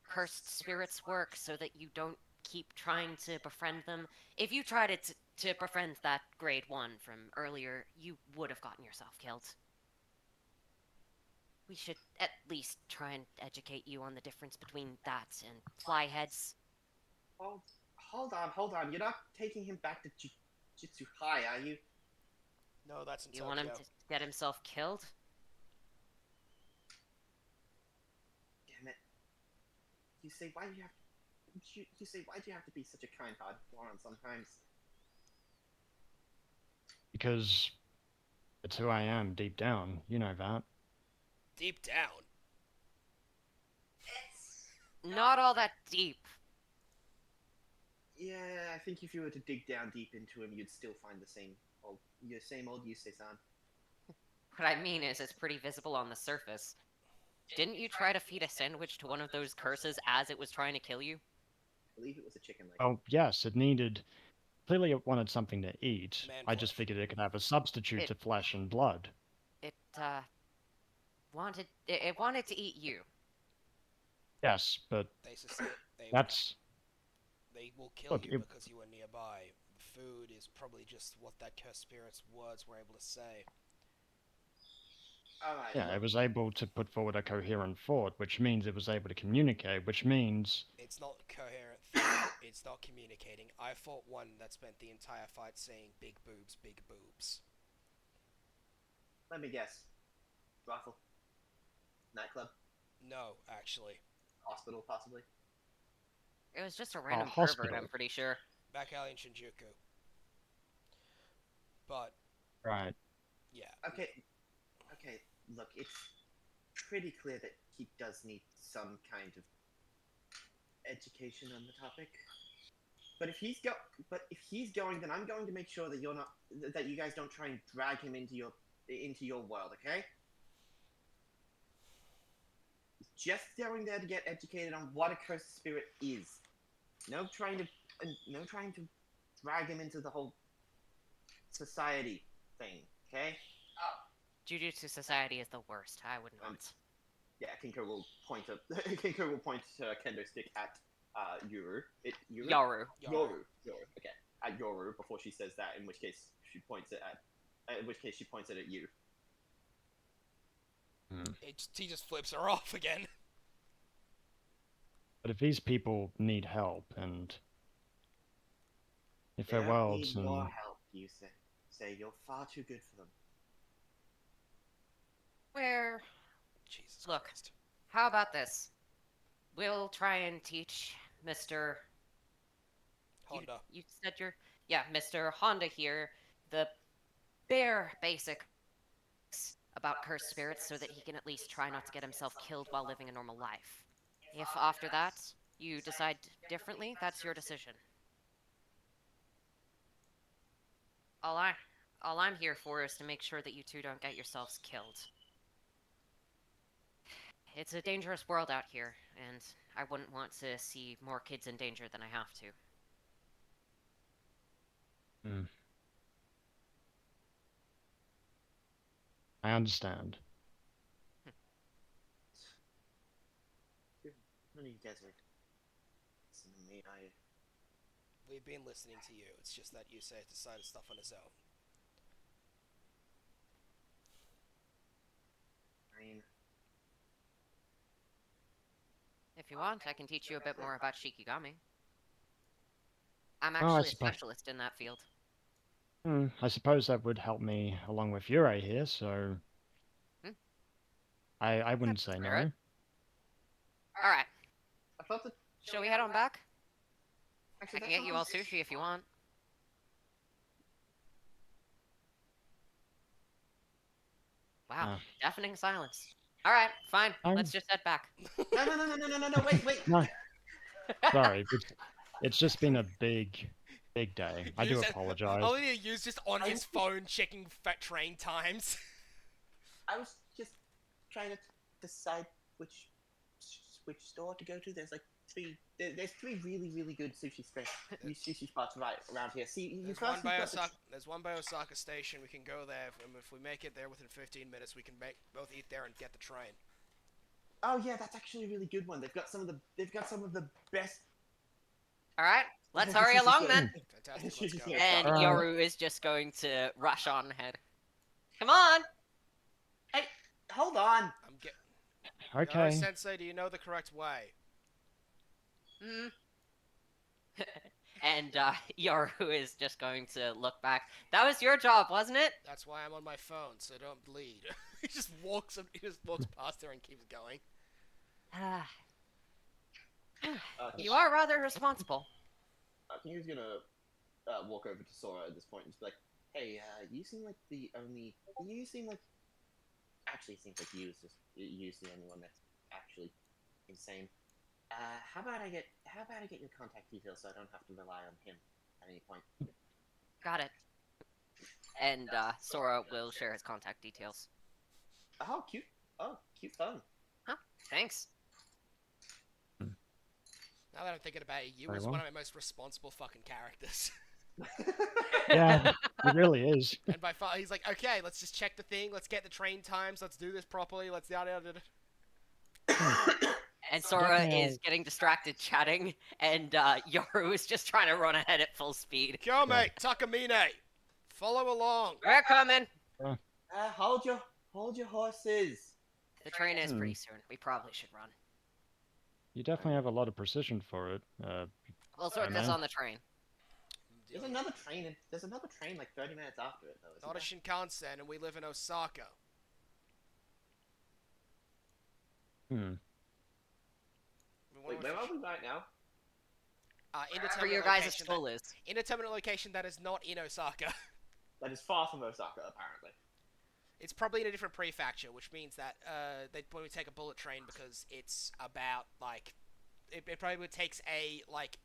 cursed spirits work so that you don't keep trying to befriend them. If you tried to befriend that grade 1 from earlier, you would have gotten yourself killed. We should at least try and educate you on the difference between that and flyheads. Hold on. You're not taking him back to Jitsu High, are you? No, that's in You Tokyo. want him to get himself killed? Damn it. You say, why do you have you say, why do you have to be such a kind-hearted moron sometimes? Because it's who I am deep down. You know that. Deep down. Not all that deep. Yeah, I think if you were to dig down deep into him, you'd still find the same old Yusei-san. What I mean is, it's pretty visible on the surface. Didn't you try to feed a sandwich to one of those curses as it was trying to kill you? I believe it was a chicken leg. Oh, yes, it needed... Clearly it wanted something to eat. Man I just flesh. figured it could have a substitute It- to flesh and blood. It, it wanted to eat you. Yes, but They sustain. that's... They will kill Look, you it, because you are nearby. Food is probably just what that cursed spirit's words were able to say. Alright, yeah, it was able to put forward a coherent thought, which means it was able to communicate, which means... It's not coherent thought. It's not communicating. I fought one that spent the entire fight saying big boobs, big boobs. let me guess. Brothel. Nightclub. No, actually. Hospital, possibly. It was just a random pervert, hospital. I'm pretty sure. Back alley in Shinjuku. But, Right. yeah. Okay, look, it's pretty clear that he does need some kind of education on the topic. But if he's going, then I'm going to make sure that that you guys don't try and drag him into your world, okay? He's just going there to get educated on what a cursed spirit is. No trying to drag him into the whole society thing, okay? Jujutsu Society is the worst. I would not. Yeah, Kinko will point to kendo stick at Yoru. Yoru? Yoru. Yoru. Okay, at Yoru before she says that. In which case she points it at you. He just flips her off again. But if these people need help, and if They their don't worlds need your and... help, you say you're far too good for them. Where? Jesus Look. Christ. How about this? We'll try and teach Mr. Honda. You said Mr. Honda here, the bare basics about cursed spirits so that he can at least try not to get himself killed while living a normal life. If after that you decide differently, that's your decision. All I'm here for is to make sure that you two don't get yourselves killed. It's a dangerous world out here, and I wouldn't want to see more kids in danger than I have to. I understand. none of you guys are listening to me. We've been listening to you. It's just that Yusei decided stuff on his own. I mean, If you want, I can teach you a bit more about Shikigami. I'm Oh, I actually a suppose. specialist in that field. I suppose that would help me along with Yurei here, so Hmm? I wouldn't That's say the no. spirit. Alright, I thought that shall we head on back? actually I can that's get you not all sushi if you want. Wow, Ah. deafening silence. Alright, fine. Let's just head back. No, wait. No, sorry, it's just been a big day. I do Yusei- apologize. Only Yu's just on his phone checking train times. I was just trying to decide which store to go to. There's like there's three really good sushi spots right around here. See, you There's first one by you've got the Osaka. There's one by Osaka Station. We can go there, and if we make it there within 15 minutes, we can both eat there and get the train. Oh yeah, that's actually a really good one. They've got some of the best. Alright, let's hurry along then. Fantastic. Let's go. And Alright. Yoru is just going to rush on ahead. Come on! Hey, hold on. I'm get. Okay. Sensei, do you know the correct way? Hmm. And Yoru is just going to look back. That was your job, wasn't it? That's why I'm on my phone, so don't bleed. He just walks past her and keeps going. You are rather responsible. He was gonna walk over to Sora at this point and just be like, "Hey, you seem like the only. You seem like. Actually, it seems like you's the only one that's actually insane. How about I get your contact details so I don't have to rely on him at any point." Got it. And Sora will share his contact details. Oh, cute. Oh, cute fun. Thanks. Now that I'm thinking about it, you Very is well. one of my most responsible fucking characters. Yeah, it really is. And by far, he's like, okay, let's just check the thing. Let's get the train times. Let's do this properly. Let's yada yada. And Sora Definitely. is getting distracted chatting, and Yoru is just trying to run ahead at full speed. Go, mate. Takamine. Follow along. We're coming! Hold your horses. The train is pretty soon. We probably should run. You definitely have a lot of precision for it. We'll sort I this know. on the train. There's another train. There's another train like 30 minutes after it, though. Not a Isn't Shinkansen, and we live in Osaka. there? Wait, where are we right now? Wherever Indeterminate your guys' location school is. Indeterminate location that is not in Osaka. That is far from Osaka, apparently. It's probably in a different prefecture, which means that they'd probably take a bullet train because it's about like it probably takes a like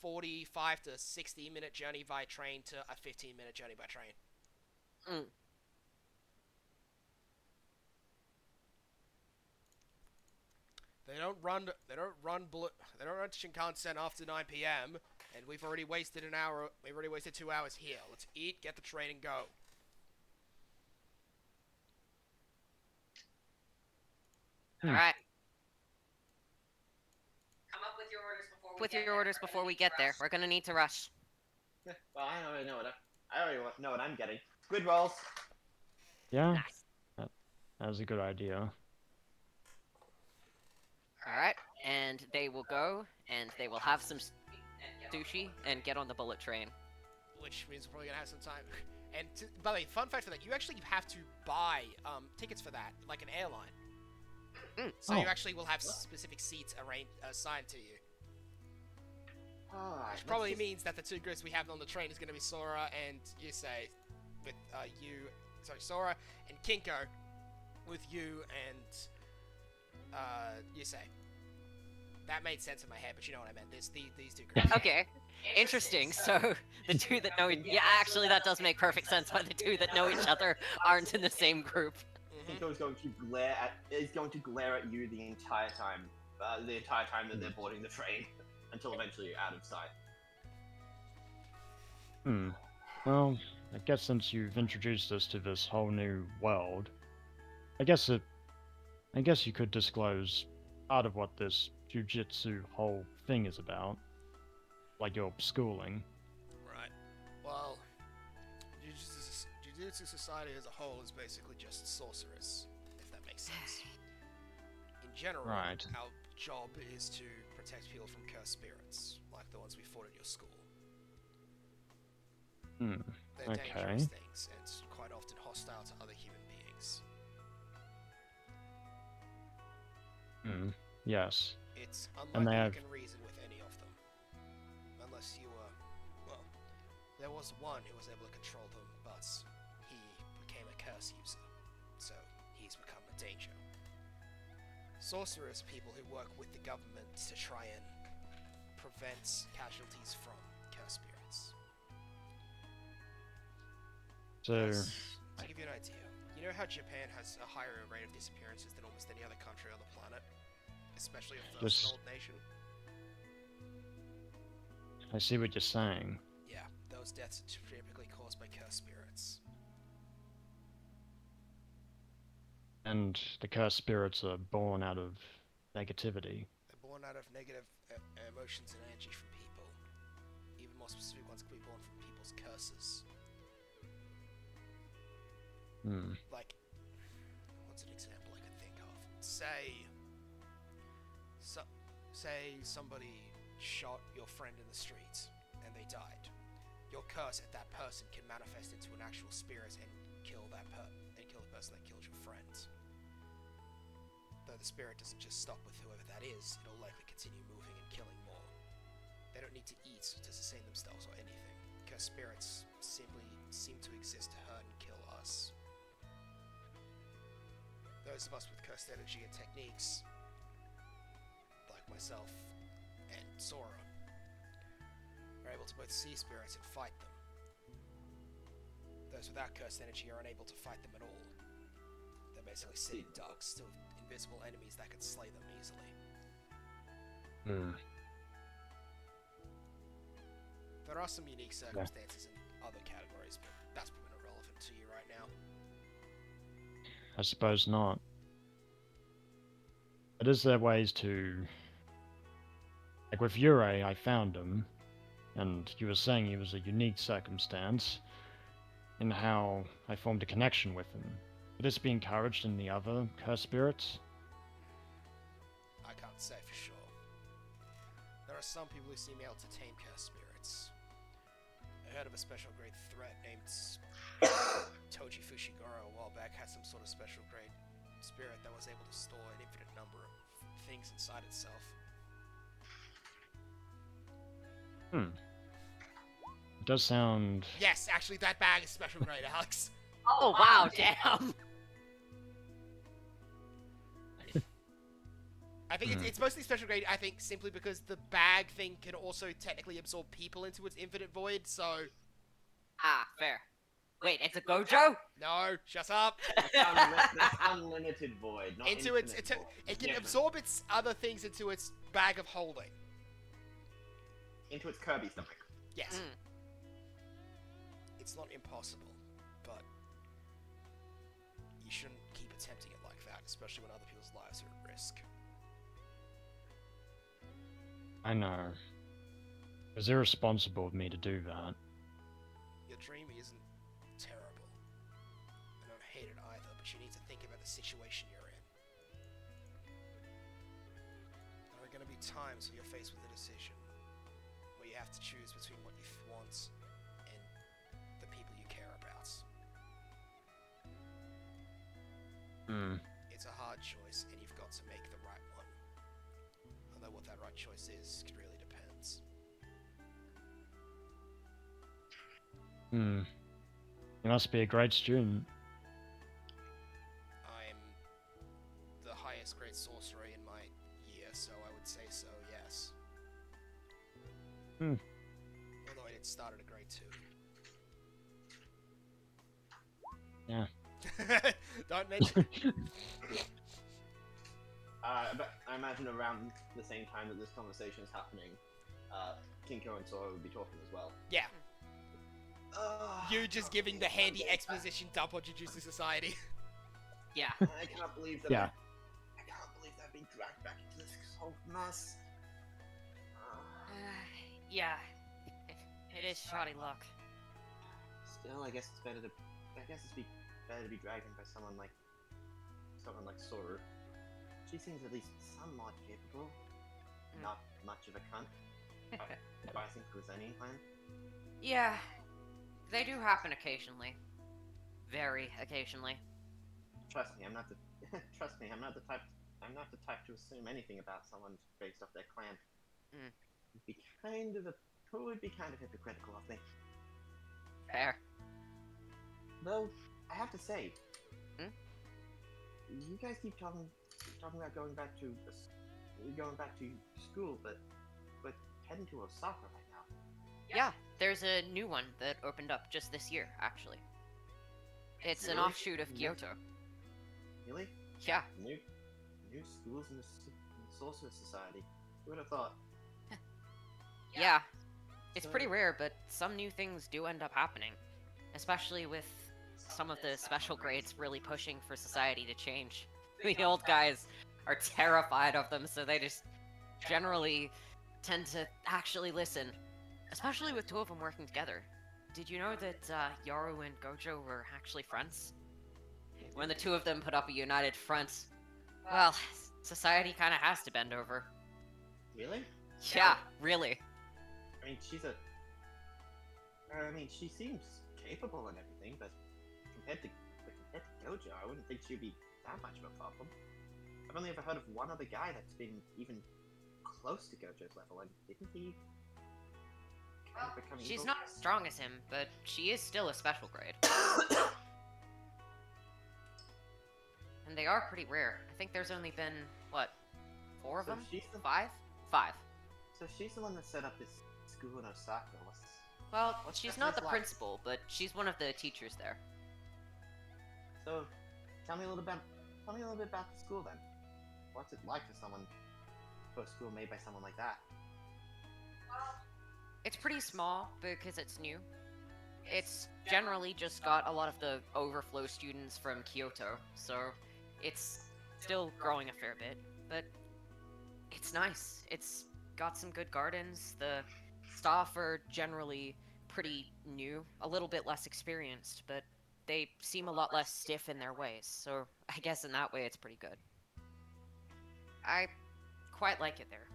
45 to 60-minute journey by train to a 15-minute journey by train. Mm. They don't run Shinkansen after 9 p.m. and we've already wasted an hour. We've already wasted 2 hours here. Let's eat, get the train, and go. Alright. Come up with your orders before we With get your there. orders We're before gonna we need get to there. rush. We're gonna need to rush. Well, I already know what I'm getting. Squid rolls. Yeah, Nice. that was a good idea. Alright. And they will go, and they will have some sushi, and get on the bullet train. Which means we're probably gonna have some time. And by the way, fun fact for that, you actually have to buy tickets for that, like an airline. So you Oh. actually will have specific seats assigned to you. Alright. Which probably means that the two groups we have on the train is going to be Sora and Yusei, with Sora and Kinko, with you and Yusei. That made sense in my head, but you know what I meant. There's these two groups. Okay. Interesting. So the two that know, yeah, actually that does make perfect sense. Why the two that know each other aren't in the same group. Mhm. Is going to glare at you the entire time that they're boarding the train, until eventually you're out of sight. Well, I guess since you've introduced us to this whole new world, I guess you could disclose part of what this jujitsu whole thing is about. Like your schooling. Right. Well, Jujutsu Society as a whole is basically just sorcerers, if that makes sense. In general, Right. our job is to protect people from cursed spirits, like the ones we fought at your school. Hmm. They're Okay. dangerous things, and quite often hostile to other human beings. Hmm. Yes. It's And they unlikely you have- can reason with any of them. Unless you were... Well, there was one who was able to control them, but he became a curse user, so he's become a danger. Sorcerers are people who work with the government to try and prevent casualties from cursed spirits. So, Yes, to give you an idea, you know how Japan has a higher rate of disappearances than almost any other country on the planet? Especially a first Yes. world nation? I see what you're saying. Yeah, those deaths are typically caused by cursed spirits. And the cursed spirits are born out of negativity. They're born out of negative emotions and energy from people. Even more specific ones can be born from people's curses. Hmm. Like, what's an example I can think of? Say somebody shot your friend in the street and they died. Your curse at that person can manifest into an actual spirit and kill the person that killed your friend. Though the spirit doesn't just stop with whoever that is, it'll likely continue moving and killing more. They don't need to eat to sustain themselves or anything, because spirits simply seem to exist to hurt and kill us. Those of us with cursed energy and techniques, like myself and Sora, are able to both see spirits and fight them. Those without cursed energy are unable to fight them at all. They're basically sitting ducks to invisible enemies that can slay them easily. Hmm. There are some unique circumstances in other categories, but that's probably not relevant to you right now. I suppose not. But is there ways to... Like with Yurei, I found him, and you were saying he was a unique circumstance in how I formed a connection with him. Would this be encouraged in the other cursed spirits? I can't say for sure. There are some people who seem able to tame cursed spirits. I heard of a special grade threat named Toji Fushiguro a while back, had some sort of special grade spirit that was able to store an infinite number of things inside itself. It does sound... Yes, actually that bag is special grade, Alex. Oh wow, damn. I think it's mostly special grade, I think, simply because the bag thing can also technically absorb people into its infinite void, so... Ah, fair. Wait, it's a Gojo? No, shut up! That's unlimited void, not Into its... infinite void. It can Different. absorb its other things into its bag of holding. Into its Kirby stomach. Yes. Mm. It's not impossible, but you shouldn't keep attempting it like that, especially when other people's lives are at risk. I know. It was irresponsible of me to do that. Your dream isn't terrible. I don't hate it either, but you need to think about the situation you're in. There are going to be times when you're faced with a decision where you have to choose between what you want and the people you care about. Hmm. It's a hard choice, and you've got to make the right one. Although what that right choice is really depends. Hmm. You must be a great student. I'm the highest grade sorcerer in my year, so I would say so, yes. Hmm. Although I did start at a grade 2. Yeah. Don't mention. But I imagine around the same time that this conversation is happening, Kinko and Sora would be talking as well. Yeah. You just giving the handy exposition dump on Jujutsu Society. Yeah. I can't believe that. Yeah. I can't believe that I've been dragged back into whole mess. Yeah, it is shoddy luck. Still, I guess it's better to. Better to be dragged in by someone like Soru. She seems at least somewhat capable. Not much of a cunt. Advising for the Zen'in plan. Yeah, they do happen occasionally. Very occasionally. Trust me, I'm not the. Trust me, I'm not the type. I'm not the type to assume anything about someone based off their clan. Mm. It would be kind of hypocritical of me. Fair. Though, I have to say, Hmm? you guys keep talking about going back to school, but heading to Osaka right now. Yeah, there's a new one that opened up just this year, actually. It's an Really? offshoot of Kyoto. Really? Yeah, New schools in the Sorcerer Society. Who would have thought? yeah. It's So- pretty rare, but some new things do end up happening. Especially with some of the special grades really pushing for society to change. The old guys are terrified of them, so they just generally tend to actually listen. Especially with two of them working together. Did you know that Yoru and Gojo were actually friends? When the two of them put up a united front, well, society kind of has to bend over. Really? Yeah, really. I mean, she seems capable and everything, but compared to Gojo, I wouldn't think she'd be that much of a problem. I've only ever heard of one other guy that's been even close to Gojo's level, and didn't he kind of become She's evil? not as strong as him, but she is still a special grade. And they are pretty rare. I think there's only been, what, 4 of So them? she's the 5? 5. So she's the one that set up this school in Osaka. Well, What's she's that not place the like? principal, but she's one of the teachers there. So, tell me a little bit about the school then. What's it like for a school made by someone like that? It's pretty small because it's new. It's generally just got a lot of the overflow students from Kyoto, so it's still growing a fair bit, but it's nice. It's got some good gardens. The staff are generally pretty new, a little bit less experienced, but they seem a lot less stiff in their ways, so I guess in that way it's pretty good. I quite like it there.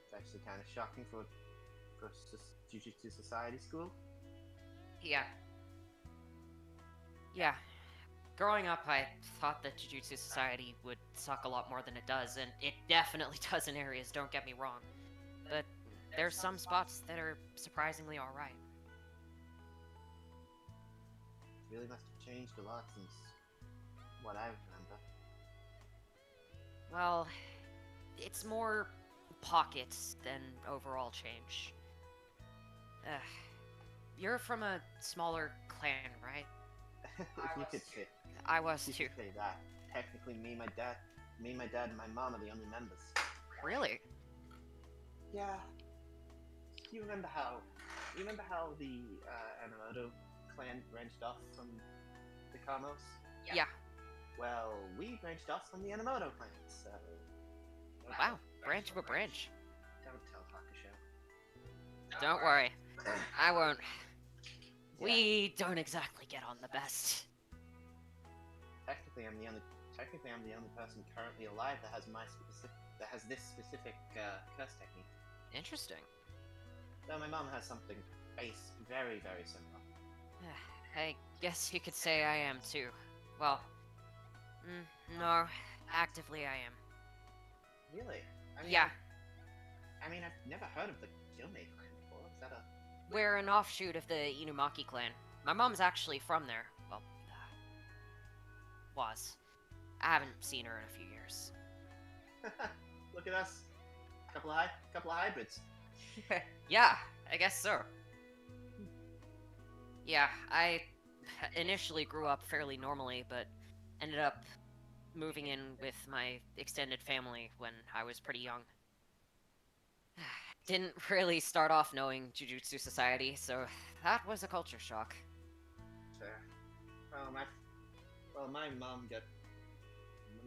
It's actually kind of shocking for Jujutsu Society school. Yeah. Yeah. Growing up, I thought that Jujutsu Society would suck a lot more than it does, and it definitely does in areas, don't get me wrong. But there's some spots that are surprisingly alright. It really must have changed a lot since what I remember. Well, it's more pockets than overall change. You're from a smaller clan, right? You could say, I was you too. could say that. Technically, me, my dad, and my mom are the only members. Really? Yeah. You remember how the Anamoto clan branched off from the Kamos? Yeah. Well, we branched off from the Anamoto clan, so... Wow, branch of a branch. Don't tell Hakusho. Don't worry, I won't. Yeah. We don't exactly get on the best. Technically, I'm the only person currently alive that has this specific curse technique. Interesting. Though my mom has something very, very similar. I guess you could say I am too. Well, no, actively I am. Really? Yeah, I mean, I've never heard of the Gilmei clan before. Is that a... we're an offshoot of the Inumaki clan. My mom's actually from there. Well, was. I haven't seen her in a few years. Look at us. Couple of hybrids. Yeah, I guess so. Yeah, I initially grew up fairly normally, but ended up moving in with my extended family when I was pretty young. Didn't really start off knowing Jujutsu Society, so that was a culture shock. Fair. My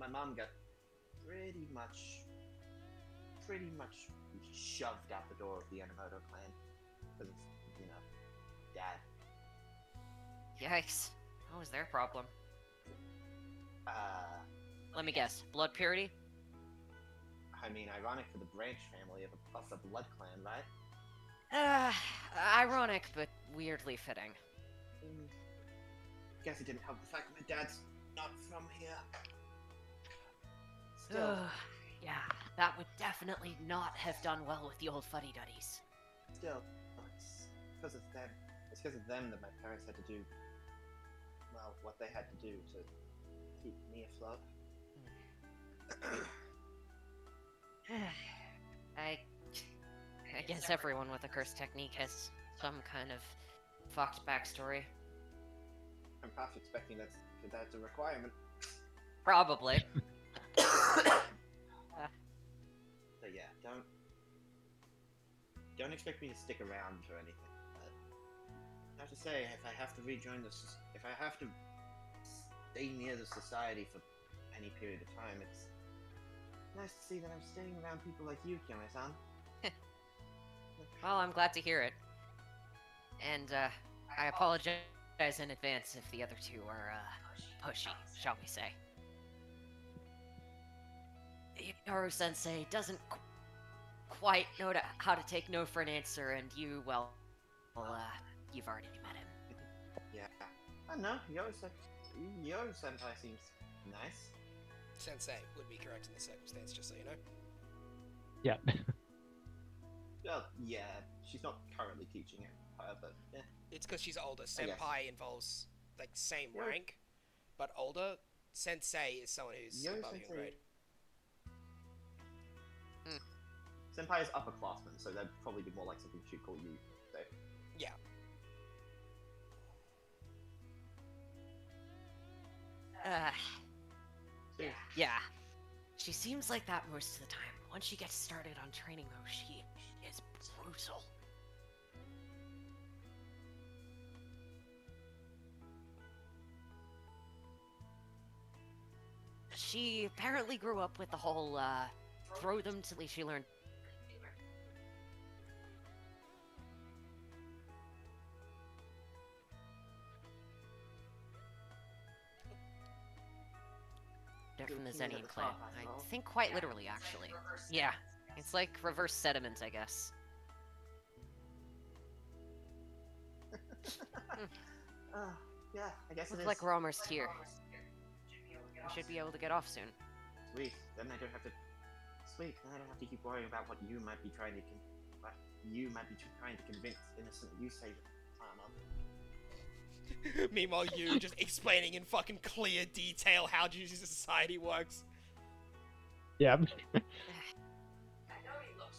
mom got pretty much shoved out the door of the Yamamoto clan because of, Dad. Yikes. What was their problem? Uh, Let me guess. Blood purity? I mean, ironic for the branch family of the Blood Clan, right? Ironic, but weirdly fitting. Mm, guess it didn't help the fact that my dad's not from here. Still, Yeah, that would definitely not have done well with the old fuddy-duddies. it's because of them. It's because of them that my parents had to do, well, what they had to do to keep me afloat. I guess everyone with a curse technique has some kind of fucked backstory. I'm half expecting that's a requirement. Probably. So yeah, don't expect me to stick around or anything. But I have to say, if I have to rejoin if I have to stay near the society for any period of time, it's nice to see that I'm staying around people like you, Kyomi-san. Well, I'm glad to hear it. And, I apologize in advance if the other two are, pushy, shall we say. Yoru-sensei doesn't quite know how to take no for an answer, and you, well, you've already met him. Yeah, I don't know. Yoru-senpai seems nice. Sensei would be correct in this circumstance, just so you know. Yeah. Well, yeah, she's not currently teaching it, but yeah. It's because she's older. I guess. Senpai involves, like, same Yeah. rank, but older. Sensei is someone who's above you in Yoru-sensei. grade. Senpai is upperclassman, so that'd probably be more like something she'd call you. So. Yeah. Yeah. She seems like that most of the time. Once she gets started on training, though, she is brutal. She apparently grew up with the whole, throw them till she learned. From the Zen'in clan. I think quite literally, actually. Yeah, it's like reverse sediment, I guess. Yeah, I guess it Looks is. like we're almost here. We should be able to get off soon. Sweet. Then I don't have to. Sweet. Then I don't have to keep worrying about what you might be trying to convince innocent Yusei of. Meanwhile, you just explaining in fucking clear detail how Jujutsu Society works. Yeah.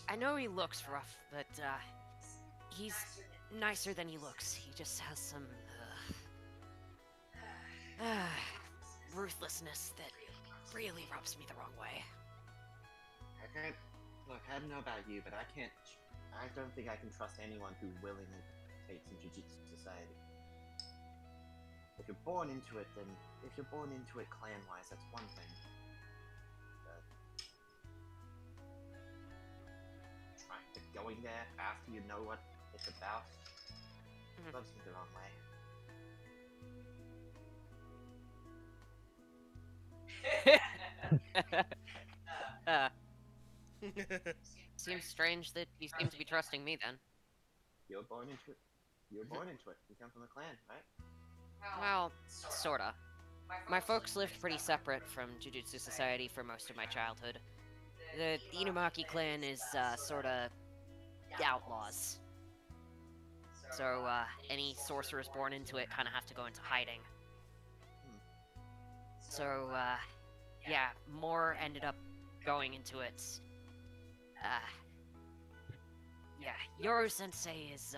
I know he looks rough, but, he's nicer than he looks. He just has some, ruthlessness that really rubs me the wrong way. Look, I don't know about you, but I don't think I can trust anyone who willingly takes in Jujutsu Society. If you're born into it clan-wise, that's one thing. But going there after you know what it's about rubs me the wrong way. Seems strange that you seem to be trusting me then. You're born into it. You come from a clan, right? Well, sorta. My folks lived pretty separate from Jujutsu Society for most of my childhood. The Inumaki clan is, sorta outlaws. So, any sorcerers born into it kinda have to go into hiding. So, yeah, more ended up going into it. Yeah, Yoru-sensei is,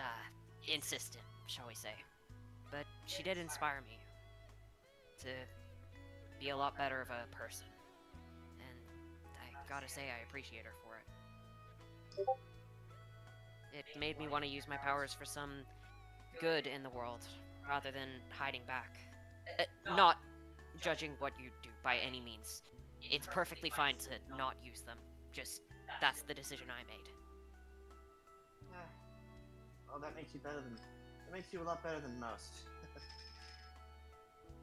insistent, shall we say. But she did inspire me to be a lot better of a person. And I gotta say, I appreciate her for it. It made me want to use my powers for some good in the world, rather than hiding back. Not judging what you do by any means. it's perfectly fine to not use them. Just, that's the decision I made. Well, that makes you better than... That makes you a lot better than most.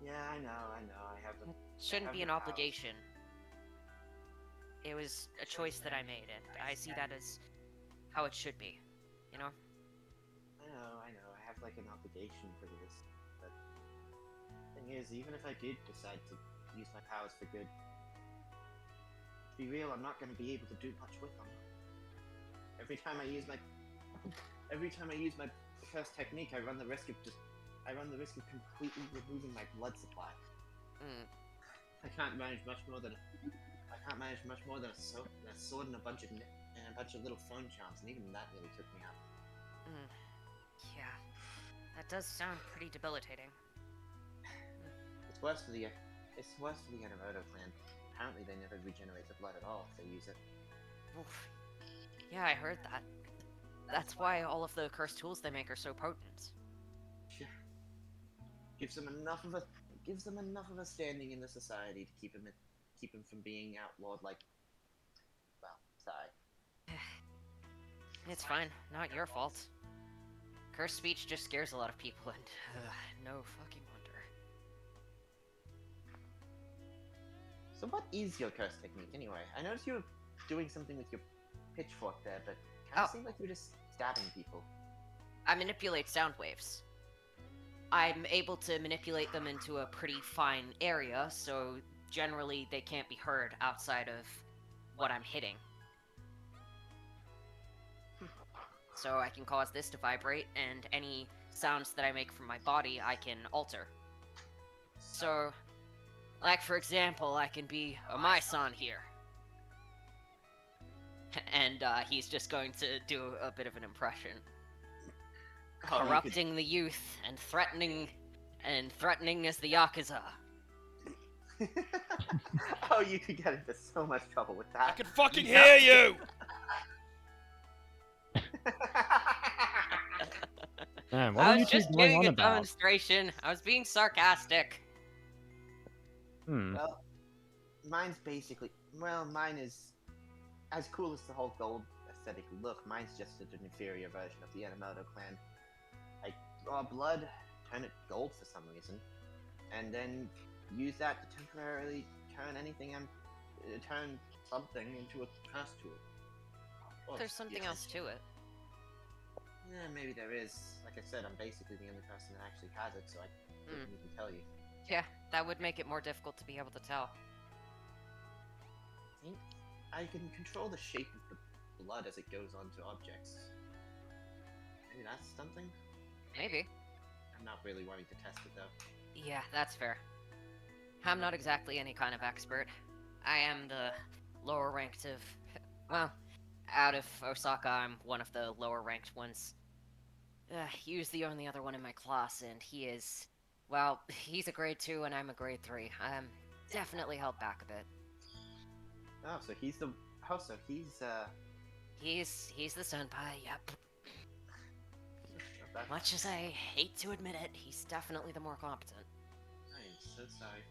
Yeah, I know, I have the... Shouldn't be an have the powers. obligation. It was a choice that I made, and I see that as how it should be, you know? I know, I have like an obligation for this, but... Thing is, even if I did decide to use my powers for good, to be real, I'm not going to be able to do much with them. Every time I use my first technique, I run the risk of completely removing my blood supply. I can't manage much more than a sword and a bunch of little phone charms, and even that nearly took me out. Yeah, that does sound pretty debilitating. It's worse for the Yamamoto clan. Apparently, they never regenerate the blood at all if they use it. Oof. Yeah, I heard that. That's why all of the cursed tools they make are so potent. Yeah. Gives them enough of a standing in the society to keep them from being outlawed. Like, well, sorry. It's fine, not your fault. Cursed speech just scares a lot of people, and no fucking wonder. So what is your curse technique anyway? I noticed you were doing something with your pitchfork there, but it kind of seemed like you were just stabbing people. I manipulate sound waves. I'm able to manipulate them into a pretty fine area, so generally they can't be heard outside of what I'm hitting. So I can cause this to vibrate, and any sounds that I make from my body I can alter. So, like for example, I can be a Mai-san here. And he's just going to do a bit of an impression. Corrupting the youth and threatening as the Yakuza. Oh, you could get into so much trouble with that. I can fucking hear you! Man, what I are you was two just going giving on a about? demonstration. I was being sarcastic. Well, mine is as cool as the whole gold aesthetic look. Mine's just an inferior version of the Yamamoto clan. I draw blood, turn it gold for some reason, and then use that to temporarily turn something into a curse tool. Well, There's something else to it. Yeah, maybe there is. Like I said, I'm basically the only person that actually has it, so I couldn't even tell you. Yeah, that would make it more difficult to be able to tell. I can control the shape of the blood as it goes onto objects. Maybe that's something? Maybe. I'm not really wanting to test it, though. Yeah, that's fair. I'm not exactly any kind of expert. I am the lower ranked of... Well, out of Osaka, I'm one of the lower ranked ones. Yu's the only other one in my class, and he is... Well, he's a grade 2 and I'm a grade 3. I'm definitely held back a bit. Oh, so he's the... Oh, so he's, He's the senpai, yep. That... Much as I hate to admit it, he's definitely the more competent. I am so sorry.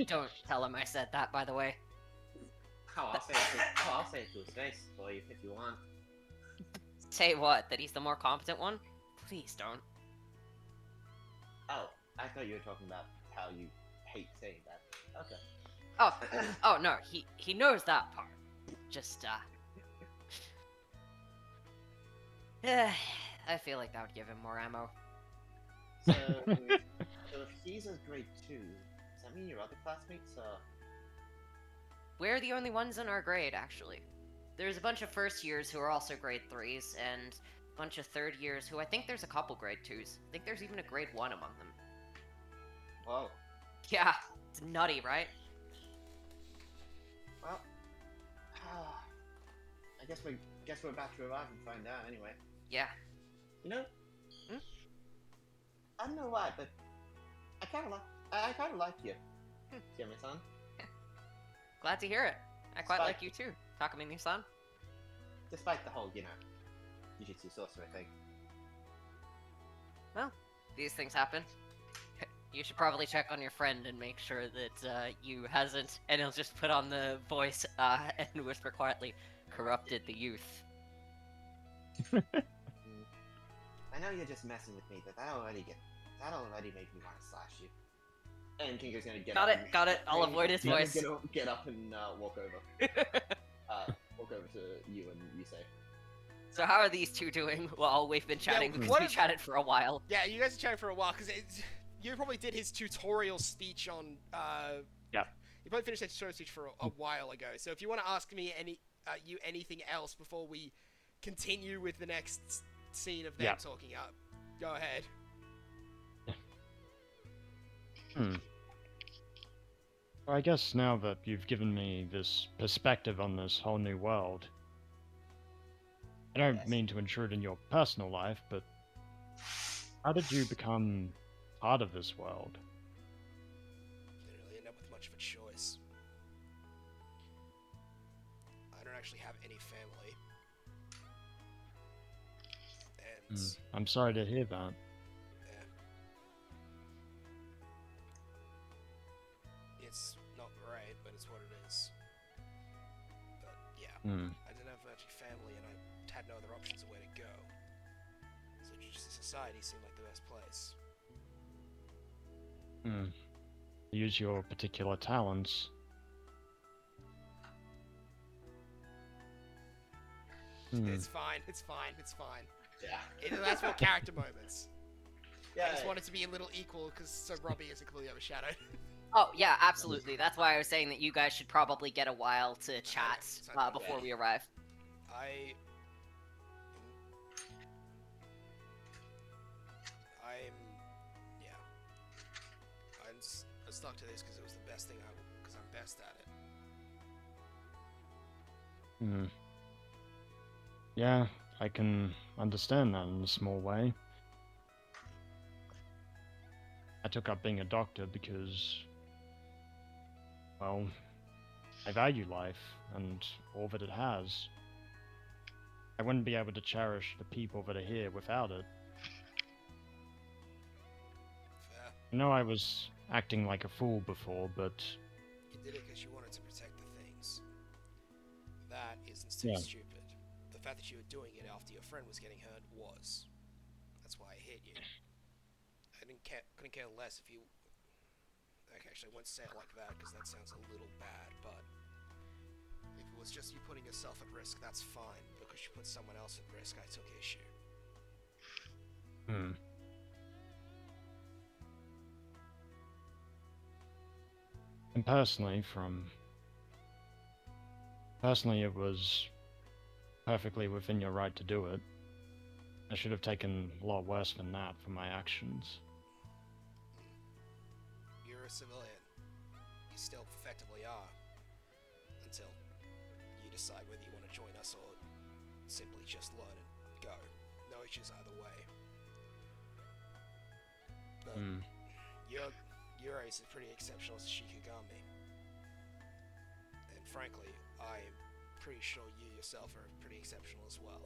Don't tell him I said that, by the way. Oh, I'll say it to his face for you if you want. Say what? That he's the more competent one? Please don't. Oh, I thought you were talking about how you hate saying that. Okay. Oh no, he knows that part. Just, I feel like that would give him more ammo. So if he's a grade 2, does that mean your other classmates are... We're the only ones in our grade, actually. There's a bunch of first years who are also grade 3s, and a bunch of third years who I think there's a couple grade 2s. I think there's even a grade 1 among them. Whoa. Yeah, it's nutty, right? Well, I guess we're about to arrive and find out anyway. Yeah. You know? Hmm? I don't know why, but I kind of like you, Yami-san. Glad to hear it. I quite like you too, Takamine-san. Despite the whole, Jujutsu sorcerer thing. Well, these things happen. You should probably check on your friend and make sure that you hasn't, and he'll just put on the voice and whisper quietly, corrupted the youth. I know you're just messing with me, but that already made me want to slash you. And Kingo's gonna get Got up. it, got it. I'll avoid his voice. Get up and walk over. Walk over to you and you say. So how are these two doing while we've been chatting? Yeah, Because what we if- chatted for a while. Yeah, you guys are chatting for a while because you probably did his tutorial speech on. Yeah. You probably finished that tutorial speech for a while ago. So if you want to ask me anything else before we continue with the next scene of them Yeah. talking up, go ahead. Well, I guess now that you've given me this perspective on this whole new world, I don't mean to intrude in your personal life, but how did you become part of this world? Didn't really end up with much of a choice. I don't actually have any family. And I'm sorry to hear that. yeah. It's not great, but it's what it is. But yeah, I didn't have much family and I had no other options of where to go. So just society seemed like the best place. Use your particular talents. It's fine, it's fine, it's fine. Yeah. That's for character moments. Yeah. I just wanted to be a little equal because so Robbie isn't completely overshadowed. Oh, yeah, absolutely. That's why I was saying that you guys should probably get a while to chat before we arrive. I stuck to this because it was the best thing because I'm best at it. Yeah, I can understand that in a small way. I took up being a doctor because, well, I value life and all that it has. I wouldn't be able to cherish the people that are here without it. Fair. I know I was acting like a fool before, but You did it because you wanted to protect the things. That isn't so stupid. The fact that you were doing it after your friend was getting hurt was. That's why I hit you. Couldn't care less if you. Okay, actually, I won't say it like that because that sounds a little bad. But if it was just you putting yourself at risk, that's fine. Because you put someone else at risk, I took issue. And personally, it was perfectly within your right to do it. I should have taken a lot worse than that for my actions. You're a civilian. You still effectively are. Until you decide whether you want to join us or simply just learn and go. No issues either way. But your ace is pretty exceptional as a Shikigami. And frankly, I'm pretty sure you yourself are pretty exceptional as well.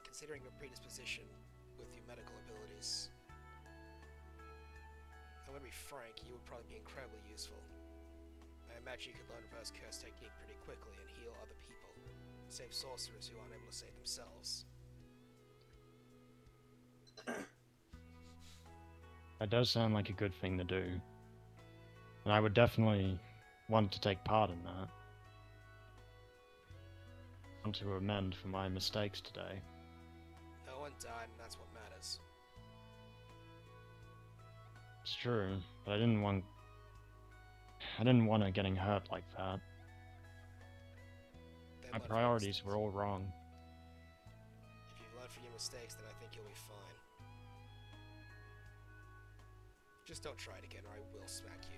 Considering your predisposition with your medical abilities, I'm gonna be frank, you would probably be incredibly useful. I imagine you could learn reverse curse technique pretty quickly and heal other people, save sorcerers who aren't able to save themselves. That does sound like a good thing to do. And I would definitely want to take part in that. I want to amend for my mistakes today. No one died, and that's what matters. It's true, but I didn't want her getting hurt like that. Then My learn from your priorities mistakes. were all wrong. If you've learned from your mistakes, then I think you'll be fine. Just don't try it again, or I will smack you.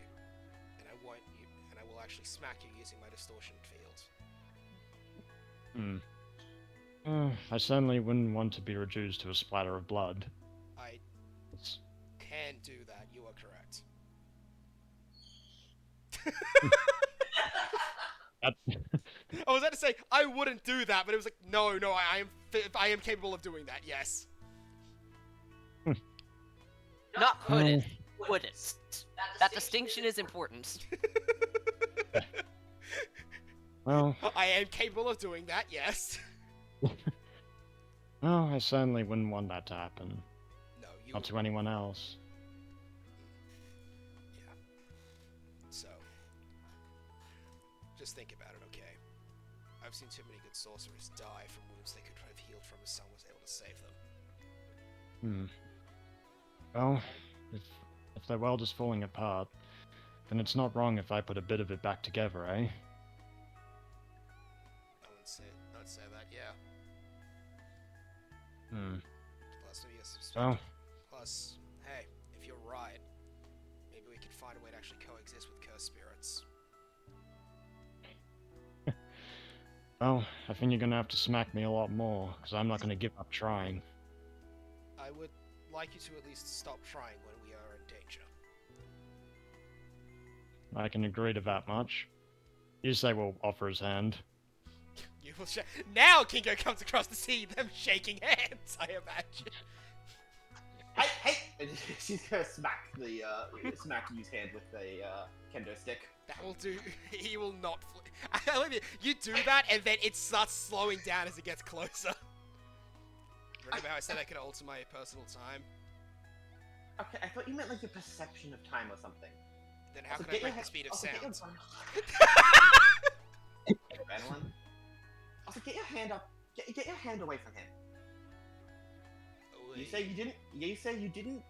And I won't. And I will actually smack you using my distortion field. I certainly wouldn't want to be reduced to a splatter of blood. I It's... can do that. You are correct. I was about to say I wouldn't do that, but it was like, no, I am capable of doing that. Yes. Not couldn't. Oh. Wouldn't. That distinction is important. Well, I am capable of doing that, yes. well, I certainly wouldn't want that to happen. No, you. Not to anyone else. Yeah. So, just think about it, okay? I've seen too many good sorcerers die from wounds they could have healed from if someone was able to save them. Well, if their world is falling apart, then it's not wrong if I put a bit of it back together, eh? I'd say that, yeah. Plus, maybe Well, plus, hey, if you're right, maybe we could find a way to actually coexist with cursed spirits. well, I think you're gonna have to smack me a lot more, because I'm not gonna give up trying. I would like you to at least stop trying when we are in danger. I can agree to that much. Yusei will offer his hand. You will now Kingo comes across to see them shaking hands, I imagine. Hey! And she's gonna smack Yu's hand with a kendo stick. That will do. He will not. I love you. You do that, and then it starts slowing down as it gets closer. Remember how I said I could alter my personal time? Okay, I thought you meant like your perception of time or something. Then how Also, can I get your break the speed of get your sound? Adrenaline. Also, get your hand up. Get your hand away from him. You say you didn't. You say you didn't.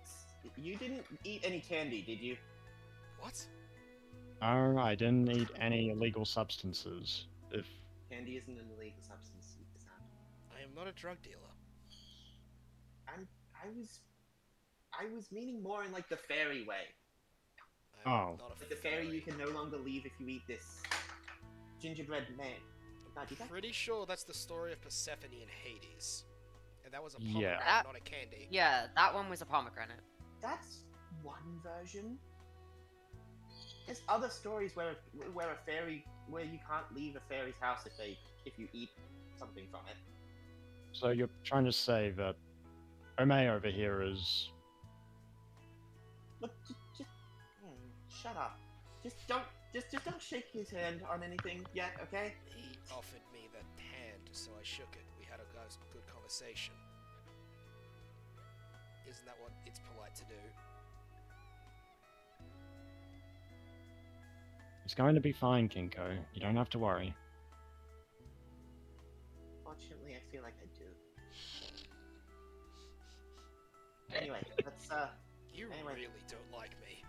You didn't eat any candy, did you? What? Oh, I didn't eat any illegal substances. If Candy isn't an illegal substance. You just have. I am not a drug dealer. I was meaning more in like the fairy way. I'm Oh. not a Like the fairy you can no longer leave if you eat this gingerbread man. God, I'm pretty sure that's the story of Persephone and Hades. And that was a Yeah. pomegranate, not a candy. Yeah, that one was a pomegranate. That's one version. There's other stories where a fairy where you can't leave a fairy's house if you eat something from it. so, you're trying to say that Ome over here is. Look, just shut up. Just don't shake his hand on anything yet, okay? He offered me that hand, so I shook it. We had a good conversation. Isn't that what it's polite to do? It's going to be fine, Kinko. You don't have to worry. Fortunately, I feel like I do. Anyway, let's You Anyway. really don't like me.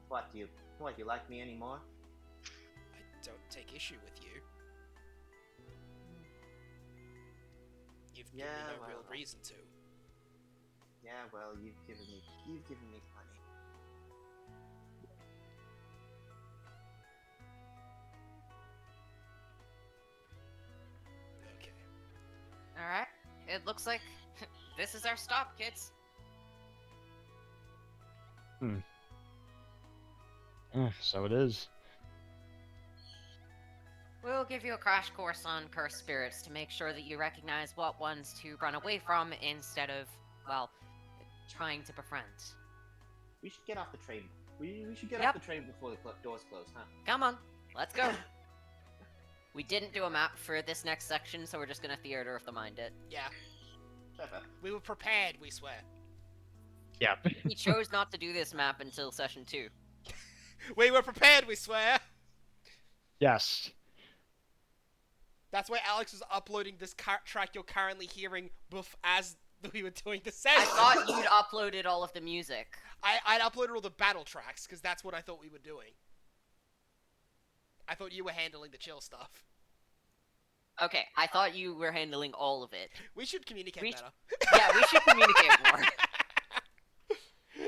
What do you like me anymore? I don't take issue with you. You've given Yeah, me no real well, reason to. Yeah, well, you've given me plenty. Okay. Alright. It looks like this is our stop, kids. So it is. We'll give you a crash course on cursed spirits to make sure that you recognize what ones to run away from instead of, well, trying to befriend. We should get off the train. We should get Yep. off the train before the doors close, huh? Come on, let's go. We didn't do a map for this next section, so we're just gonna theater of the mind it. Yeah. Clever. We were prepared, we swear. Yeah. We chose not to do this map until session 2. We were prepared, we swear! Yes. That's why Alex was uploading this track you're currently hearing as we were doing the I session. thought you'd uploaded all of the music. I'd uploaded all the battle tracks, because that's what I thought we were doing. I thought you were handling the chill stuff. Okay, I thought you were handling all of it. We should communicate We- better. Yeah, we should communicate more.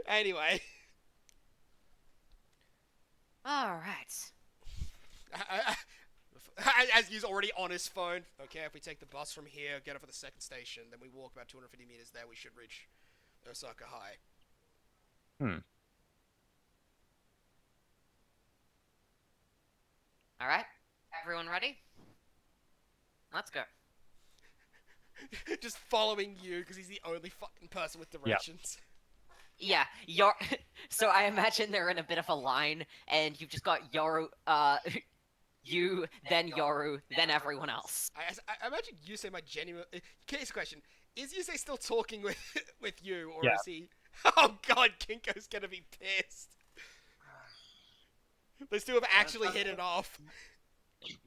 Anyway. Alright. As he's already on his phone. Okay, if we take the bus from here, get up at the second station, then we walk about 250 meters there, we should reach Osaka High. Alright, everyone ready? Let's go. Just following you because he's the only fucking person with directions. Yeah, so I imagine they're in a bit of a line, and you've just got Yoru, you, then Yoru, then everyone else. I imagine Yusei might genuinely. Case question: is Yusei still talking with with you, or Yeah. is he? Oh god, Kinko's gonna be pissed. Those two have actually hit it off.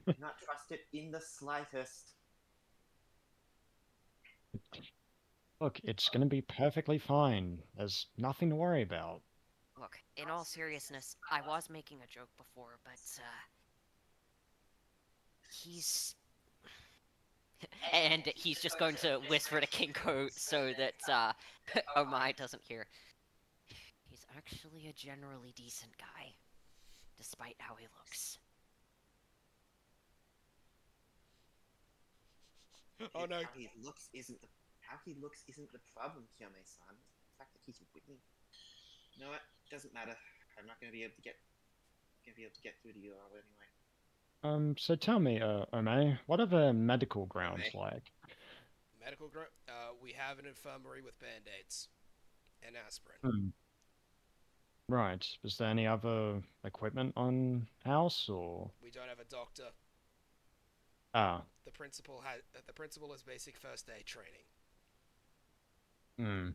Do not trust it in the slightest. Look, it's gonna be perfectly fine. There's nothing to worry about. Look, in all seriousness, I was making a joke before, but, he's... and he's just going to whisper to Kinko so that, Omai doesn't hear. He's actually a generally decent guy, despite how he looks. Oh no. How he looks isn't the problem, Kyome-san. The fact that he's winning. You know what? Doesn't matter. I'm not gonna be able to get through to you all anyway. So tell me, Ome, what are the medical grounds Ome? like? Medical ground. We have an infirmary with band-aids and aspirin. Hmm. Right. Is there any other equipment on house, or? We don't have a doctor. Ah. The principal has basic first aid training. Hmm.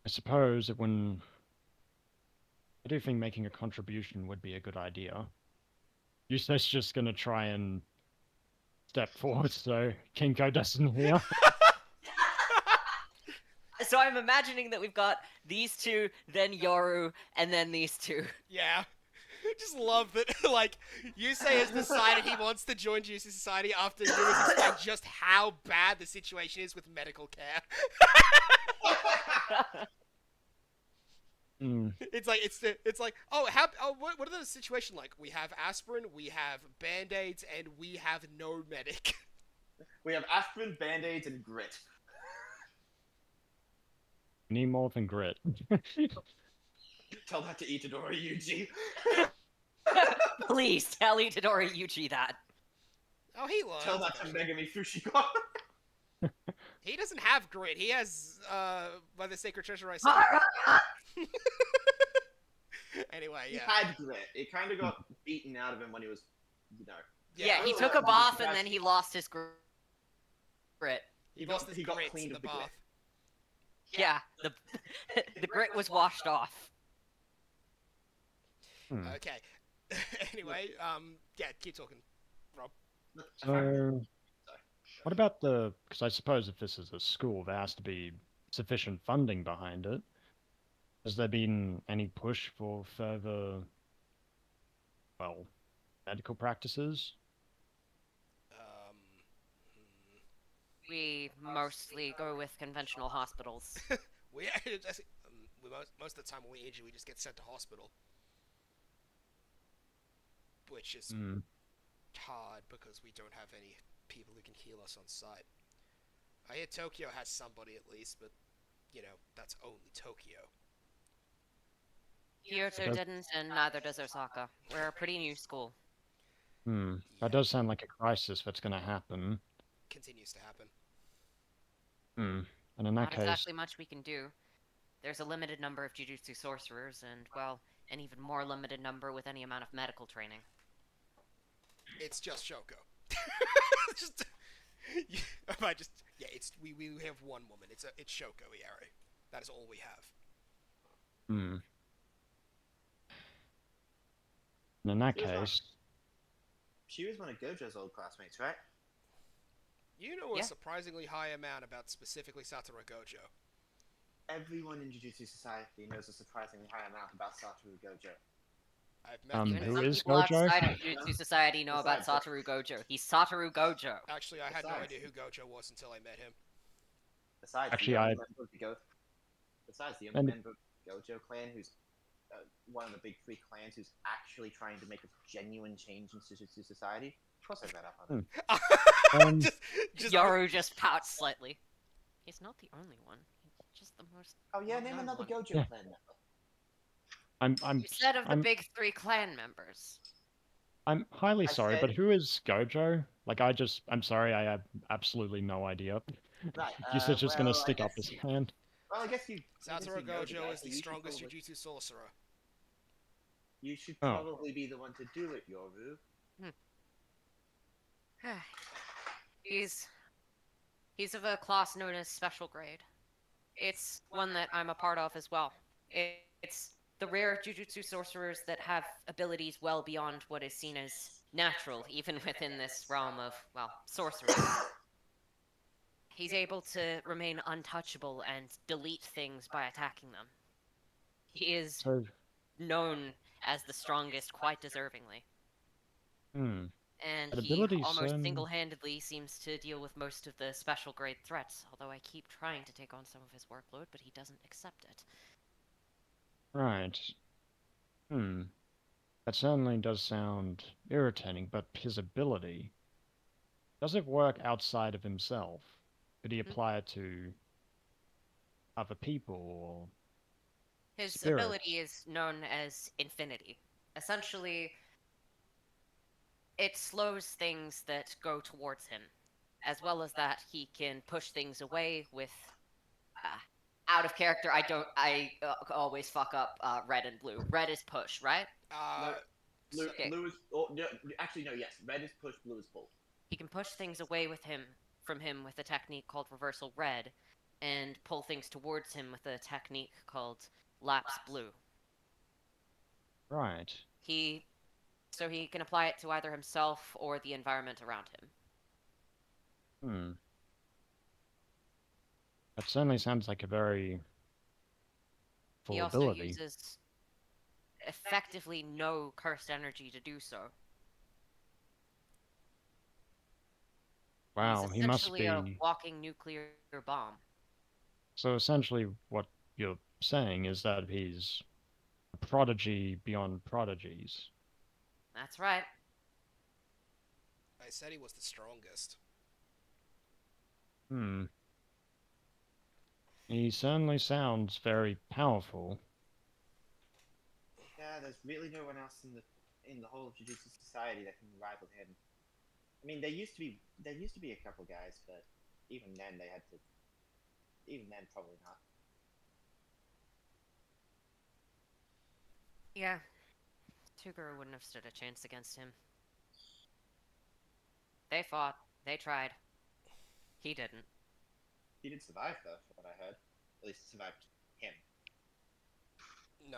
I suppose that when I do think making a contribution would be a good idea. Yusei's just gonna try and step forward so Kinko doesn't hear. So I'm imagining that we've got these two, then Yoru, and then these two. Yeah. Just love that, like, Yusei has decided he wants to join Juicy Society after you has explained just how bad the situation is with medical care. It's like, what are the situation like? We have aspirin, we have band-aids, and we have no medic. We have aspirin, band-aids, and grit. Need more than grit. Tell that to Itadori Yuji. Please tell Itadori Yuji that. Oh, he lies. Tell that to Megami Fushiguro. He doesn't have grit. He has, by the Sacred Treasure I said. Anyway, He yeah. had grit. It kind of got beaten out of him when he was, you know. Yeah, he took a bath and then he lost his grit. He lost his he got grits cleaned in of the the grit. bath. Yeah, the grit was washed off. Okay. Anyway, yeah, keep talking, Rob. So, what about because I suppose if this is a school, there has to be sufficient funding behind it. Has there been any push for further, well, medical practices? We mostly go with conventional hospitals. Most of the time when we injure, we just get sent to hospital. Which is hard because we don't have any people who can heal us on site. I hear Tokyo has somebody at least, but, you know, that's only Tokyo. Kyoto didn't, and neither does Osaka. We're a pretty new school. That does sound like a crisis that's going to happen. Continues to happen. And in that Not case... exactly much we can do. There's a limited number of Jujutsu sorcerers, and, well, an even more limited number with any amount of medical training. It's just Shoko. We have one woman. It's Shoko Iare. That is all we have. In that case... She was one of Gojo's old classmates, right? You know a surprisingly high amount about specifically Satoru Gojo. Everyone in Jujutsu Society knows a surprisingly high amount about Satoru Gojo. I've met who Some is people Gojo? outside of Jujutsu Society know about Satoru Gojo. He's Satoru Gojo. Actually, I had no idea who Gojo was until I met him. Besides Actually, the other member of the Gojo clan, who's one of the big three clans who's actually trying to make a genuine change in Jujutsu Society. Of course I read up on it. Yoru just pouts slightly. He's not the only one. He's just the most... Oh yeah, name another one. Gojo clan member. You said of the big three clan members. I'm highly I sorry, but said- who is Gojo? Like, I'm sorry, I have absolutely no idea. Right. Yusa's just gonna Well, I stick up guess. his hand. Well, I guess you. I guess Satoru you know the Gojo guy, is so the you should strongest probably- Jujutsu sorcerer. You should Oh. probably be the one to do it, Yoru. He's of a class known as Special Grade. It's one that I'm a part of as well. It's the rare Jujutsu sorcerers that have abilities well beyond what is seen as natural, even within this realm of, well, sorcery. He's able to remain untouchable and delete things by attacking them. He is So, known as the strongest quite deservingly. hmm. And That he ability's, almost single-handedly seems to deal with most of the special grade threats, although I keep trying to take on some of his workload, but he doesn't accept it. Right. Hmm. That certainly does sound irritating, but his ability, does it work outside of himself? Could he apply it to other people or His spirits? ability is known as Infinity. Essentially, it slows things that go towards him. As well as that, he can push things away with out of character. I always fuck up red and blue. Red is push, right? Blue, Okay. blue is. Oh, no, actually, no. Yes, red is push, blue is pull. He can push things away from him with a technique called reversal red, and pull things towards him with a technique called lapse blue. Right. So he can apply it to either himself or the environment around him. Hmm. That certainly sounds like a very full He also ability. uses effectively no cursed energy to do so. Wow, He's he must essentially a be. walking nuclear bomb. So essentially, what you're saying is that he's a prodigy beyond prodigies. That's right. I said he was the strongest. Hmm. He certainly sounds very powerful. Yeah, there's really no one else in the whole of Jujutsu Society that can rival him. I mean, there used to be a couple guys, but even then they had to. Even then, probably not. Yeah. Tuguru wouldn't have stood a chance against him. They fought. They tried. He didn't. He did survive, though, from what I heard. At least survived him. No.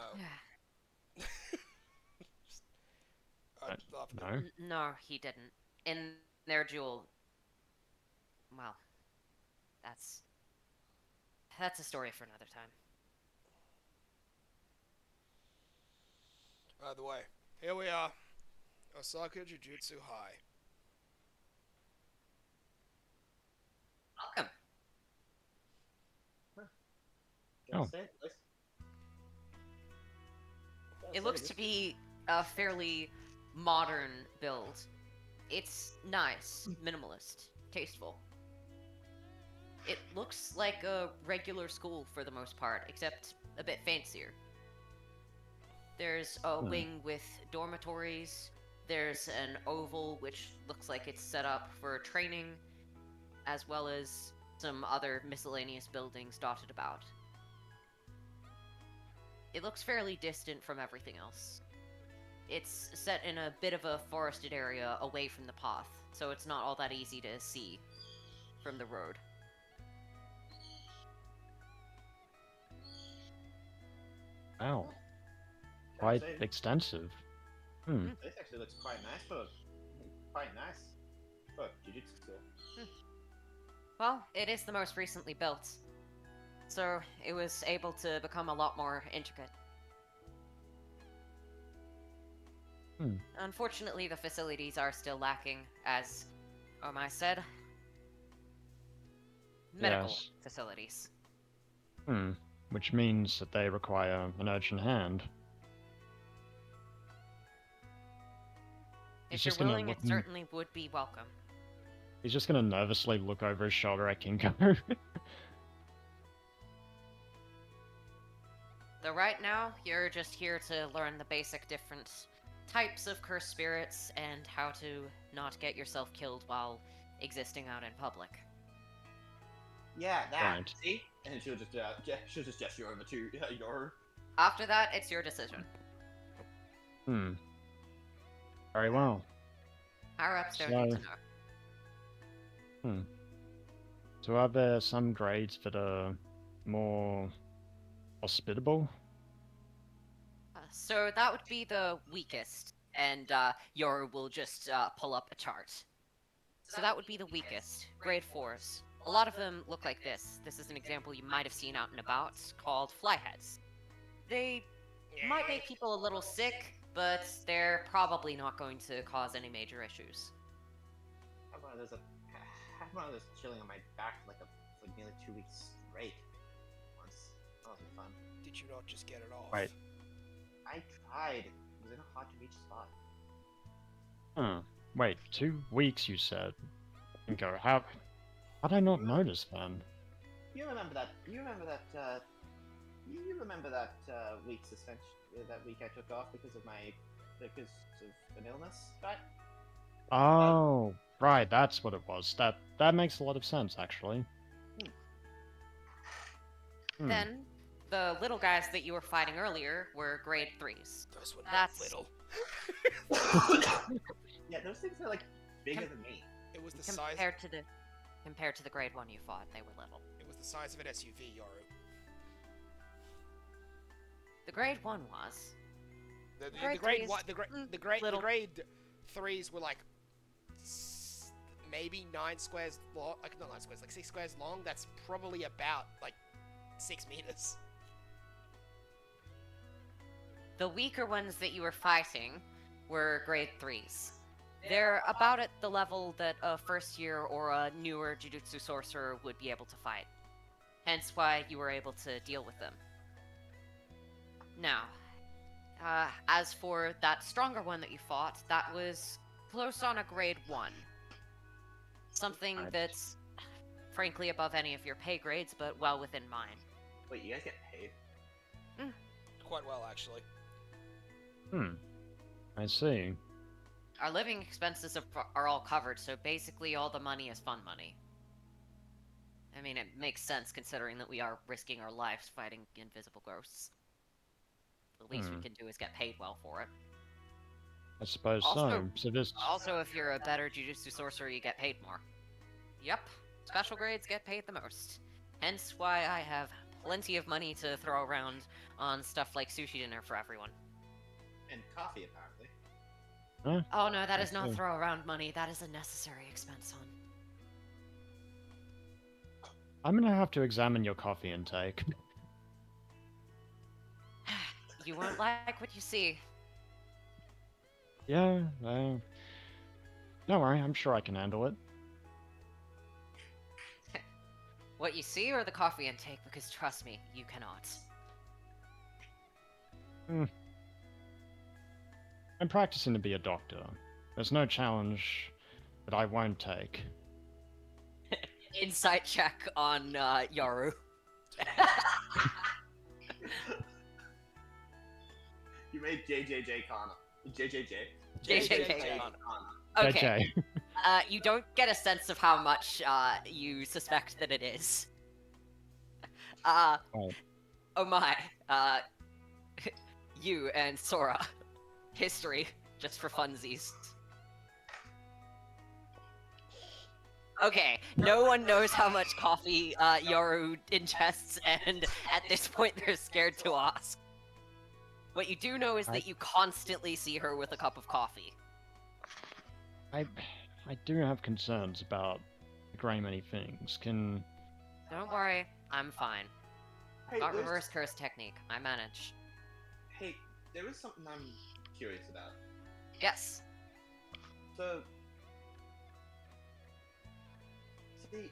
Uh, I'd love No. No, he didn't. In their duel, well, that's a story for another time. By the way, here we are. Osaka Jujutsu High. Welcome. Oh. Say it, Liz. It looks to be a fairly modern build. It's nice, minimalist, tasteful. It looks like a regular school for the most part, except a bit fancier. There's a wing with dormitories. There's an oval which looks like it's set up for training, as well as some other miscellaneous buildings dotted about. It looks fairly distant from everything else. It's set in a bit of a forested area away from the path, so it's not all that easy to see from the road. Wow. Quite extensive. Hmm. This actually looks quite nice for Jujutsu school. Well, it is the most recently built, so it was able to become a lot more intricate. Hmm. Unfortunately, the facilities are still lacking, as Omai said. Medical Yes. facilities. Which means that they require an urgent hand. He's If you're just gonna willing, look it certainly would be welcome. He's just gonna nervously look over his shoulder at Kinko. Though right now, you're just here to learn the basic different types of cursed spirits and how to not get yourself killed while existing out in public. Yeah, that. Right. See? And she'll just gesture over to Yoru. After that, it's your decision. Very well. Higher ups don't need to know. So are there some grades that are more hospitable? So that would be the weakest, and Yoru will just pull up a chart. So that would be the weakest, grade 4s. A lot of them look like this. This is an example you might have seen out and about, called flyheads. They might make people a little sick, but they're probably not going to cause any major issues. I had one of those chilling on my back for like nearly 2 weeks straight. Once. That wasn't fun. Did you not just get it off? Right. I tried. It was in a hard to reach spot. Wait, 2 weeks you said. And go, how did I not notice then? You remember that? You remember that? You remember that week suspension? That week I took off because of an illness, right? Oh, right, that's what it was. That makes a lot of sense, actually. Then, the little guys that you were fighting earlier were grade 3s. Those were not That's- little. Yeah, those things are like bigger than me. It was the size. Compared to the grade 1 you fought, they were little. It was the size of an SUV, Yoru. The grade 1 was. The Grade grade threes, one, the little. grade 3s were like maybe 9 squares long, like not 9 squares, like 6 squares long. That's probably about like 6 meters. The weaker ones that you were fighting were grade 3s. They're about at the level that a first year or a newer Jujutsu sorcerer would be able to fight. Hence why you were able to deal with them. Now, as for that stronger one that you fought, that was close on a grade 1. Something Right. that's frankly above any of your pay grades, but well within mine. Wait, you guys get paid? Quite well, actually. I see. Our living expenses are all covered, so basically all the money is fun money. I mean, it makes sense considering that we are risking our lives fighting invisible ghosts. The least we can do is get paid well for it. I suppose Also- so. So this... Also, if you're a better Jujutsu sorcerer, you get paid more. Yep, special grades get paid the most. Hence why I have plenty of money to throw around on stuff like sushi dinner for everyone. And coffee, apparently. Oh no, that is not see. throw around money, that is a necessary expense, hon. I'm gonna have to examine your coffee intake. You won't like what you see. Yeah, don't worry, I'm sure I can handle it. What you see or the coffee intake, because trust me, you cannot. I'm practicing to be a doctor. There's no challenge that I won't take. Insight check on Yoru. You made JJK Kana. JJJ. JJK. JJ. Okay. You don't get a sense of how much you suspect that it is. Oh. Oh my. You and Sora. History, just for funsies. Okay, no one knows how much coffee Yoru ingests, and at this point they're scared to ask. What you do know is that you constantly see her with a cup of coffee. I do have concerns about a great many things. Don't worry, I'm fine. Hey, Got there's- reverse curse technique. I manage. Hey, there is something I'm curious about. Yes. So, see,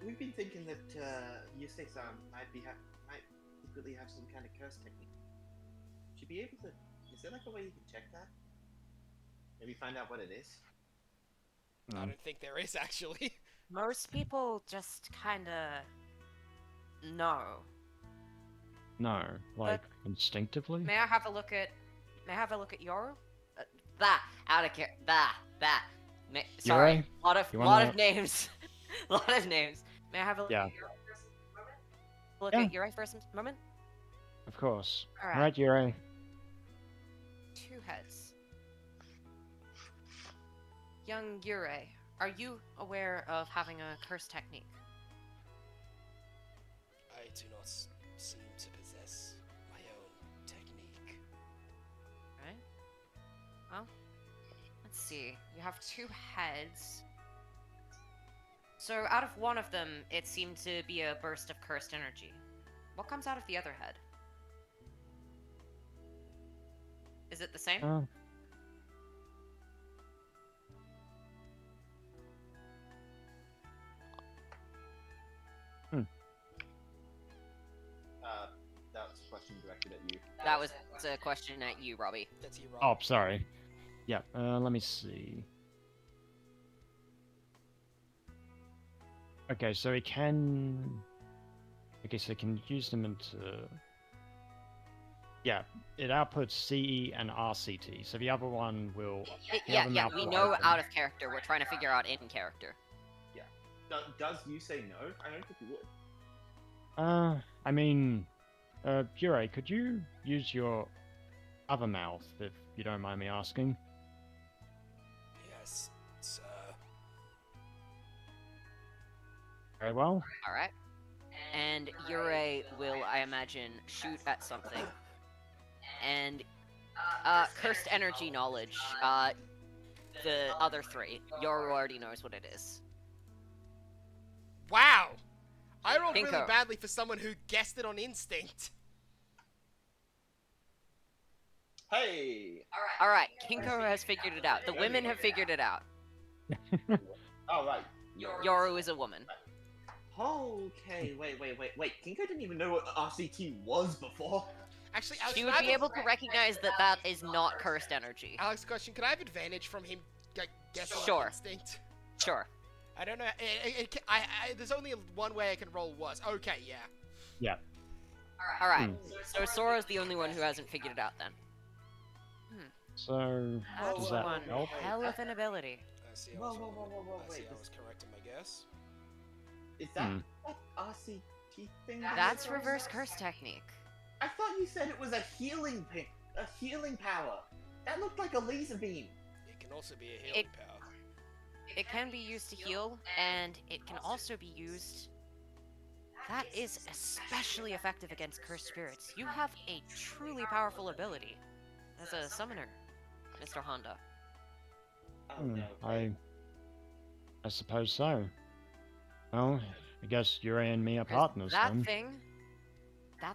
we've been thinking that Yusei-san might secretly have some kind of curse technique. Should be able to. Is there like a way you can check that? Maybe find out what it is. I don't think there is actually. Most people just kinda know. No, like instinctively. May I have a look at Yoru? Out of care. Sorry. Yuri, Lot of you lot wanna- of names. Lot of names. May I have a Yeah, look Yeah. at Yuri for a moment? of course. Alright. Alright, Yuri. 2 heads. Young Yurei, are you aware of having a curse technique? I do not seem to possess my own technique. Right? Well, let's see. You have 2 heads. So out of one of them, it seemed to be a burst of cursed energy. What comes out of the other head? Is it the same? Uh, That's a question directed at you. That was a question at you, Robbie. That's you, oh, Rob. sorry. Yeah, let me see. Okay, so he can... Okay, so he can use them into... Yeah, it outputs CE and RCT, so the other one will... the Yeah, other yeah, mouth we will know open. out of character. We're trying to figure out in character. Does you say no? I don't think you would. I mean... Yurei, could you use your other mouth, if you don't mind me asking? Yes, sir. Very well. Alright. And Yurei will, I imagine, shoot at something. And, cursed energy knowledge. The other 3. Yoru already knows what it is. Wow! I rolled really Pinko. badly for someone who guessed it on instinct. Hey! Alright, Kinko has figured it out. The women have figured it out. Oh, right. Yoru is a woman. Okay, wait. Kinko didn't even know what RCT was before. Actually, Alex, She can would I be have able to recognize that that is not cursed energy. Alex, question: could I have advantage from him guessing on Sure. instinct? Sure. I don't know. There's only one way I can roll was. Okay, yeah. Yeah. Alright, so Sora's the only one who hasn't figured it out then. So, That's does that one help? hell of an ability. I see. Whoa, whoa, I see. wait, I was correct in my guess. Is that that RCT thing? That's reverse curse technique. I thought you said it was a healing power. That looked like a laser beam. It can also be a healing power. It can be used to heal, and it can also be used... That is especially effective against cursed spirits. You have a truly powerful ability as a summoner, Mr. Honda. Oh no. I suppose so. Well, I guess Yurei and me are 'Cause partners that then.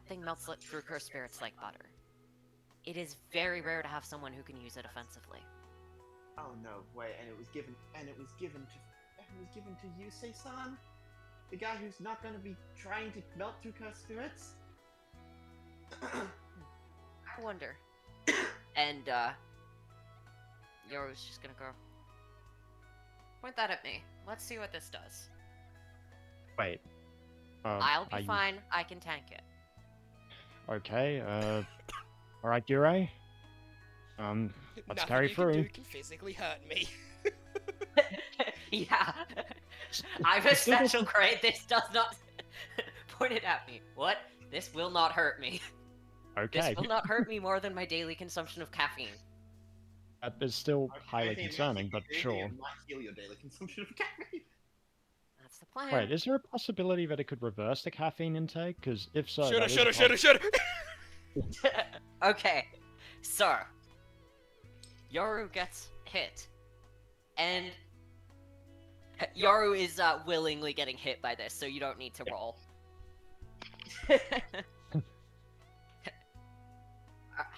thing melts through cursed spirits like butter. It is very rare to have someone who can use it offensively. Oh no, wait, and it was given to Yusei-san? The guy who's not gonna be trying to melt through cursed spirits? I wonder. And, Yoru's just gonna go... Point that at me. Let's see what this does. Wait. I'll be are you- fine. I can tank it. Okay, alright, Yurei. Let's Nothing carry you through. can do can physically hurt me. Yeah. I'm a special grade. This does not... Point it at me. What? This will not hurt me. Okay. This will not hurt me more than my daily consumption of caffeine. That is still highly Anything concerning, but anything sure. might heal your daily consumption of caffeine. That's the plan. Wait, is there a possibility that it could reverse the caffeine intake? Because if so, Shoulda, that is shoulda, a shoulda, shoulda. Okay, so Yoru gets hit, and Yoru is willingly getting hit by this, so you don't need to roll.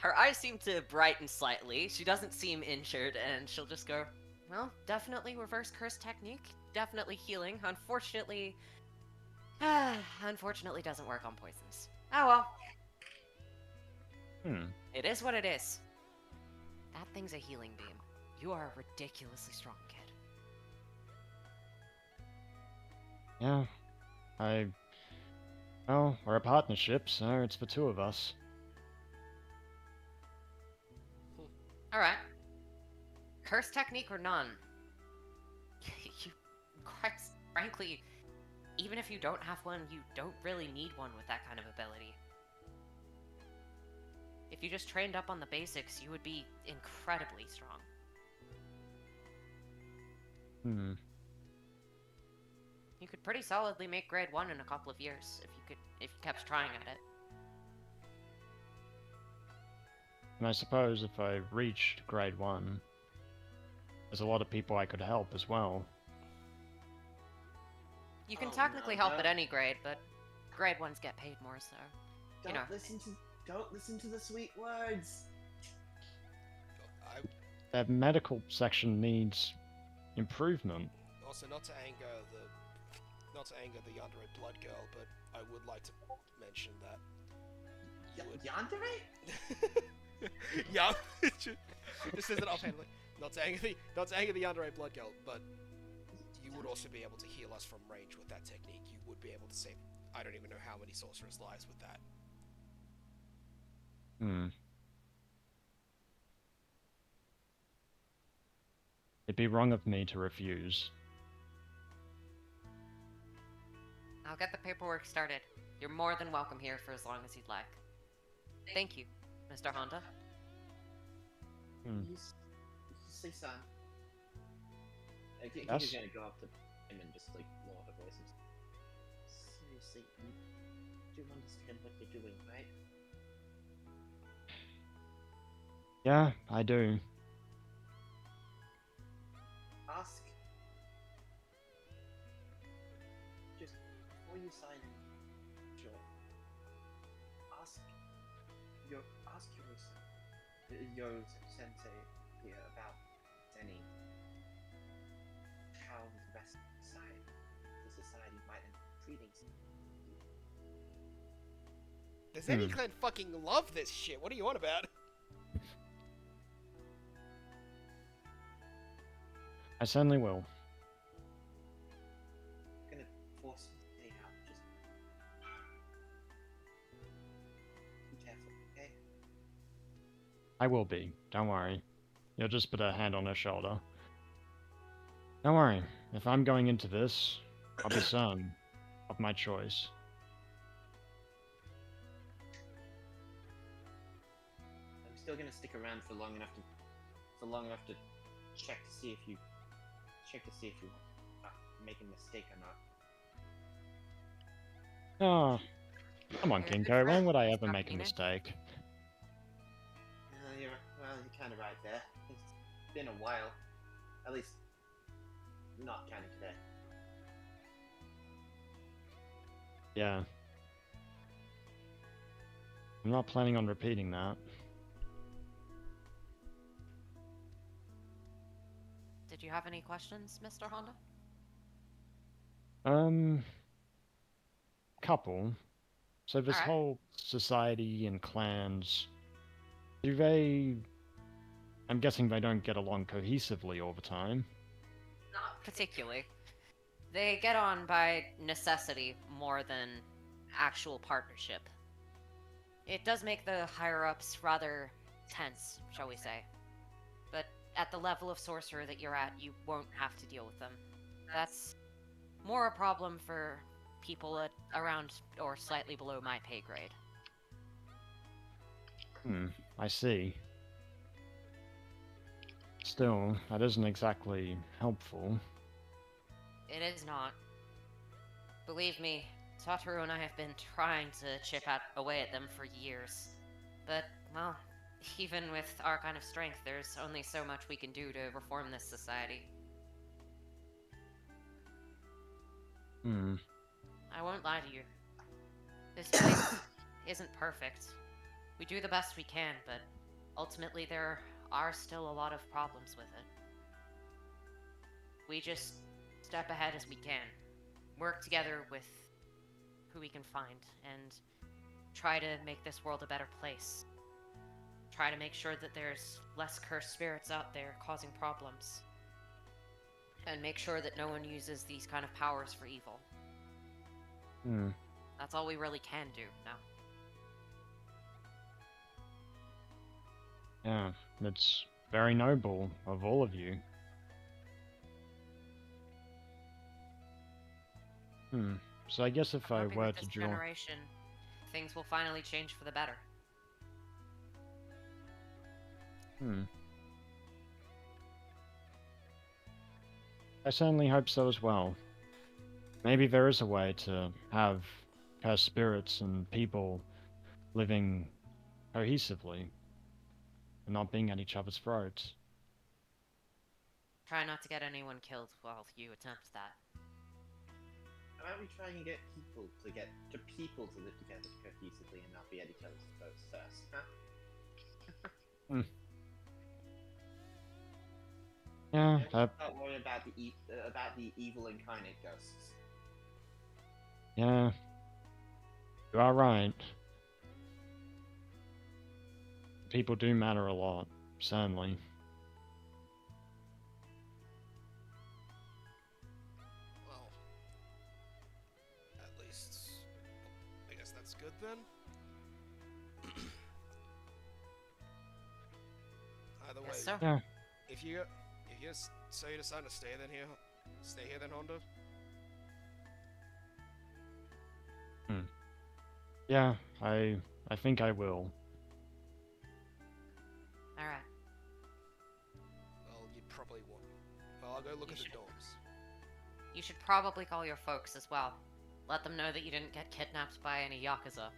Her eyes seem to brighten slightly. She doesn't seem injured, and she'll just go, well, definitely reverse curse technique, definitely healing. Unfortunately, doesn't work on poisons. Oh well. It is what it is. That thing's a healing beam. You are a ridiculously strong kid. Yeah. Well, we're a partnership, so it's the two of us. Alright. Curse technique or none, you, quite frankly, even if you don't have one, you don't really need one with that kind of ability. If you just trained up on the basics, you would be incredibly strong. Hmm. You could pretty solidly make grade 1 in a couple of years if you kept trying at it. And I suppose if I reached grade 1, there's a lot of people I could help as well. You can Oh, technically no, help don't- at any grade, but grade 1s get paid more, so... Don't know. listen to the sweet words. I Their medical section needs improvement. also not to anger the Yandere blood girl, but I would like to mention that Yandere? yeah, this isn't offhandedly. Not to anger the Yandere blood girl, but you would also be able to heal us from range with that technique. You would be able to save. I don't even know how many sorcerers' lives with that. Hmm. It'd be wrong of me to refuse. I'll get the paperwork started. You're more than welcome here for as long as you'd like. Thank you, Mr. Honda. Hmm. You say, son. I think Yes? he's gonna go up to him and just like lower the voice. Seriously, you do understand what you're doing, right? Yeah, I do. Ask. Just before you sign, sure. Ask your sensei here about Zen'in. How the rest of the society might end up treating. Does any clan fucking love this shit? What are you on about? I certainly will. I'm gonna force you to stay out. Just be careful, okay? I will be. Don't worry. You'll just put a hand on her shoulder. Don't worry. If I'm going into this, I'll be certain of my choice. I'm still gonna stick around for long enough to check to see if you make a mistake or not. Oh, come on, Kinko. When would I ever make a mistake? You're kind of right there. It's been a while, at least not kind of today. Yeah. I'm not planning on repeating that. Did you have any questions, Mr. Honda? Couple. So this Alright. whole society and clans, do they... I'm guessing they don't get along cohesively all the time. Not particularly. They get on by necessity more than actual partnership. It does make the higher-ups rather tense, shall we say. But at the level of sorcerer that you're at, you won't have to deal with them. That's more a problem for people at around or slightly below my pay grade. I see. Still, that isn't exactly helpful. It is not. Believe me, Satoru and I have been trying to chip away at them for years. But, well, even with our kind of strength, there's only so much we can do to reform this society. I won't lie to you. This place isn't perfect. We do the best we can, but ultimately there are still a lot of problems with it. We just step ahead as we can, work together with who we can find, and try to make this world a better place. Try to make sure that there's less cursed spirits out there causing problems. And make sure that no one uses these kind of powers for evil. That's all we really can do now. Yeah, it's very noble of all of you. So I guess if I'm I hoping were with to this join... generation, things will finally change for the better. I certainly hope so as well. Maybe there is a way to have cursed spirits and people living cohesively and not being at each other's throats. Try not to get anyone killed while you attempt that. How about we try and get people to live together cohesively and not be at each other's throats first, huh? Yeah, Not worry about the evil incarnate ghosts. yeah. You are right. People do matter a lot, certainly. Well, at least I guess that's good then. Either way, Yes, sir. Yeah. if you so you decide to stay here then, Honda. Yeah, I think I will. Alright. Well, you probably won't. Well, I'll go look at the dorms. You should probably call your folks as well. Let them know that you didn't get kidnapped by any Yakuza.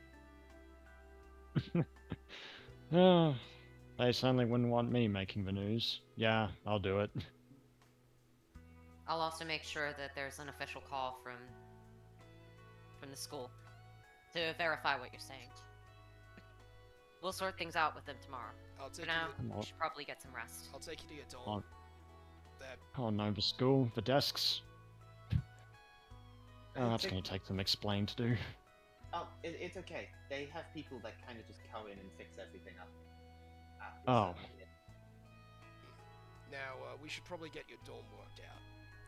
They certainly wouldn't want me making the news. Yeah, I'll do it. I'll also make sure that there's an official call from the school to verify what you're saying. We'll sort things out with them tomorrow. I'll For take now, you. you should probably get some rest. I'll take you to your dorm. Oh no, the school, the desks. Oh, that's Take- gonna take some explain to do. Oh, it's okay. They have people that kind of just come in and fix everything up. Oh. Now, we should probably get your dorm worked out.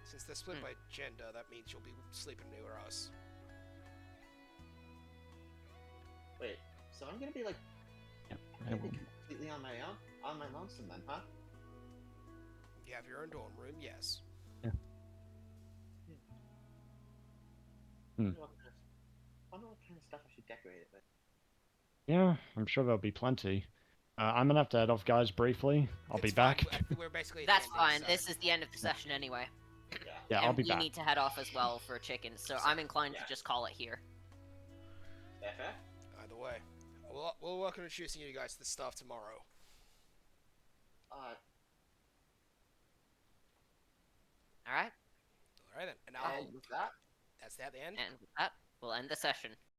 Since they're split by gender, that means you'll be sleeping near us. Wait, so I'm gonna be like, I will. completely on my lonesome then, huh? You have your own dorm room, yes. I wonder what kind of stuff I should decorate it with. Yeah, I'm sure there'll be plenty. I'm gonna have to head off, guys, briefly. I'll be It's fine, back. We're basically. At the That's end of fine. the This session. is the end of the session anyway. Yeah, and I'll be we back. need to head off as well for chicken, so I'm inclined to just call it here. Fair? Either way, we'll work on introducing you guys to the staff tomorrow. Alright? All right then, and And with that, that's the end. And with that, we'll end the session.